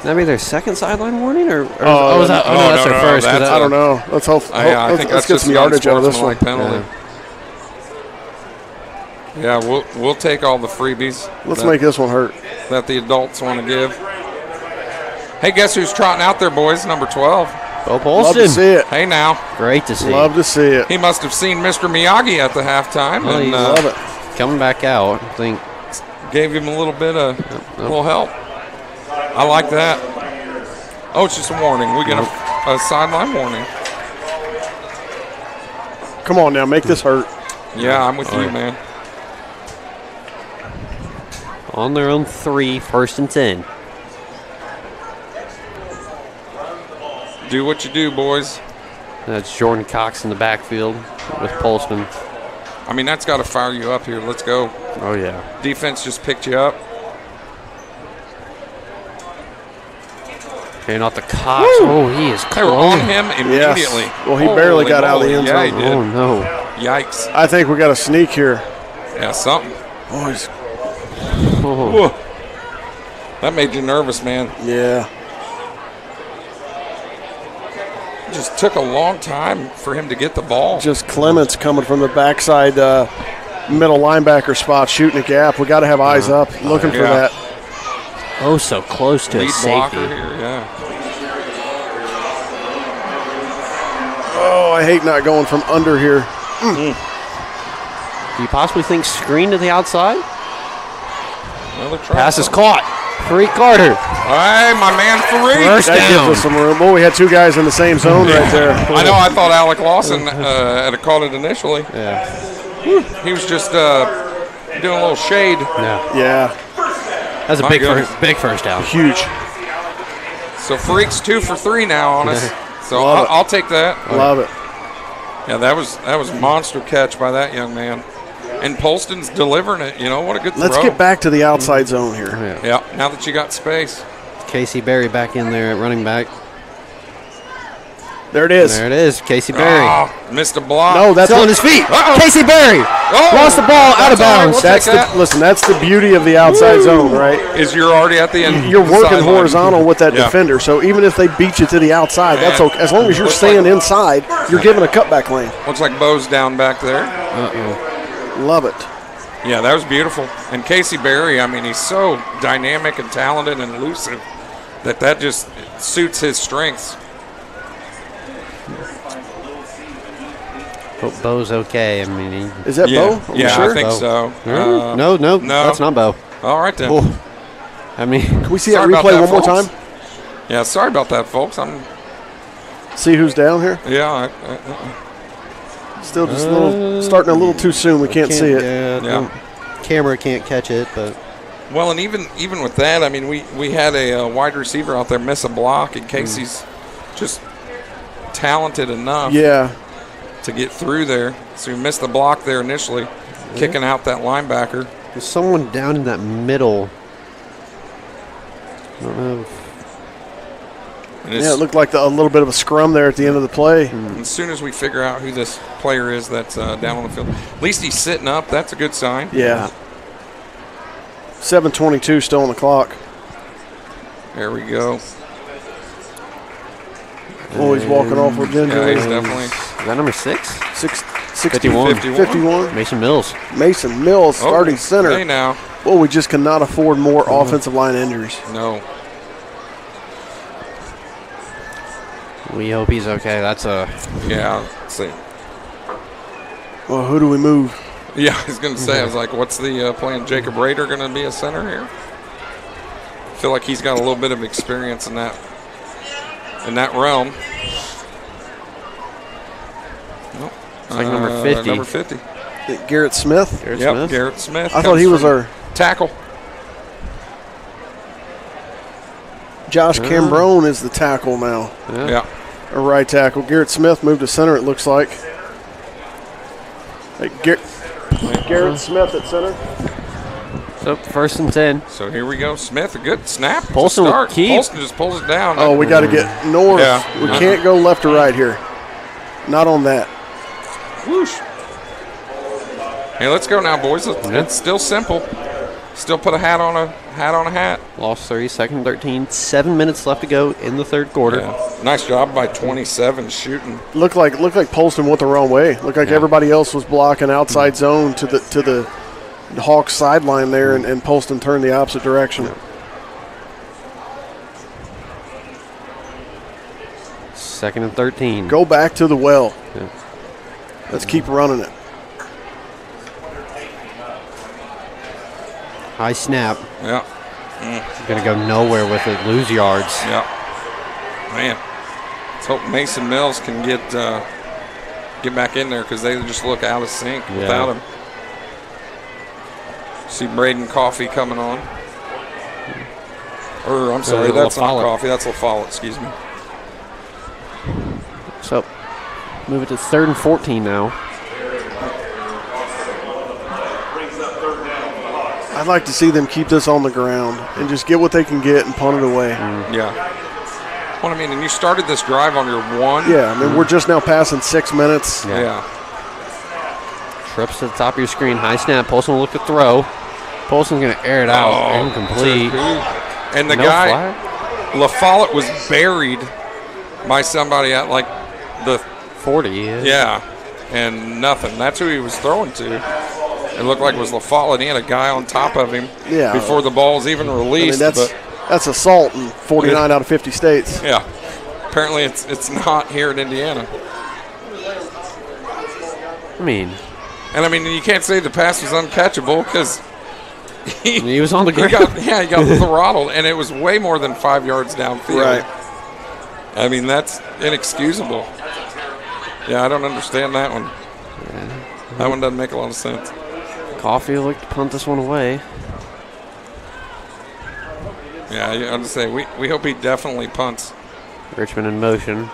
That be their second sideline warning, or that's their first. I don't know. Let's hope. I think let's that's get just some yardage out of this one. penalty. Yeah, we'll take all the freebies. Let's make this one hurt. That the adults want to give. Hey, guess who's trotting out there, boys? Number 12. Bo Love to Polston. see it. Hey, now. Great to see. Love to see it. He must have seen Mr. Miyagi at the halftime and Love it. Coming back out, I think. gave him a little bit of little help. I like that. Oh, it's just a warning. We get a sideline warning. Come on now, make this hurt. Yeah, I'm with you, man. On their own 3, 1st and 10. Do what you do, boys. That's Jordan Cox in the backfield with Polston. I mean, that's got to fire you up here. Let's go. Oh, yeah. Defense just picked you up. And off the Cox. Oh, he is They were close. on him immediately. Yes. Well, he barely got out of the end Yeah, he zone. did. Oh, no. Yikes. I think we got a sneak here. Yeah, something. Boys. Oh. Whoa. That made you nervous, man. Yeah. It just took a long time for him to get the ball. Just Clements coming from the backside middle linebacker spot, shooting a gap. We got to have eyes up, looking for Yeah. that. Oh, so close to Lead his blocker safety. here, yeah. Oh, I hate not going from under here. Do you possibly think screen to the outside? Well, they're trying Pass is something. caught. Fareed Carter. Hey, my man Fareed. First That down. gives us some room. Well, we had two guys in the same zone right there. I know. I thought Alec Lawson had caught it initially. Yeah. He was just doing a little shade. Yeah. Yeah, That's a My big goodness. big first down. huge. So Fareed's 2 for 3 now on us. So Love it. I'll take that. Love it. Yeah, that was a monster catch by that young man. And Polston's delivering it. You know, what a good Let's throw. get back to the outside zone here. Yeah. Yeah, now that you got space. Casey Berry back in there at running back. There it is. There it is. Casey Berry. Oh, missed a block. No, that's Still on what, his feet. Uh-oh. Casey Berry. Oh, Lost the ball out of that's all right, bounds. we'll that's take the that. listen. That's the beauty of the outside zone, right? Is you're already at the end. You're the working sideline. horizontal with that Yeah. defender, so even if they beat you to the outside, that's Yeah. okay. As long as you're Looks staying like- inside, you're given a cutback lane. Looks like Bo's down back there. Love it. Yeah, that was beautiful. And Casey Berry, I mean, he's so dynamic and talented and elusive that just suits his strengths. Hope Bo's okay. I mean, Is that Yeah, Bo? Are we yeah, sure? I think Bo. so. no, no. that's not Bo. All right then. Oh. I mean, Can we see Sorry that about replay that, one more folks. time? Yeah, sorry about that, folks. See who's down here? Yeah, Still just starting a little too soon. We can't see it. Yeah, Yeah. Camera can't catch it, but well, and even with that, I mean, we had a wide receiver out there miss a block, and Casey's just talented enough Yeah. to get through there. So he missed the block there initially, kicking out that linebacker. there's someone down in that middle. I don't know. And Yeah, it looked like a little bit of a scrum there at the end of the play. as soon as we figure out who this player is that's down on the field, at least he's sitting up. That's a good sign. Yeah. 7:22 still on the clock. There we go. Oh, he's walking off with Yeah, gingerly. he's definitely. Is that number 6? 51. 51. Mason Mills. Mason Mills, starting center. Hey now. Well, we just cannot afford more offensive line injuries. No. We hope he's okay. That's a Yeah. Let's see. Well, who do we move? Yeah, I was going to say, I was like, what's the plan? Jacob Rader going to be a center here? I feel like he's got a little bit of experience in that realm. Nope. It's like number 50. Number 50. Garrett Smith. Garrett Yep, Smith. Garrett Smith. I thought he comes was from our tackle. Josh Cambrone is the tackle now, Yeah. a right tackle. Garrett Smith moved to center, it looks like. Hey, Garrett Smith at center. So first and 10. So here we go. Smith, a good snap. to Polston will start. keep. Polston just pulls it down. Oh, we got to get north. Yeah. We can't go left or right here. Not on that. Whoosh. Hey, let's go now, boys. It's still simple. Still put a hat on a hat. Lost 3, second and 13. 7 minutes left to go in the third quarter. Yeah. Nice job by 27 shooting. Looked like Polston went the wrong way. Looked like everybody else was blocking outside zone to the Hawks sideline there, and Polston turned the opposite direction. Second and 13. Go back to the well. Yeah. Let's keep running it. High snap. Yeah. Going to go nowhere with it. Lose yards. Yeah. Man. Let's hope Mason Mills can get back in there because they just look out of sync without him. See Braden Coffey coming on. Or, I'm sorry, that's not LaFollette. Coffey. That's LaFollette, excuse me. So move it to third and 14 now. I'd like to see them keep this on the ground and just get what they can get and punt it away. Yeah. Well, I mean, and you started this drive on your one. Yeah, I mean, we're just now passing 6 minutes. Yeah. Trips to the top of your screen. High snap. Polson will look to throw. Polson's going to air it out. Incomplete. And the No guy, flag? La Follette, was buried by somebody at like the 40. Yeah, and nothing. That's who he was throwing to. It looked like it was La Follette. He had a guy on top of him before the ball was even released. I mean, that's assault in 49 out of 50 states. Yeah. Apparently it's not here in Indiana. I mean, you can't say the pass was uncatchable because he was on the ground. He got throttled, and it was way more than 5 yards downfield. Right. I mean, that's inexcusable. Yeah, I don't understand that one. Yeah. That one doesn't make a lot of sense. Coffee looked to punt this one away. Yeah, I'll just say we hope he definitely punts. Richmond in motion.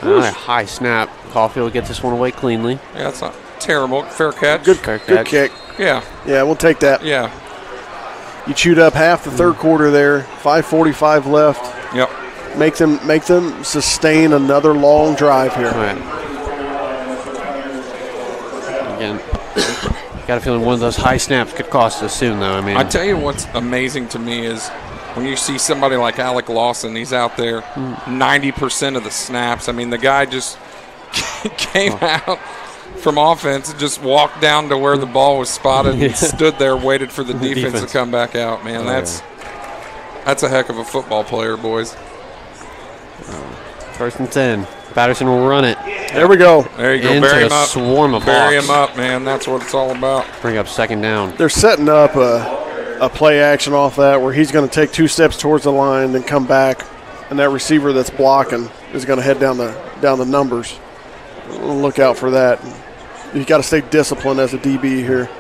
Another high snap. Caulfield gets this one away cleanly. Yeah, it's not terrible. Fair catch. Good catch. kick. Yeah. Yeah, we'll take that. Yeah. You chewed up half the third quarter there. 5:45 left. Yep. Make them sustain another long drive here. All right. Again, got a feeling one of those high snaps could cost us soon, though. I mean, I tell you what's amazing to me is when you see somebody like Alec Lawson. He's out there 90% of the snaps. I mean, the guy just came out from offense and just walked down to where the ball was spotted and stood there, waited for the defense to come back out. Man, that's a heck of a football player, boys. First and 10. Patterson will run it. There we go. There you go. Into Bury him a up. swarm of Bury blocks. him up, man. That's what it's all about. Bring up second down. They're setting up a play action off that where he's going to take 2 steps towards the line, then come back, and that receiver that's blocking is going to head down the numbers. Look out for that. You got to stay disciplined as a DB here.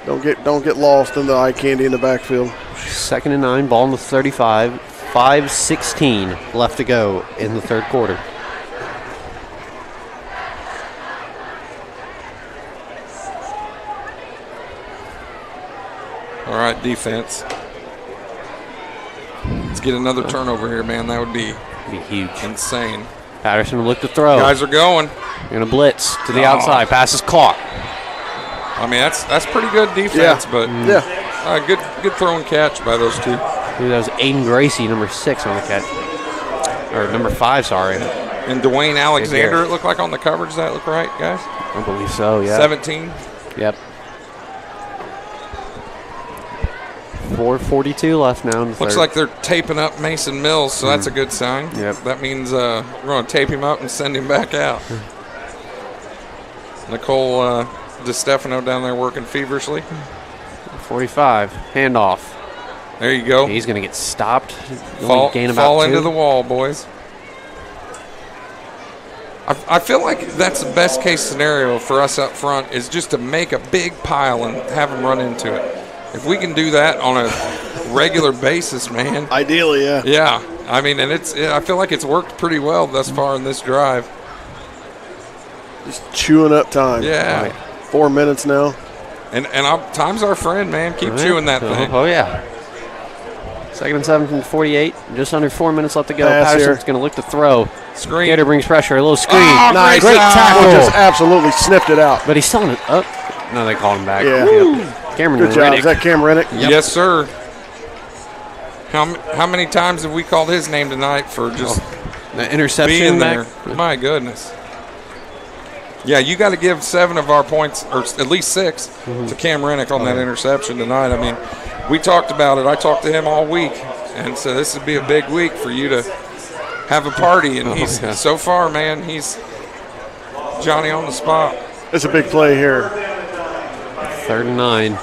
Don't get lost in the eye candy in the backfield. Second and 9. Ball in the 35. 5:16 left to go in the third quarter. All right, defense. Let's get another turnover here, man. That would be huge. Insane. Patterson will look to throw. Guys are going. Going to blitz to the outside. Pass is caught. I mean, that's pretty good defense, but good throw and catch by those two. That was Aiden Gracie, number 6 on the catch. Or number 5, sorry. And Dwayne Alexander, it looked like on the coverage. Does that look right, guys? I believe so, yeah. 17. Yep. 4:42 left now in the Looks third. like they're taping up Mason Mills, so that's a good sign. Yep. That means we're going to tape him up and send him back out. Nicole DeStefano down there working feverishly. 45, handoff. There you go. He's going to get stopped. Fall into the wall, boys. I feel like that's the best case scenario for us up front is just to make a big pile and have them run into it. If we can do that on a regular basis, man. Ideally, yeah. Yeah. I mean, and I feel like it's worked pretty well thus far in this drive. Just chewing up time. Yeah. Right. 4 minutes now. And time's our friend, man. Keep chewing that thing. Oh, yeah. Second and 7 from 48. Just under 4 minutes left to go. Pass Patterson's here. going to look to throw. Screen. Gator brings pressure. A little screen. Oh, Nice. Great tackle. Just absolutely sniffed it out. But he's still up. No, they called him back. Yeah. Yep. Cameron Good job. Reddick. Is that Cam Rennick? Yep. Yes, sir. How many times have we called his name tonight for just The interception being there? back. My goodness. Yeah, you got to give 7 of our points, or at least 6, to Cam Rennick on that interception tonight. I mean, we talked about it. I talked to him all week, and so this would be a big week for you to have a party. And he's so far, man, he's Johnny on the spot. It's a big play here. 3rd and 9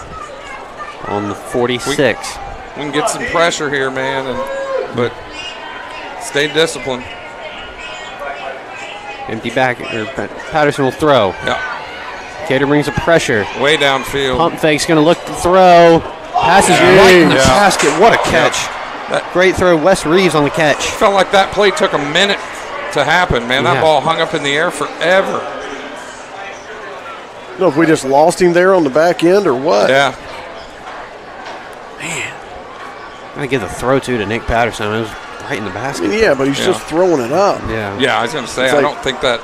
on the 46. We can get some pressure here, man, but stay disciplined. Empty back. Patterson will throw. Yeah. Gator brings the pressure. Way downfield. Pump fake's going to look to throw. Passes right in the basket. What a catch. Great throw. Wes Reeves on the catch. Felt like that play took a minute to happen, man. That ball hung up in the air forever. I don't know if we just lost him there on the back end or what. Yeah. I give the throw to Nick Patterson. It was right in the basket. Yeah, but he's just throwing it up. Yeah. Yeah, I was going to say, I don't think that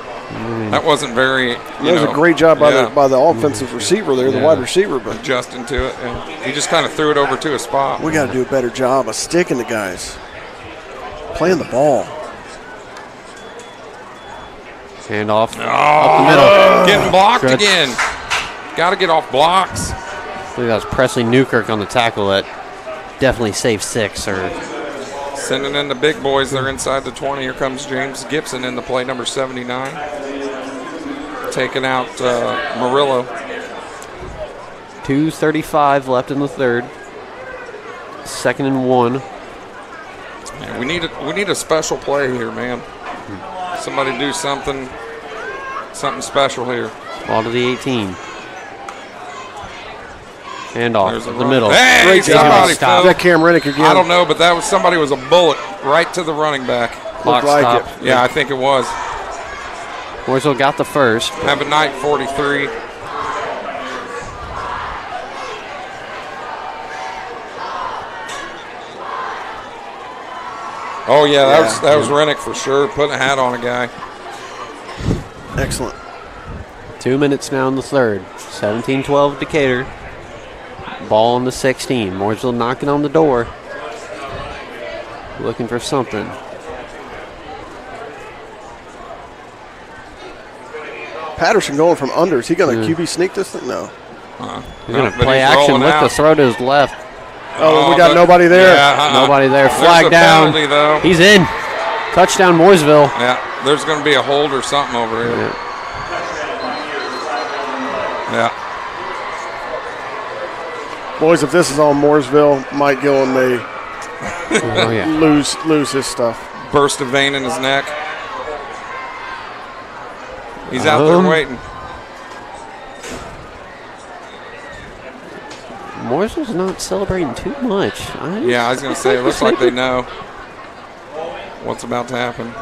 wasn't very. That was a great job by the offensive receiver there, the wide receiver, but adjusting to it. And he just kind of threw it over to a spot. We got to do a better job of sticking the guys, playing the ball. Handoff up the middle. Getting blocked again. Got to get off blocks. I believe that was Presley Newkirk on the tackle that definitely saved 6. Sending in the big boys. They're inside the 20. Here comes James Gibson in the play, number 79. Taking out Murillo. 2:35 left in the third. 2nd and 1. Man, we need a special play here, man. Somebody do something special here. Ball to the 18. Handoff to the middle. Hey, great somebody job. That Cam Rennick again. I don't know, but somebody was a bullet right to the running back. Clock like stop. it. Yeah, I think it was. Mooresville got the first. Have a night, 43. Oh yeah, that was Rennick for sure. Putting a hat on a guy. Excellent. 2 minutes now in the third. 17-12 Decatur. Ball on the 16. Mooresville knocking on the door. Looking for something. Patterson going from under. Is he going to QB sneak this thing? No. He's going to play action with the throw to his left. Oh, we got nobody there. Yeah, Nobody there. Flag There's a down. penalty, though. He's in. Touchdown, Mooresville. Yeah, there's going to be a hold or something over here. Yeah. Boys, if this is on Mooresville, Mike Gillen may lose his stuff. Burst a vein in his neck. He's out there waiting. Mooresville's not celebrating too much. Yeah, I was going to say, it looks like they know what's about to happen.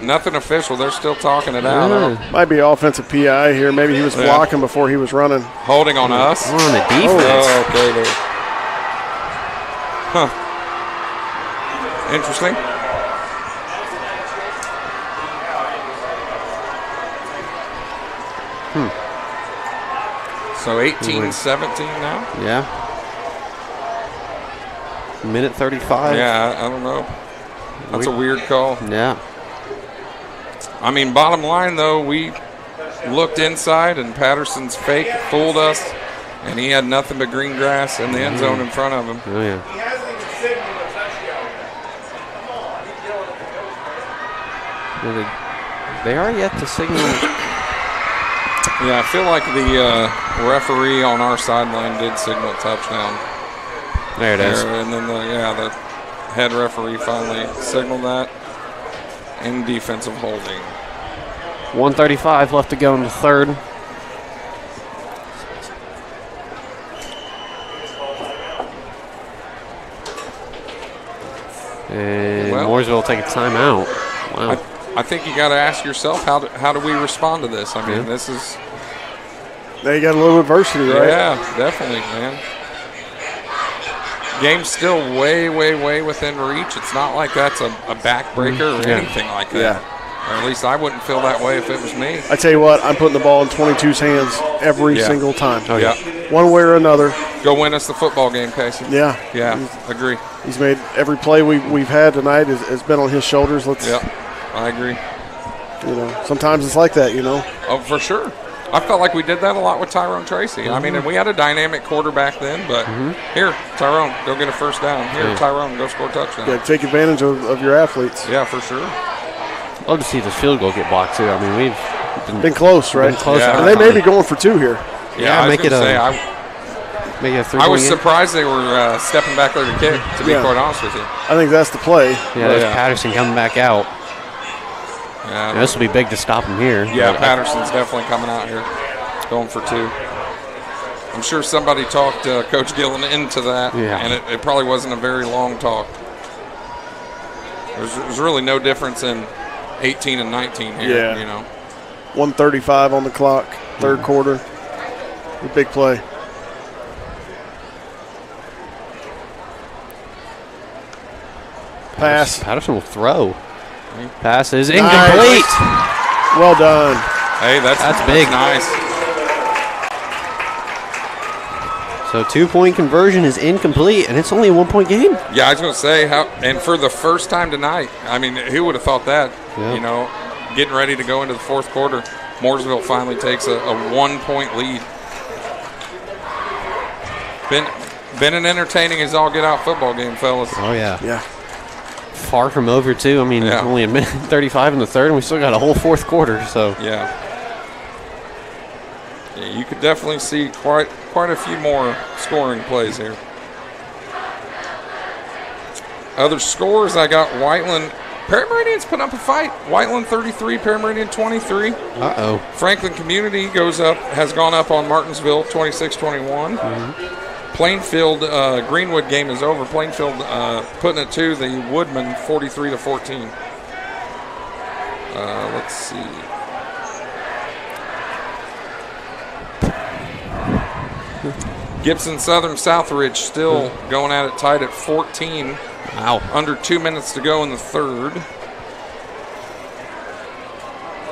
Nothing official. They're still talking it out. Might be offensive PI here. Maybe he was blocking before he was running. Holding on us. We're on the defense. Oh, okay. There. Huh. Interesting. So 18-17 now? Yeah. Minute 35. Yeah, I don't know. That's a weird call. Yeah. I mean, bottom line, though, we looked inside, and Patterson's fake fooled us, and he had nothing but green grass in the end zone in front of him. Oh, yeah. They are yet to signal. Yeah, I feel like the referee on our sideline did signal touchdown. There it is. And then the head referee finally signaled that. In defensive holding. 1:35 left to go in the third. And Mooresville will take a timeout. Wow. I think you got to ask yourself, how do we respond to this? I mean, this is. They got a little adversity, right? Yeah, definitely, man. Game's still way, way, way within reach. It's not like that's a backbreaker or anything like that. Or at least I wouldn't feel that way if it was me. I tell you what, I'm putting the ball in 22's hands every single time. Oh, yeah. One way or another. Go win us the football game, Casey. Yeah. Yeah, agree. He's made every play we've had tonight has been on his shoulders. I agree. You know, sometimes it's like that, you know. Oh, for sure. I felt like we did that a lot with Tyrone Tracy. I mean, and we had a dynamic quarterback then, but here, Tyrone, go get a first down. Here, Tyrone, go score a touchdown. Yeah, take advantage of your athletes. Yeah, for sure. Love to see this field goal get blocked, too. I mean, we've been close, right? Been close. And they may be going for 2 here. Yeah, make it a 3-point I was surprised they were stepping back there to kick, to be quite honest with you. I think that's the play. Yeah, there's Patterson coming back out. Yeah, this will be big to stop him here. Yeah, Patterson's definitely coming out here, going for 2. I'm sure somebody talked Coach Gillen into that, and it probably wasn't a very long talk. There's really no difference in 18 and 19 here, you know. 1:35 on the clock, third quarter. A big play. Pass. Patterson will throw. Pass is incomplete. Nice. Well done. Hey, that's big. That's nice. So 2-point conversion is incomplete, and it's only a 1-point game. Yeah, I was going to say, and for the first time tonight, I mean, who would have thought that? Yeah. You know, getting ready to go into the fourth quarter, Mooresville finally takes a 1-point lead. Been an entertaining as all get out football game, fellas. Oh, yeah. Yeah. Far from over, too. I mean, only a minute 35 in the third, and we still got a whole fourth quarter. So Yeah, you could definitely see quite a few more scoring plays here. Other scores, I got Whiteland. Paramaridians put up a fight. Whiteland 33, Paramaridian 23. Uh-oh. Franklin Community has gone up on Martinsville 26-21. Mm-hmm. Plainfield Greenwood game is over. Plainfield putting it to the Woodman 43-14. Let's see. Gibson Southern Southridge still going at it, tied at 14. Wow. Under 2 minutes to go in the third.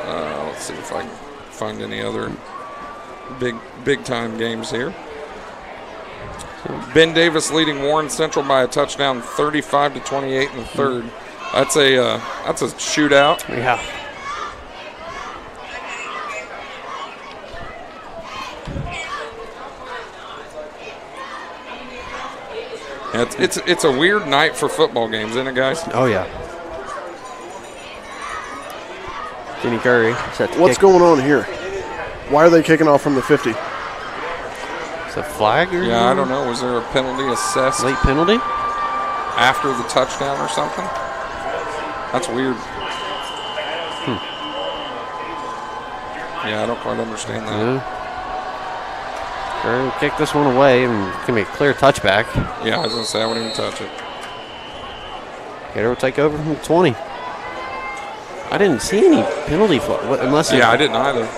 Let's see if I can find any other big time games here. Ben Davis leading Warren Central by a touchdown, 35-28 in the third. That's a shootout. Yeah. It's a weird night for football games, isn't it, guys? Oh, yeah. Kenny Curry. What's going on here? Why are they kicking off from the 50? Is it a flag? Or Yeah, I don't know. Was there a penalty assessed late penalty? after the touchdown or something? That's weird. Yeah, I don't quite understand that. Yeah. Curry will kick this one away, and it's going to be a clear touchback. Yeah, I was going to say I wouldn't even touch it. Gator will take over from the 20. I didn't see any penalty unless. Yeah, I didn't either.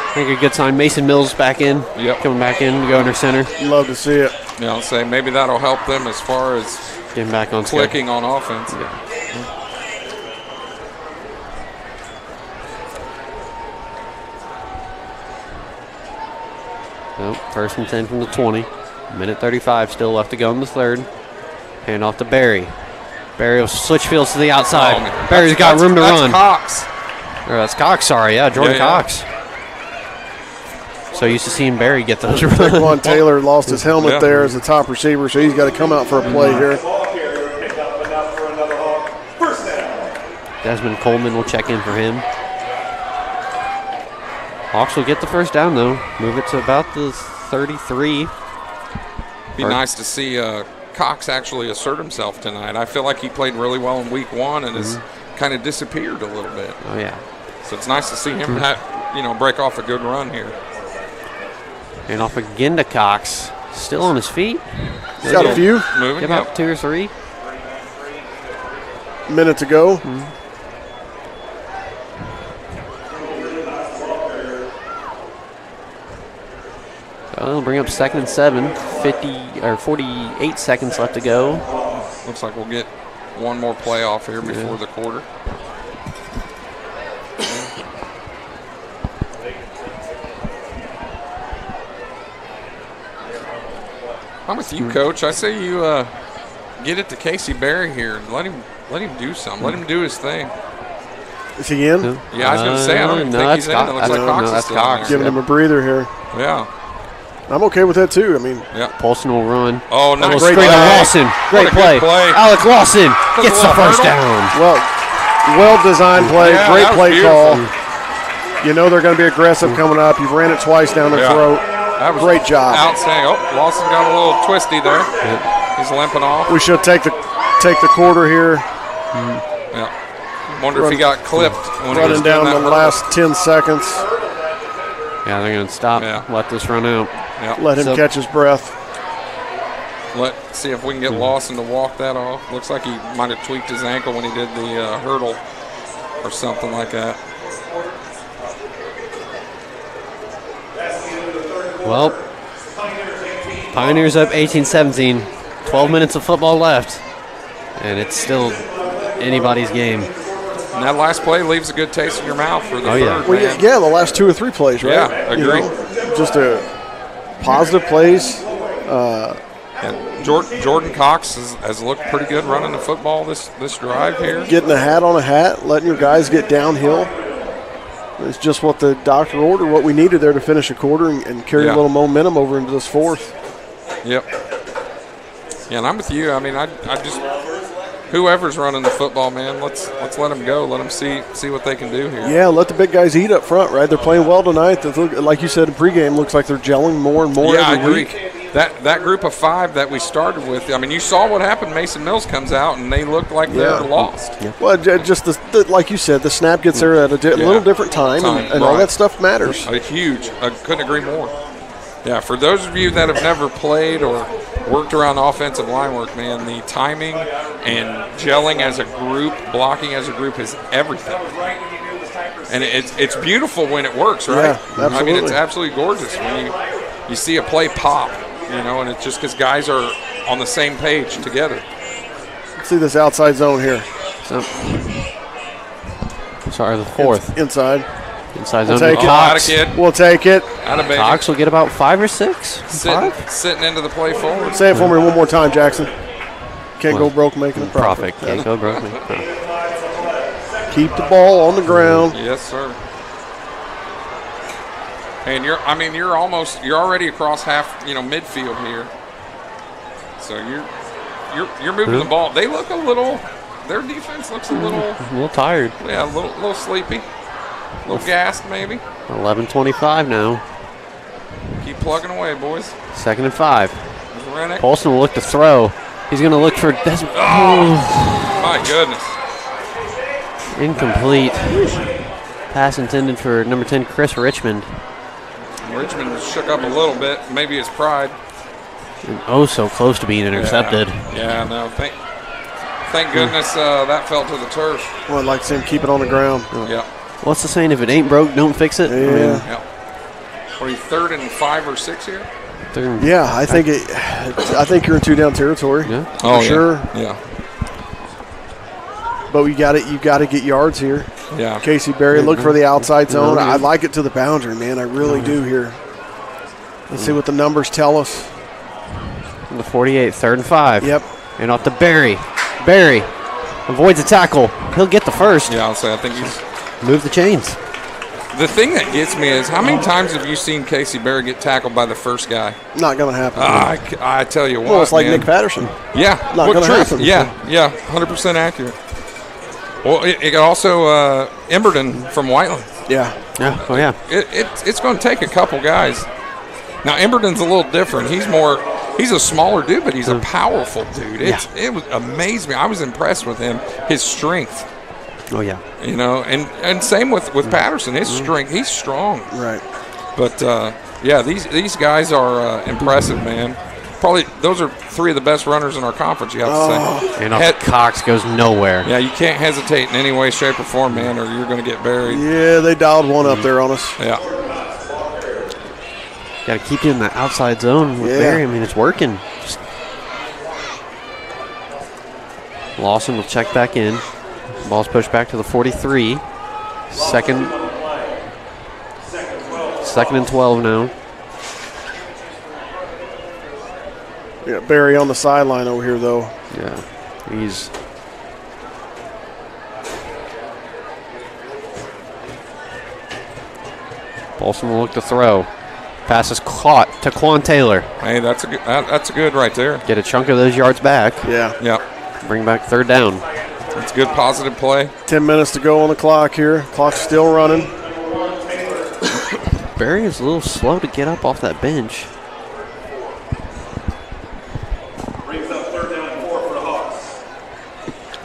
I think a good sign. Mason Mills back in. Yep. Coming back in to go under center. Love to see it. Yeah, I'll say maybe that'll help them as far as Getting back on clicking on offense. Yeah. Nope, first and 10 from the 20. Minute 35 still left to go in the third. Hand off to Barry. Barry will switch fields to the outside. Oh, Barry's got room to run. Cox. Or that's Cox, sorry. Yeah, Jordan Yeah. Cox. So used to seeing Barry get those runs. Taquan Taylor lost his helmet Yeah. there as a top receiver, so he's got to come out for a play here. Desmond Coleman will check in for him. Hawks will get the first down, though. Move it to about the 33. Be nice to see Cox actually assert himself tonight. I feel like he played really well in week one and has kind of disappeared a little bit. Oh, yeah. So it's nice to see him break off a good run here. And off again to Cox. Still on his feet. He's got a few. Moving. About Yep. 2 or 3. Minute to go. So they'll bring up 2nd and 7. 48 seconds left to go. Looks like we'll get one more playoff here before the quarter. I'm with you, Coach. I say you get it to Casey Berry here and let him do something. Let him do his thing. Is he in? Yeah, I was going to say, I don't even think he's in. It looks like Cox is still in there. Giving him a breather here. Yeah. I'm okay with that, too. I mean, Paulson will run. Oh, nice. Great play. Lawson. Great What a good play. play. Alec Lawson gets the first down. well-designed play. Yeah, Great that was play beautiful. call. You know they're going to be aggressive coming up. You've ran it twice down their throat. That was Great job. Outstanding. Oh, Lawson got a little twisty there. He's limping off. We should take the quarter here. Yeah. Wonder if he got clipped when he was Running down doing the that last 10 seconds. Yeah, they're going to stop. Yeah. Let this run out. Yeah. Let him catch his breath. Let's see if we can get Lawson to walk that off. Looks like he might have tweaked his ankle when he did the hurdle or something like that. Well, Pioneers up 18-17. 12 minutes of football left, and it's still anybody's game. And that last play leaves a good taste in your mouth for the third. Well, the last 2 or 3 plays, right? Yeah, agree. Just a positive plays. And Jordan Cox has looked pretty good running the football this drive here. Getting a hat on a hat, letting your guys get downhill. It's just what the doctor ordered, what we needed there to finish a quarter and carry a little momentum over into this fourth. Yep. Yeah, and I'm with you. I mean, I just whoever's running the football, man, let's let them go. Let them see what they can do here. Yeah, let the big guys eat up front, right? They're playing well tonight. Like you said in pregame, looks like they're gelling more and more every week. That group of 5 that we started with, I mean, you saw what happened. Mason Mills comes out, and they look like they're lost. Yeah. Well, just like you said, the snap gets there at a little different time and all that stuff matters. Huge. I couldn't agree more. Yeah, for those of you that have never played or worked around offensive line work, man, the timing and gelling as a group, blocking as a group is everything. And it's beautiful when it works, right? Yeah, absolutely. I mean, it's absolutely gorgeous when you see a play pop, and it's just because guys are on the same page together. Let's see this outside zone here. Sorry, the fourth. Inside zone. We'll take it. Cox will get about 5 or 6. Sitting into the play forward. Say it for me one more time, Jackson. Can't go broke making a profit. Can't go broke making a profit. Keep the ball on the ground. Yes, sir. And you're already across half, midfield here. So you're moving the ball. They look their defense looks a little tired. Yeah, a little sleepy. A little gassed maybe. 11:25 now. Keep plugging away, boys. 2nd and 5. Rennick. Paulson will look to throw. He's going to look for Desmond. My goodness. Incomplete. Pass intended for number 10, Chris Richmond. Richmond was shook up a little bit, maybe his pride. And so close to being intercepted. Yeah, no. Thank goodness that fell to the turf. Well, I'd like to see him keep it on the ground. Yeah. What's the saying? If it ain't broke, don't fix it. Yeah. Are you 3rd and 5 or 6 here? Yeah, I think you're in 2-down territory. Yeah. For sure. Yeah. But you got to get yards here. Yeah. Casey Berry, look for the outside zone. I like it to the boundary, man. I really do here. Let's see what the numbers tell us. The 48, 3rd and 5. Yep. And off to Berry. Berry avoids a tackle. He'll get the first. Yeah, I'll say I think he's move the chains. The thing that gets me is how many times have you seen Casey Berry get tackled by the first guy? Not going to happen. I tell you what, well, it's like Nick Patterson. Yeah. Not going to happen. Yeah, 100% accurate. Well, it also Emberton from Whiteland. Yeah. Yeah. Oh, yeah. It's going to take a couple guys. Now, Emberton's a little different. He's a smaller dude, but he's a powerful dude. It was amazed me. I was impressed with him, his strength. Oh, yeah. And same with Patterson. His strength, he's strong. Right. But, these guys are impressive, man. Probably those are 3 of the best runners in our conference, you have to say. And Cox goes nowhere. Yeah, you can't hesitate in any way, shape, or form, man, or you're going to get buried. Yeah, they dialed one up there on us. Yeah. Got to keep you in the outside zone with Berry. I mean, it's working. Lawson will check back in. Ball's pushed back to the 43. Second and 12 now. Yeah, Berry on the sideline over here, though. Yeah, he's. Paulson will look to throw. Pass is caught to Quan Taylor. Hey, that's a good right there. Get a chunk of those yards back. Yeah. Bring back 3rd down. That's a good positive play. 10 minutes to go on the clock here. Clock's still running. Berry is a little slow to get up off that bench. Brings up 3rd down and 4 for the Hawks.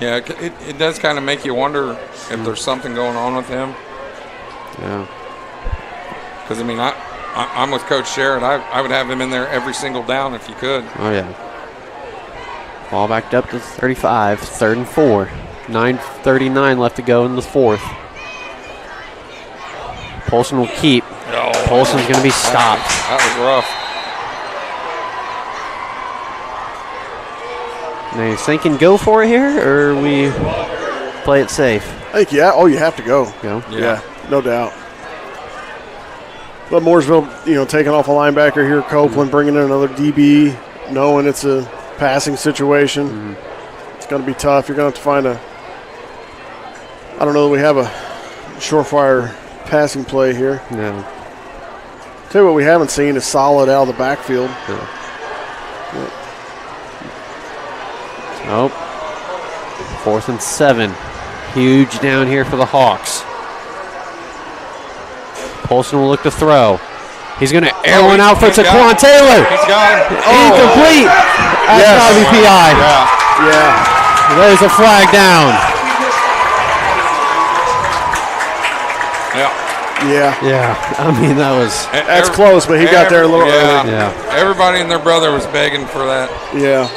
Yeah, it does kind of make you wonder if there's something going on with him. Yeah. Because, I mean, I'm with Coach Sherrod. I would have him in there every single down if you could. Oh, yeah. Ball backed up to 35, 3rd and 4. 9:39 left to go in the 4th. Paulson will keep. Oh, Polson's going to be stopped. That was rough. Now you thinking go for it here, or we play it safe? I think, you have to go. Go. Yeah, no doubt. But Mooresville, taking off a linebacker here, Copeland bringing in another DB, knowing it's a passing situation. It's going to be tough. You're going to have to find I don't know that we have a surefire passing play here. No. Tell you what we haven't seen is solid out of the backfield. Oh. 4th and 7. Huge down here for the Hawks. Polson will look to throw. He's going to air one out for Taquan Taylor. He's got him. Incomplete. That's got to be PI. Yeah. There's a flag down. Yeah. I mean, that was. That's close, but he got there a little early. Yeah. Everybody and their brother was begging for that, Yeah.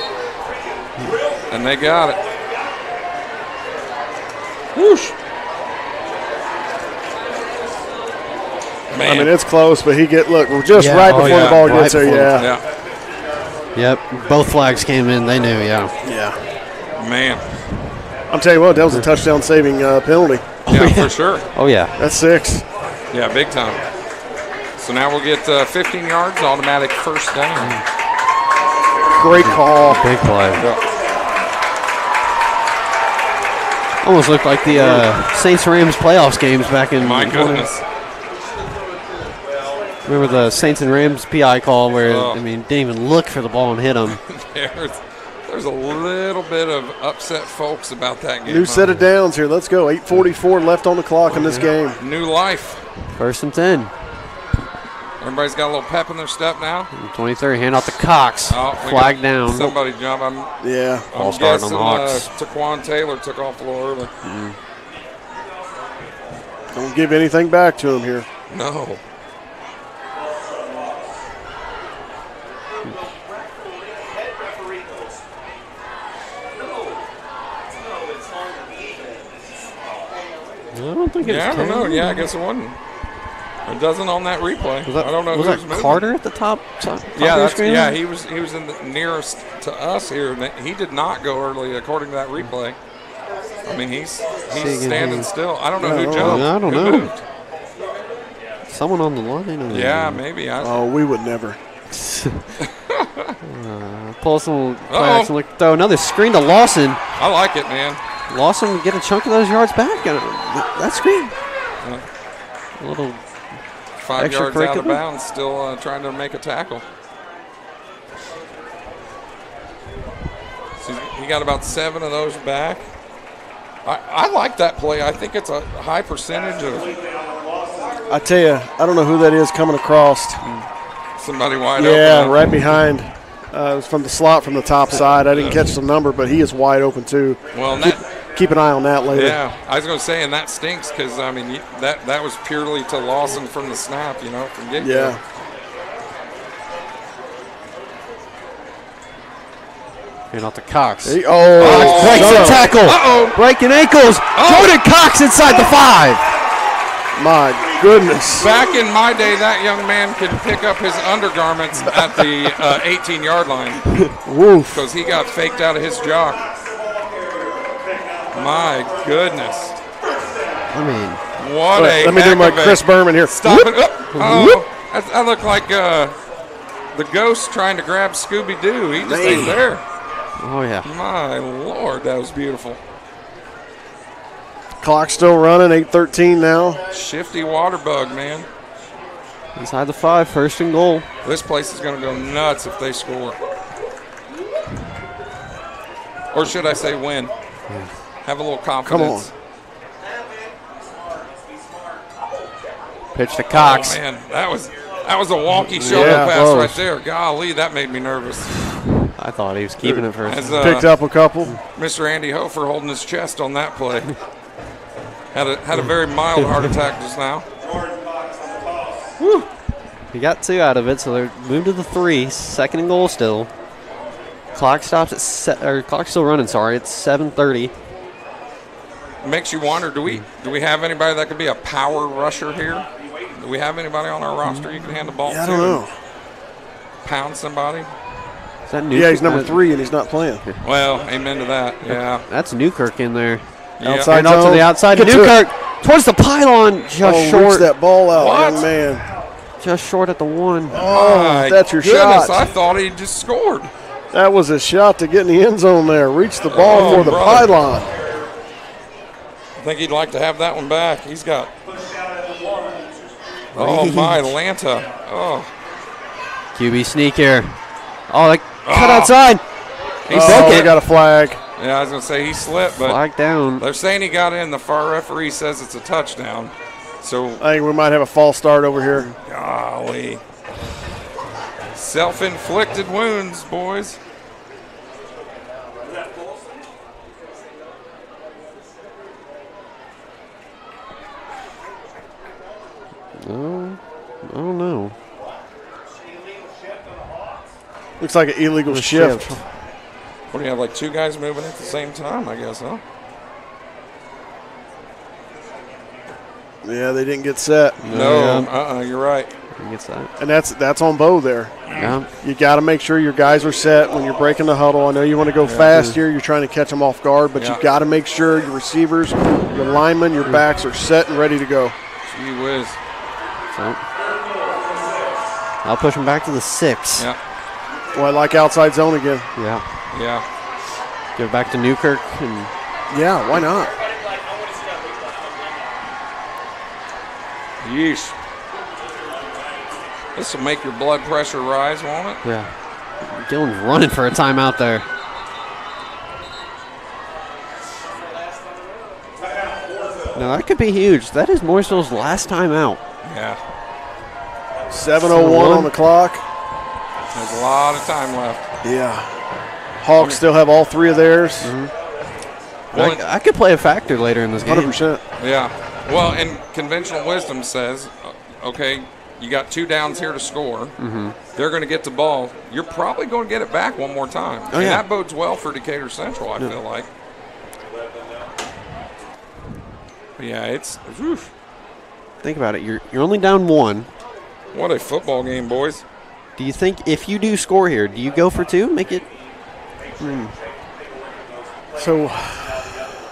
and they got it. Whoosh. Man. I mean, it's close, but we're just right before the ball gets there. Yeah. Yep. Both flags came in. They knew, Yeah. Man. I'm telling you what, that was a touchdown-saving penalty. Yeah, for sure. Oh, yeah. That's 6. Yeah, big time. So now we'll get 15 yards, automatic first down. Great call. Big play. Almost looked like the Saints-Rams playoffs games back in. My goodness. Remember the Saints and Rams PI call where, didn't even look for the ball and hit them. There's a little bit of upset folks about that game. New set of downs here. Let's go. 8:44 left on the clock in this game. New life. 1st and 10. Everybody's got a little pep in their step now. 23, hand off to Cox. Flag down. Somebody jump. Yeah. Ball started on the Hawks. Taquan Taylor took off a little early. Don't give anything back to him here. No. I don't think it's I don't know. Yeah, I guess it wasn't. It doesn't on that replay. I don't know. Was that Carter at the top of the screen? Yeah, he was in the nearest to us here. And he did not go early according to that replay. I mean, he's standing still. I don't know who jumped. I don't Who know. moved? Someone on the line. Yeah, maybe. We would never. Paulson will throw another screen to Lawson. I like it, man. Lawson will get a chunk of those yards back. That screen. A little 5 yards out of bounds, still trying to make a tackle. So he got about 7 of those back. I like that play. I think it's a high percentage of. I tell you, I don't know who that is coming across. Somebody wide open. Yeah, right behind. It was from the slot from the top side. I didn't catch the number, but he is wide open too. Well, keep an eye on that later. Yeah, I was going to say, and that stinks because, I mean, that was purely to Lawson from the snap, from get-go. Yeah. And off to Cox. Breaks the tackle. Breaking ankles. Jordan Cox inside the 5. My goodness. Back in my day, that young man could pick up his undergarments at the 18-yard line. Woof. Because he got faked out of his jock. My goodness. I mean. What let me do my Chris Berman here. Stop it. I look like the ghost trying to grab Scooby-Doo. He just ain't there. Oh, yeah. My Lord, that was beautiful. Clock still running, 8:13 now. Shifty water bug, man. Inside the 5, 1st and goal. This place is going to go nuts if they score. Or should I say win? Have a little confidence. Come on. Pitch to Cox. Oh, man, that was a wonky shoulder pass right there. Golly, that made me nervous. I thought he was keeping it for picked up a couple. Mr. Andy Hofer holding his chest on that play. Had a very mild heart attack just now. Woo. He got 2 out of it, so they're moved to the 3. 2nd and goal still. Clock stops at clock's still running. Sorry, it's 7:30. Makes you wonder: do we have anybody that could be a power rusher here? Do we have anybody on our roster you can hand the ball to? I don't know. Pound somebody? Is that Newkirk? Yeah, he's number 3, and he's not playing. Well, amen to that. Yeah. That's Newkirk in there. Yeah. Outside And out to zone. the outside. Get to Newkirk towards the pylon. Just short. Reach that ball out, What? young man. Just short at the 1. Oh, My that's your goodness, shot. I thought he just scored. That was a shot to get in the end zone there. Reach the ball for the brother. pylon. I think he'd like to have that one back. He's got. Oh, my Atlanta. Oh. QB sneak here. Oh, like cut outside. He Oh, broke we it. got a flag. Yeah, I was going to say he slipped, but Flag down. they're saying he got in. The far referee says it's a touchdown. So, I think we might have a false start over here. golly. Self-inflicted wounds, boys. Oh, I don't know. Looks like an illegal shift. What do you have, like 2 guys moving at the same time, I guess, huh? Yeah, they didn't get set. No, you're right. He gets that. And that's on Bo there. Yeah. You got to make sure your guys are set when you're breaking the huddle. I know you want to go fast here. You're trying to catch them off guard, but Yeah. you got to make sure your receivers, your linemen, your backs are set and ready to go. Gee whiz. So I'll push him back to the 6. Yeah, Well, I like outside zone again. Yeah. yeah. Give it back to Newkirk. And Yeah, why not? Yeesh. This will make your blood pressure rise, won't it? yeah. Gillen's running for a timeout there. Now that could be huge. That is Mooresville's last time out. Yeah. 7:01 on the clock. There's a lot of time left. Yeah. Hawks still have all 3 of theirs. Well, I could play a factor later in this game. 100%. yeah. Well, and conventional wisdom says, okay, you got 2 downs here to score. They're going to get the ball. You're probably going to get it back one more time. And yeah. that bodes well for Decatur Central, I feel like. But yeah, it's oof. Think about it. You're only down 1. What a football game, boys. Do you think if you do score here, do you go for 2? Make it. So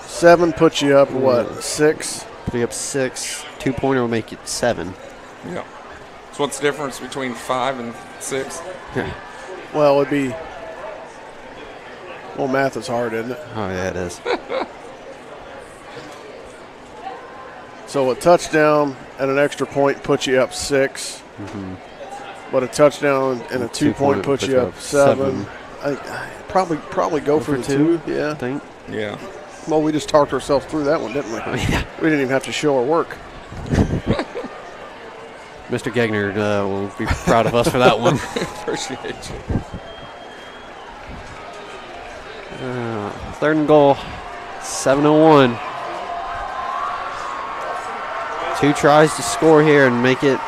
7 puts you up, what, 6? Put you up 6. 2-pointer will make it 7. Yeah. So what's the difference between 5 and 6? Yeah. Well, it'd be. Well, math is hard, isn't it? Oh yeah, it is. So a touchdown and an extra point puts you up 6. But a touchdown and a 2-point puts you up 7. I probably go for the 2. Yeah. I think. Yeah. Well, we just talked ourselves through that one, didn't we? Yeah. We didn't even have to show our work. Mr. Gegner will be proud of us for that one. Appreciate you. 3rd and goal. 7:01. 2 tries to score here and make it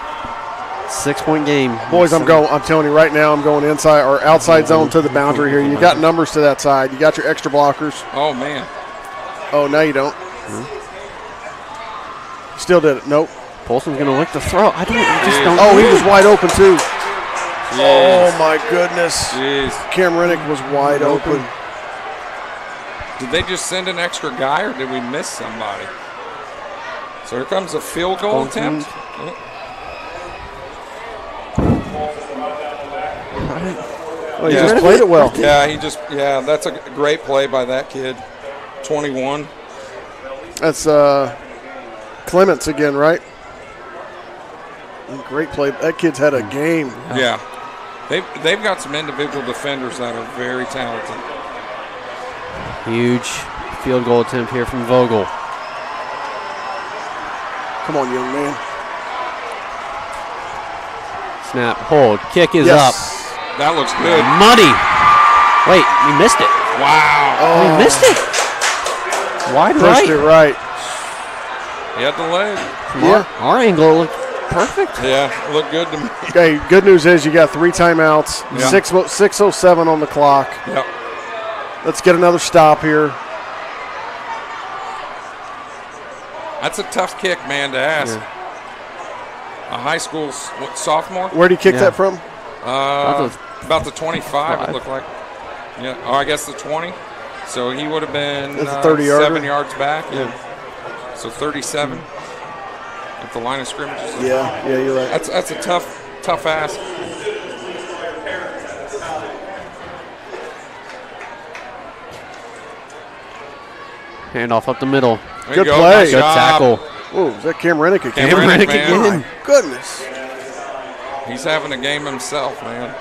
6-point game. Boys, I'm telling you right now, I'm going inside or outside zone to the boundary here. You got numbers to that side. You got your extra blockers. Oh, man. Oh, now you don't. Still did it. Nope. Polson's going to look to throw. I don't. Oh, he was wide open too. Jeez. Oh my goodness. Jeez. Cam Rennick was wide open. Did they just send an extra guy, or did we miss somebody? So here comes a field goal attempt. Well, he just played it well. Yeah, that's a great play by that kid. 21. That's Clements again, right? Great play. That kid's had a game. Yeah. They've got some individual defenders that are very talented. Huge field goal attempt here from Vogel. Come on, young man. Snap, hold, kick is Yes. up. That looks good. Money. Wait, he missed it. Wow. He missed it. Wide Pushed right. it right. He had the leg. From our angle looked perfect. Yeah, it looked good to me. Okay, good news is you got 3 timeouts. Yeah. 6:07 on the clock. Yep. Let's get another stop here. That's a tough kick, man, to ask. a high school sophomore. Where'd he kick that from? About the 25, it looked like. Yeah. Oh, I guess the 20. So he would have been 30-yarder. 7 yards back. Yeah. So 37 at the line of scrimmage. Yeah, you're right. That's a tough ask. Handoff up the middle. Good go. play. Nice Good job. tackle. Oh, is that Cam Rennick again? Cam Rennick, Rennick man. again. Goodness. He's having a game himself, man.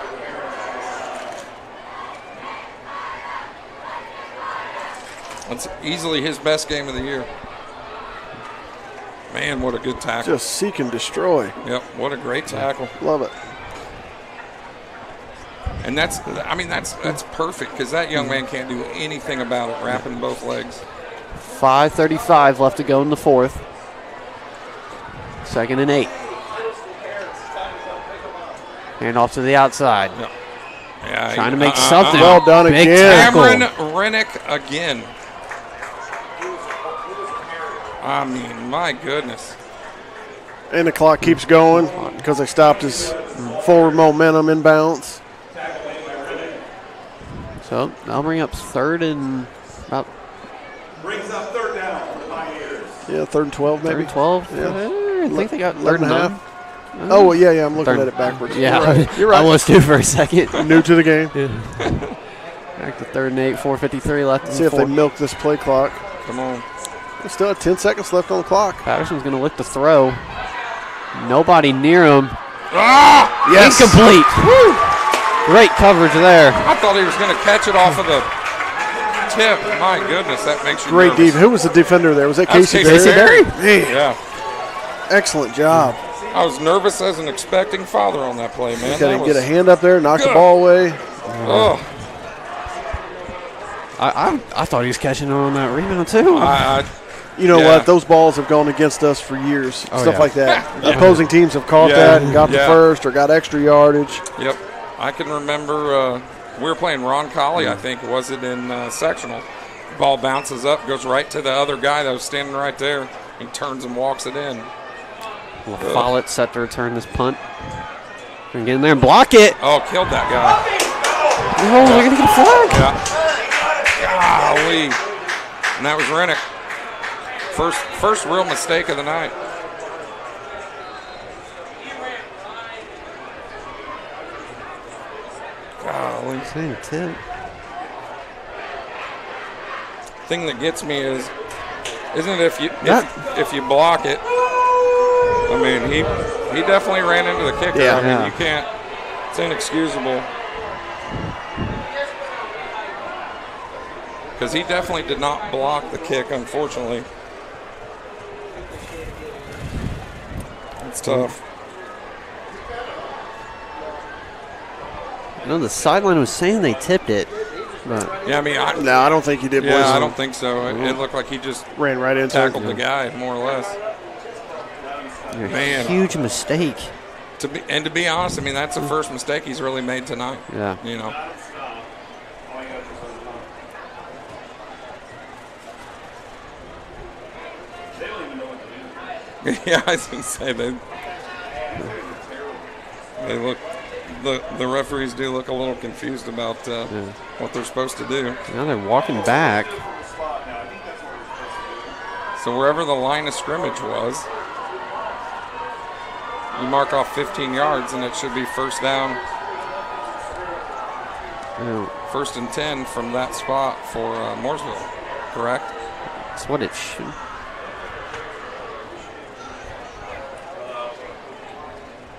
That's easily his best game of the year. Man, what a good tackle. Just seek and destroy. Yep, what a great tackle. Love it. And that's perfect because that young man can't do anything about it, wrapping both legs. 5:35 left to go in the fourth. 2nd and 8. Handoff to the outside. Yep. Yeah, Trying to make something. Well done Big again. tackle. Cameron Rennick again. I mean, my goodness. And the clock keeps going because they stopped his forward momentum inbounds. So that'll bring up 3rd and about Brings up 3rd down for the Pioneers. Yeah, 3rd and 12 maybe. 3rd and 12. Yeah. I think they got 11 3rd and and a 9. Oh, well, yeah, I'm looking Third. at it backwards. Yeah, You're right. I was too for a second. New to the game. Back to 3rd and 8, 4:53 left. See if they milk this play clock. Come on. There's still 10 seconds left on the clock. Patterson's going to look to throw. Nobody near him. Yes. Incomplete. Great coverage there. I thought he was going to catch it off of the tip. My goodness, that makes you Great nervous. deep. Who was the defender there? Was that That's Casey Casey Berry? Berry. Man, Yeah. excellent job. I was nervous as an expecting father on that play, man. Got That to get a was- hand up there, knock the Good. ball away. Oh, I thought he was catching on that rebound, too. You know Yeah. what? Those balls have gone against us for years. Oh, Stuff yeah. like that. Opposing teams have caught Yeah. that and got the Yeah. first or got extra yardage. yep. I can remember we were playing Ron Colley, I think. Was it in sectional? Ball bounces up, goes right to the other guy that was standing right there. He turns and walks it in. Follett set to return this punt. Gonna get in there and block it. Oh, killed that guy. Oh, they're going to get a flag. Yeah. Golly. And that was Rennick. First real mistake of the night. Golly. Same tip. Thing that gets me is, isn't it if you block it? I mean, he definitely ran into the kicker. Yeah. I mean, Yeah. you can't. It's inexcusable. Because he definitely did not block the kick, unfortunately. It's tough. I know the sideline was saying they tipped it, but Yeah, I mean, No, I don't think he did. yeah, boys. I don't think so. It looked like he just Ran right into tackled it. the guy, more or less. Man. huge mistake. To be honest, I mean, that's the first mistake he's really made tonight. Yeah. You know. Yeah, I was gonna say they look. The referees do look a little confused about what they're supposed to do. Now they're walking back. So wherever the line of scrimmage was, you mark off 15 yards, and it should be first down, Oh, 1st and 10 from that spot for Mooresville. Correct? that's what it should.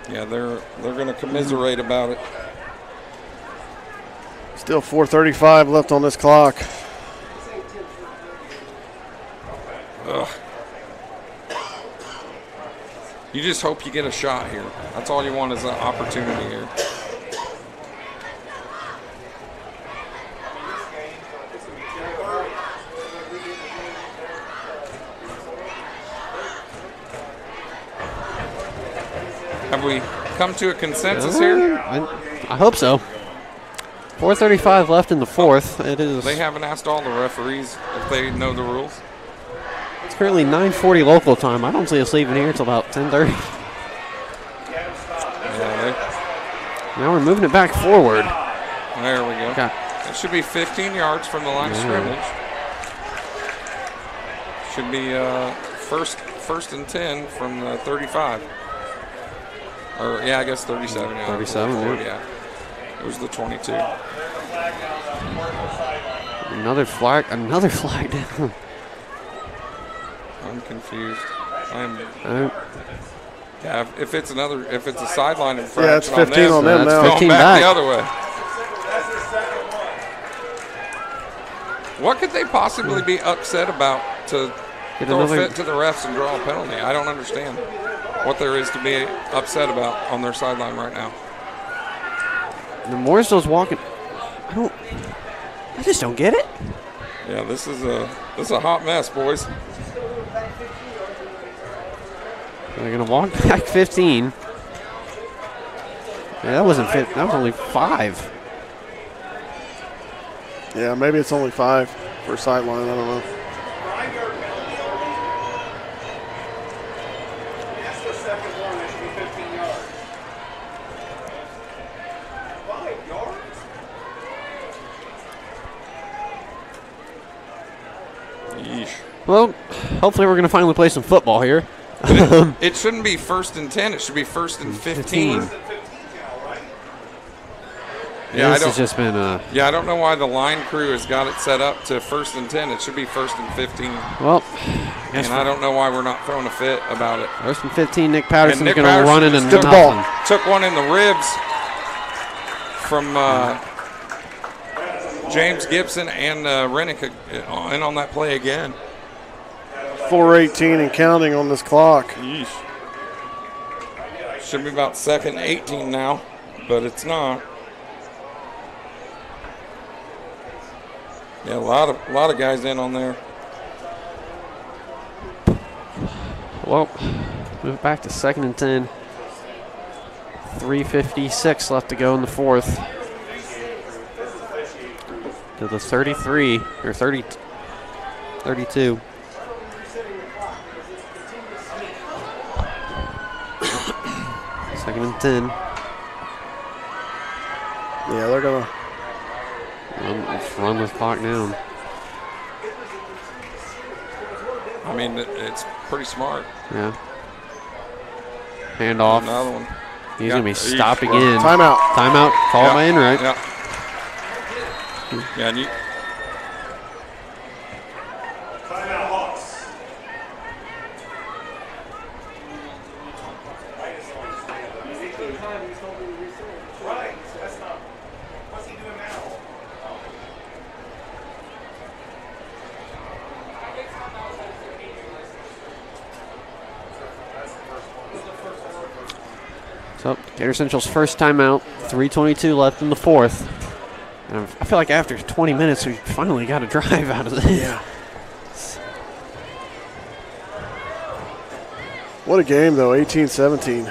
Yeah, they're going to commiserate about it. Still 4:35 left on this clock. Ugh. You just hope you get a shot here. That's all you want is an opportunity here. Have we come to a consensus here? I hope so. 4:35 left in the fourth. It is. They haven't asked all the referees if they know the rules. It's currently 9:40 local time. I don't see us leaving here until about 10:30. Now we're moving it back forward. There we go. Okay. It should be 15 yards from the line of scrimmage. Should be first and 10 from the 35. Or, yeah, I guess 37. Yeah, 37, yeah. It was the 22. Another flag down. I'm confused. Yeah, if it's a sideline infraction, yeah, it's 15 on them now. Going 15 back back. the other way. What could they possibly be upset about to throw a fit to the refs and draw a penalty? I don't understand what there is to be upset about on their sideline right now. The Mooresville's walking. I just don't get it. Yeah, this is a hot mess, boys. They're gonna walk back 15. Yeah, that wasn't fit. That was only 5. Yeah, maybe it's only 5 for sideline. I don't know. That's the second one. That should be 15 yards. 5 yards? Yeesh. Well, hopefully we're gonna finally play some football here. It shouldn't be 1st and 10. It should be 1st and 15. Yeah, this has just been I don't know why the line crew has got it set up to 1st and 10. It should be 1st and 15. well. And I don't know why we're not throwing a fit about it. 1st and 15. Nick Patterson's Nick gonna Patterson run it and Get the ball. Took one in the ribs from James Gibson and Rennick in on that play again. 4:18 and counting on this clock. Yeesh. Should be about 2nd 18 now, but it's not. Yeah, a lot of guys in on there. Well, move back to 2nd and 10. 3:56 left to go in the 4th. To the 33 or 30, 32. Second and 10. Yeah, they're gonna run this clock down. I mean, it's pretty smart. Yeah. Hand off. Another one. He's going to be stopping in. timeout. Timeout. Call by Enright. Yeah. Yeah, and you. Timeout, Hawks. Right. So that's not. What's he doing now? So, Decatur Central's first timeout. 3:22 left in the 4th. And I feel like after 20 minutes, we finally got a drive out of this. Yeah. What a game, though. 18-17.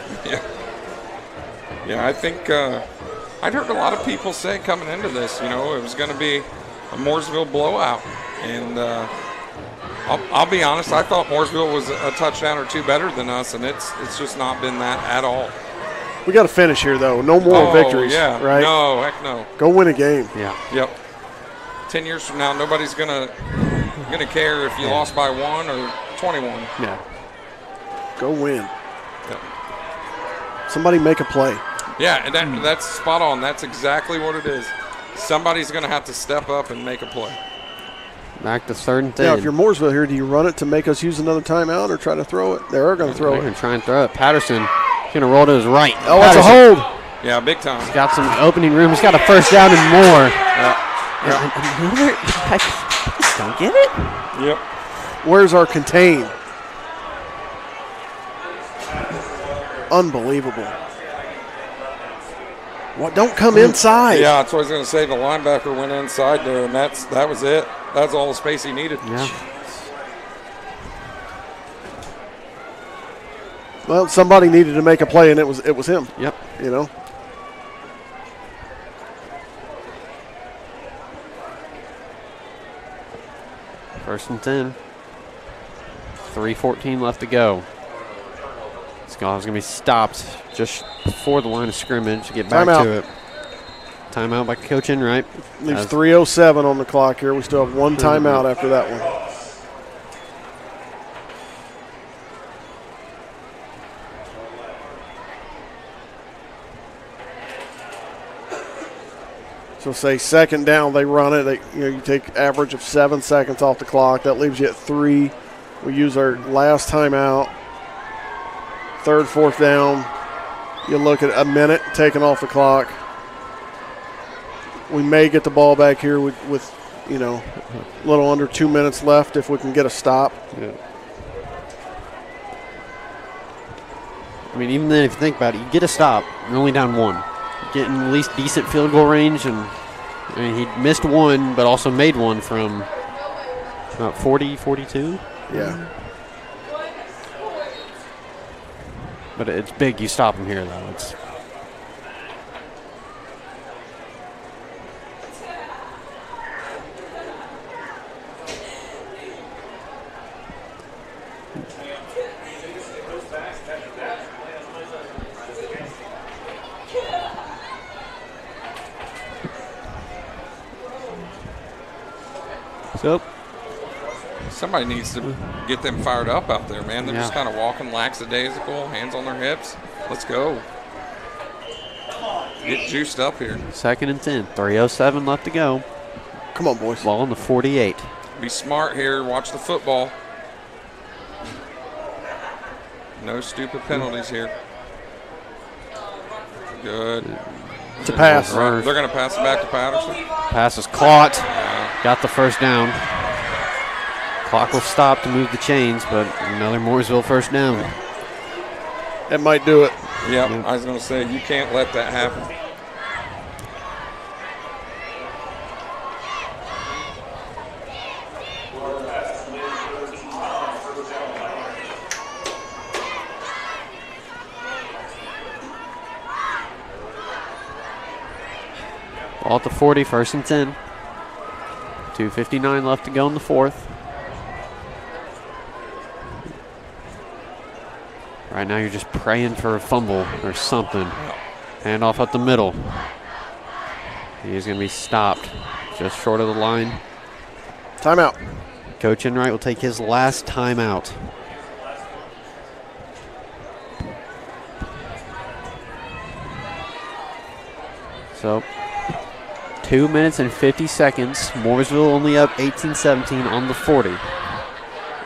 Yeah, I think I'd heard a lot of people say coming into this, it was going to be a Mooresville blowout. And I'll be honest, I thought Mooresville was a touchdown or two better than us, and it's just not been that at all. We got to finish here, though. No more victories, yeah. right? No, heck no. Go win a game. Yeah. Yep. 10 years from now, nobody's gonna care if you lost by 1 or 21. Yeah. Go win. Yep. Somebody make a play. Yeah, and that's spot on. That's exactly what it is. Somebody's going to have to step up and make a play. Back to 3rd and 10. Yeah, if you're Mooresville here, do you run it to make us use another timeout or try to throw it? They are going to throw They're it. going to try and throw it. Patterson going to roll to his right. Oh, it's a hold. Yeah, big time. He's got some opening room. He's got a first down and more. Another, I just don't get it. Yep. Where's our contain? Unbelievable. What? Don't come inside. Yeah, that's what I was going to say. The linebacker went inside there, and that was it. That's all the space he needed. Yeah. Well, somebody needed to make a play, and it was him. Yep. First and 10. 3:14 left to go. It's going to be stopped just before the line of scrimmage to get back to it. Timeout by Coach Enright. Leaves 3:07 on the clock here. We still have one timeout after that one. So say second down, they run it. You take average of 7 seconds off the clock. That leaves you at 3. We use our last timeout. Third, fourth down. You look at a minute taken off the clock. We may get the ball back here with a little under 2 minutes left if we can get a stop. Yeah. I mean, even then, if you think about it, you get a stop. You're only down 1. Getting at least decent field goal range, and I mean, he missed 1, but also made 1 from about 40, 42. Yeah. But it's big. You stop him here, though. It's so. Somebody needs to get them fired up out there, man. They're just kind of walking lackadaisical, hands on their hips. Let's go. Get juiced up here. 2nd and 10. 3:07 left to go. Come on, boys. Ball on the 48. Be smart here. Watch the football. No stupid penalties here. Good. It's a pass. They're going to pass it back to Patterson. Pass is caught. Got the first down. Clock will stop to move the chains, but another Mooresville first down. That might do it. Yep, I was going to say, you can't let that happen. Ball at the 40, 1st and 10. 2:59 left to go in the 4th. Right now you're just praying for a fumble or something. Hand off up the middle. He's going to be stopped just short of the line. Timeout. Coach Enright will take his last timeout. So 2 minutes and 50 seconds. Mooresville only up 18-17 on the 40.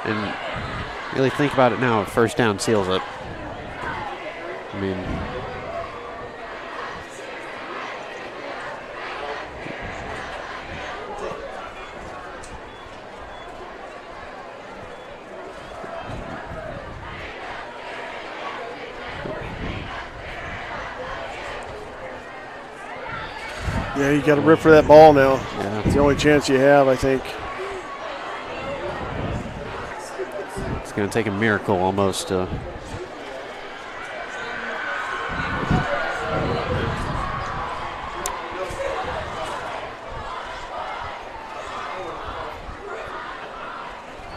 And really think about it now. First down seals it. I mean, yeah, you got to rip for that ball now. yeah. It's the only chance you have, I think. It's going to take a miracle almost to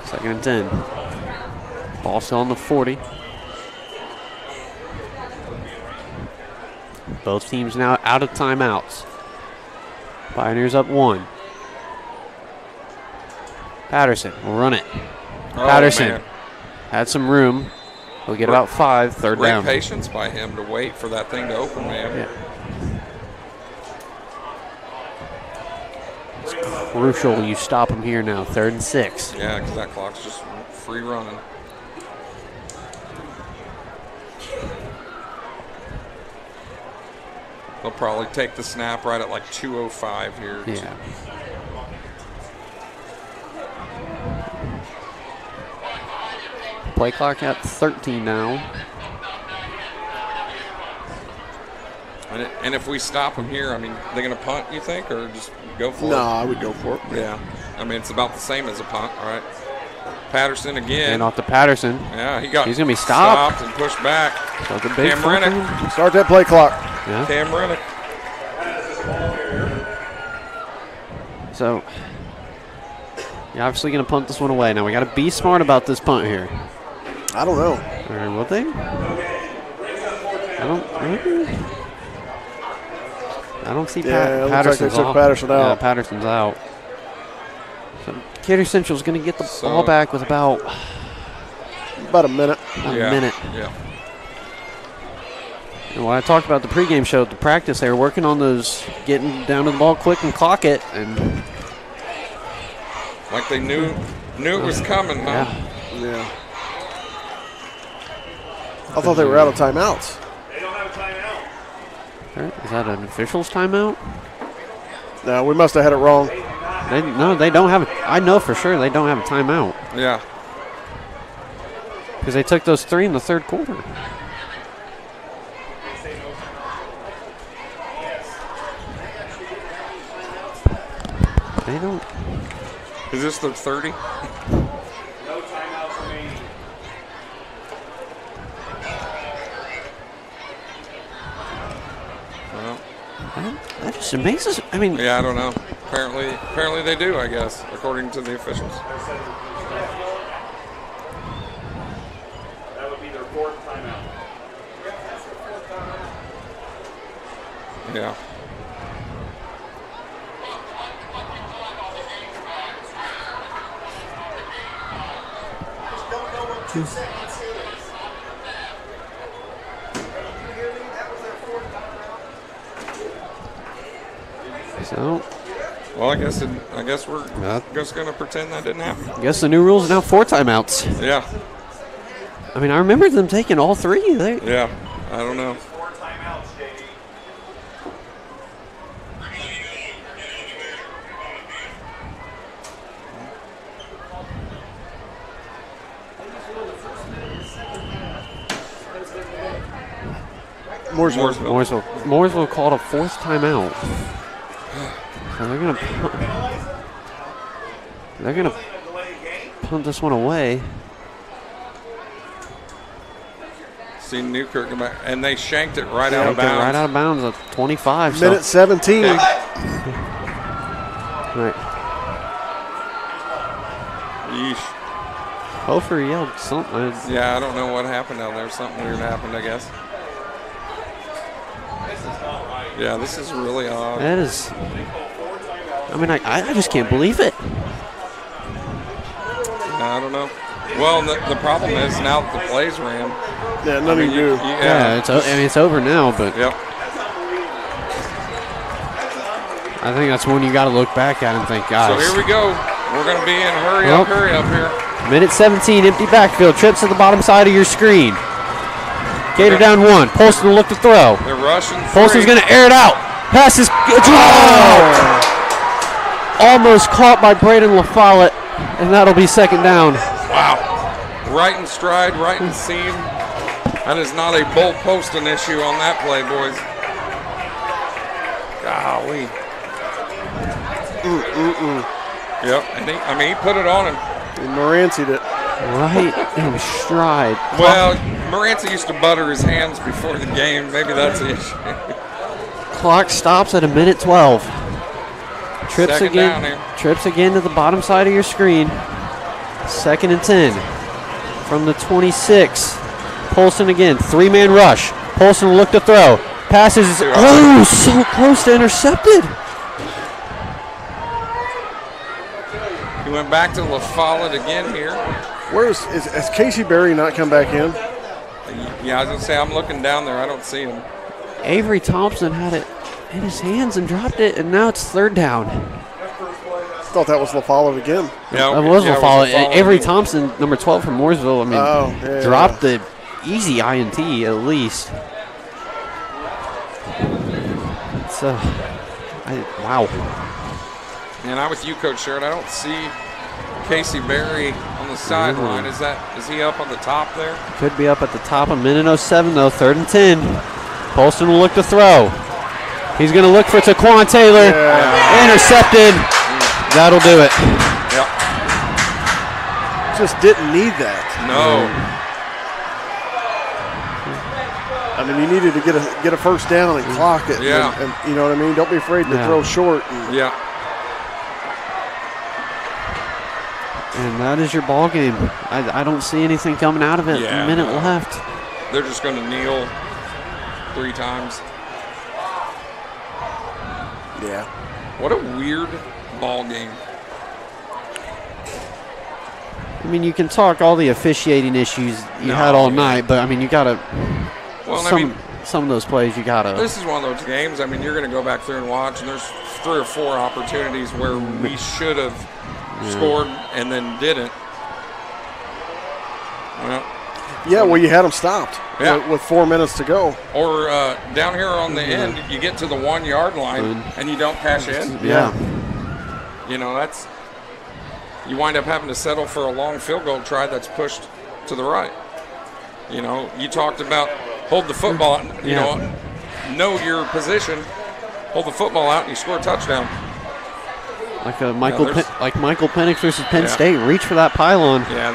second and 10. Ball still on the 40. Both teams now out of timeouts. Pioneers up 1. Patterson will run it. Patterson man. had some room. He'll get about 5, third Great down. patience by him to wait for that thing to open, man. Yeah. It's crucial you stop him here now, 3rd and 6. Yeah, because that clock's just free running. They'll probably take the snap right at like 2:05 here. Yeah. Play clock at 13 now. And if we stop them here, I mean, they're going to punt, you think, or just go for it? No, I would go for it. Yeah. I mean, it's about the same as a punt, all right? Patterson again. And off to Patterson. Yeah, he's going to be stopped. and pushed back. So it's a big Cam Rennick. fucking- Start that play clock. Yeah. Cam Rennick. So you're obviously going to punt this one away. Now we got to be smart about this punt here. I don't know. Or will they? I don't see Yeah, it looks like they Patterson's took off. Patterson out. Yeah, Patterson's out. So Decatur Central's going to get the ball back with about a minute. a minute. Yeah. And when I talked about the pregame show, the practice, they were working on those, getting down to the ball quick and clock it, and like they knew it was coming, huh? Yeah. I thought they were out of timeouts. They don't have a timeout. Is that an official's timeout? No, we must have had it wrong. No, they don't have it. I know for sure they don't have a timeout Yeah. because they took those 3 in the third quarter. They don't. Is this their 30? No timeouts remaining. Well, That just amazes. I mean, yeah, I don't know. Apparently they do, I guess, according to the officials. That would be their 4th timeout. Yeah. so Well, I guess we're just gonna pretend that didn't happen. I guess the new rules are now 4 timeouts. Yeah. I mean, I remember them taking all 3. Yeah. I don't know. 4 timeouts, JD. Mooresville called a 4th timeout. So they're gonna punt this one away. See Newkirk come back, and they shanked it right out of bounds. Right out of bounds at 25. Minute 17. Right. Yeesh. Hofer yelled something. Yeah, I don't know what happened out there. Something weird happened, I guess. Yeah, this is really odd. That is. I mean, I just can't believe it. I don't know. Well, the problem is now that the plays ran. Yeah, nothing to do. Yeah, it's over now, but Yep. I think that's when you got to look back at and think, guys. So here we go. We're going to be in hurry up here. Minute 17, empty backfield. Trips to the bottom side of your screen. Gator down 1. Polston will look to throw. They're rushing. Polston's going to air it out. Pass is almost caught by Braden LaFollette, and that'll be 2nd down. Wow. Right in stride, right in seam. That is not a Bull Poston issue on that play, boys. Golly. Yep. And he put it on him. He Moranced it. Right in stride. Well, Morancey used to butter his hands before the game. Maybe that's the issue. Clock stops at a minute 12. Trips Second again. down here. Trips again to the bottom side of your screen. 2nd and 10 from the 26. Polston again. 3-man rush. Polston will look to throw. Passes. Oh, so close to intercepted. He went back to LaFollette again here. Has Casey Berry not come back in? Yeah, I was going to say, I'm looking down there. I don't see him. Avery Thompson had it in his hands and dropped it, and now it's 3rd down. I thought that was LaFollette again. Yeah, That was LaFollette. Avery again. Thompson, number 12 from Mooresville, I mean, dropped the easy INT at least. So, wow. And I'm with you, Coach Sherrod. I don't see Casey Berry on the sideline. Is he up on the top there? Could be up at the top. A minute 07 though. 3rd and 10. Polston will look to throw. He's going to look for Taquan Taylor. Yeah. Intercepted. That'll do it. Yep. Just didn't need that. No. I mean, you needed to get a 1st down and clock it. Yeah. And you know what I mean? Don't be afraid to throw short. Yeah. And that is your ball game. I don't see anything coming out of it. Yeah, A minute left. They're just going to kneel. 3 times. Yeah. What a weird ball game. I mean, you can talk all the officiating issues you had all night, but I mean, you gotta. Well, some of those plays you gotta. This is one of those games. I mean, you're going to go back through and watch, and there's 3 or 4 opportunities where we should have scored and then didn't. Well, yeah, well, you had them stopped with 4 minutes to go. Or down here on the end, you get to the 1 yard line and you don't cash in. Yeah. You know, that's you wind up having to settle for a long field goal try that's pushed to the right. You know, you talked about hold the football, you know your position, hold the football out, and you score a touchdown. Like Michael Penix versus Penn State, reach for that pylon. Yeah,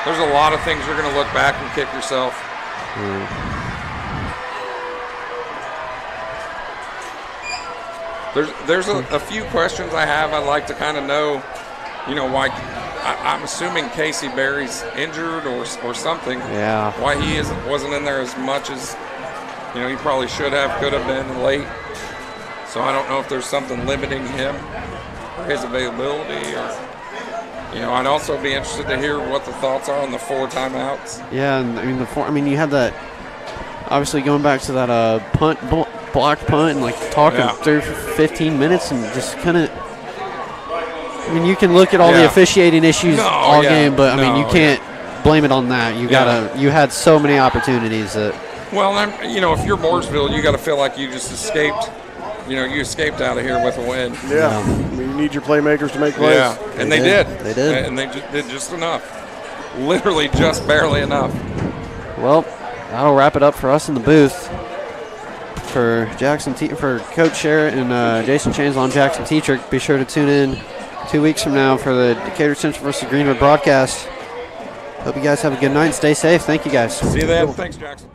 there's a lot of things you're going to look back and kick yourself. There's a few questions I have. I'd like to kind of know, you know, why. I'm assuming Casey Berry's injured or something. Yeah. Why he wasn't in there as much as, you know, he probably could have been late. So I don't know if there's something limiting him or his availability, or, you know, I'd also be interested to hear what the thoughts are on the 4 timeouts. Yeah, and I mean you had that. Obviously, going back to that blocked punt, and like talking through for 15 minutes, and just kind of. I mean, you can look at all the officiating issues all game, but I mean, you can't blame it on that. You had so many opportunities that. Well, you know, if you're Mooresville, you got to feel like you just escaped. You know, you escaped out of here with a win. Yeah. I mean, you need your playmakers to make plays. Yeah, and they did. They did. And they did just enough. Literally just barely enough. Well, that'll wrap it up for us in the booth. For for Coach Sherritt and Jason Chancellor, I'm Jackson Teatrick. Be sure to tune in 2 weeks from now for the Decatur Central versus Greenwood broadcast. Hope you guys have a good night and stay safe. Thank you, guys. See you then. Thanks, Jackson.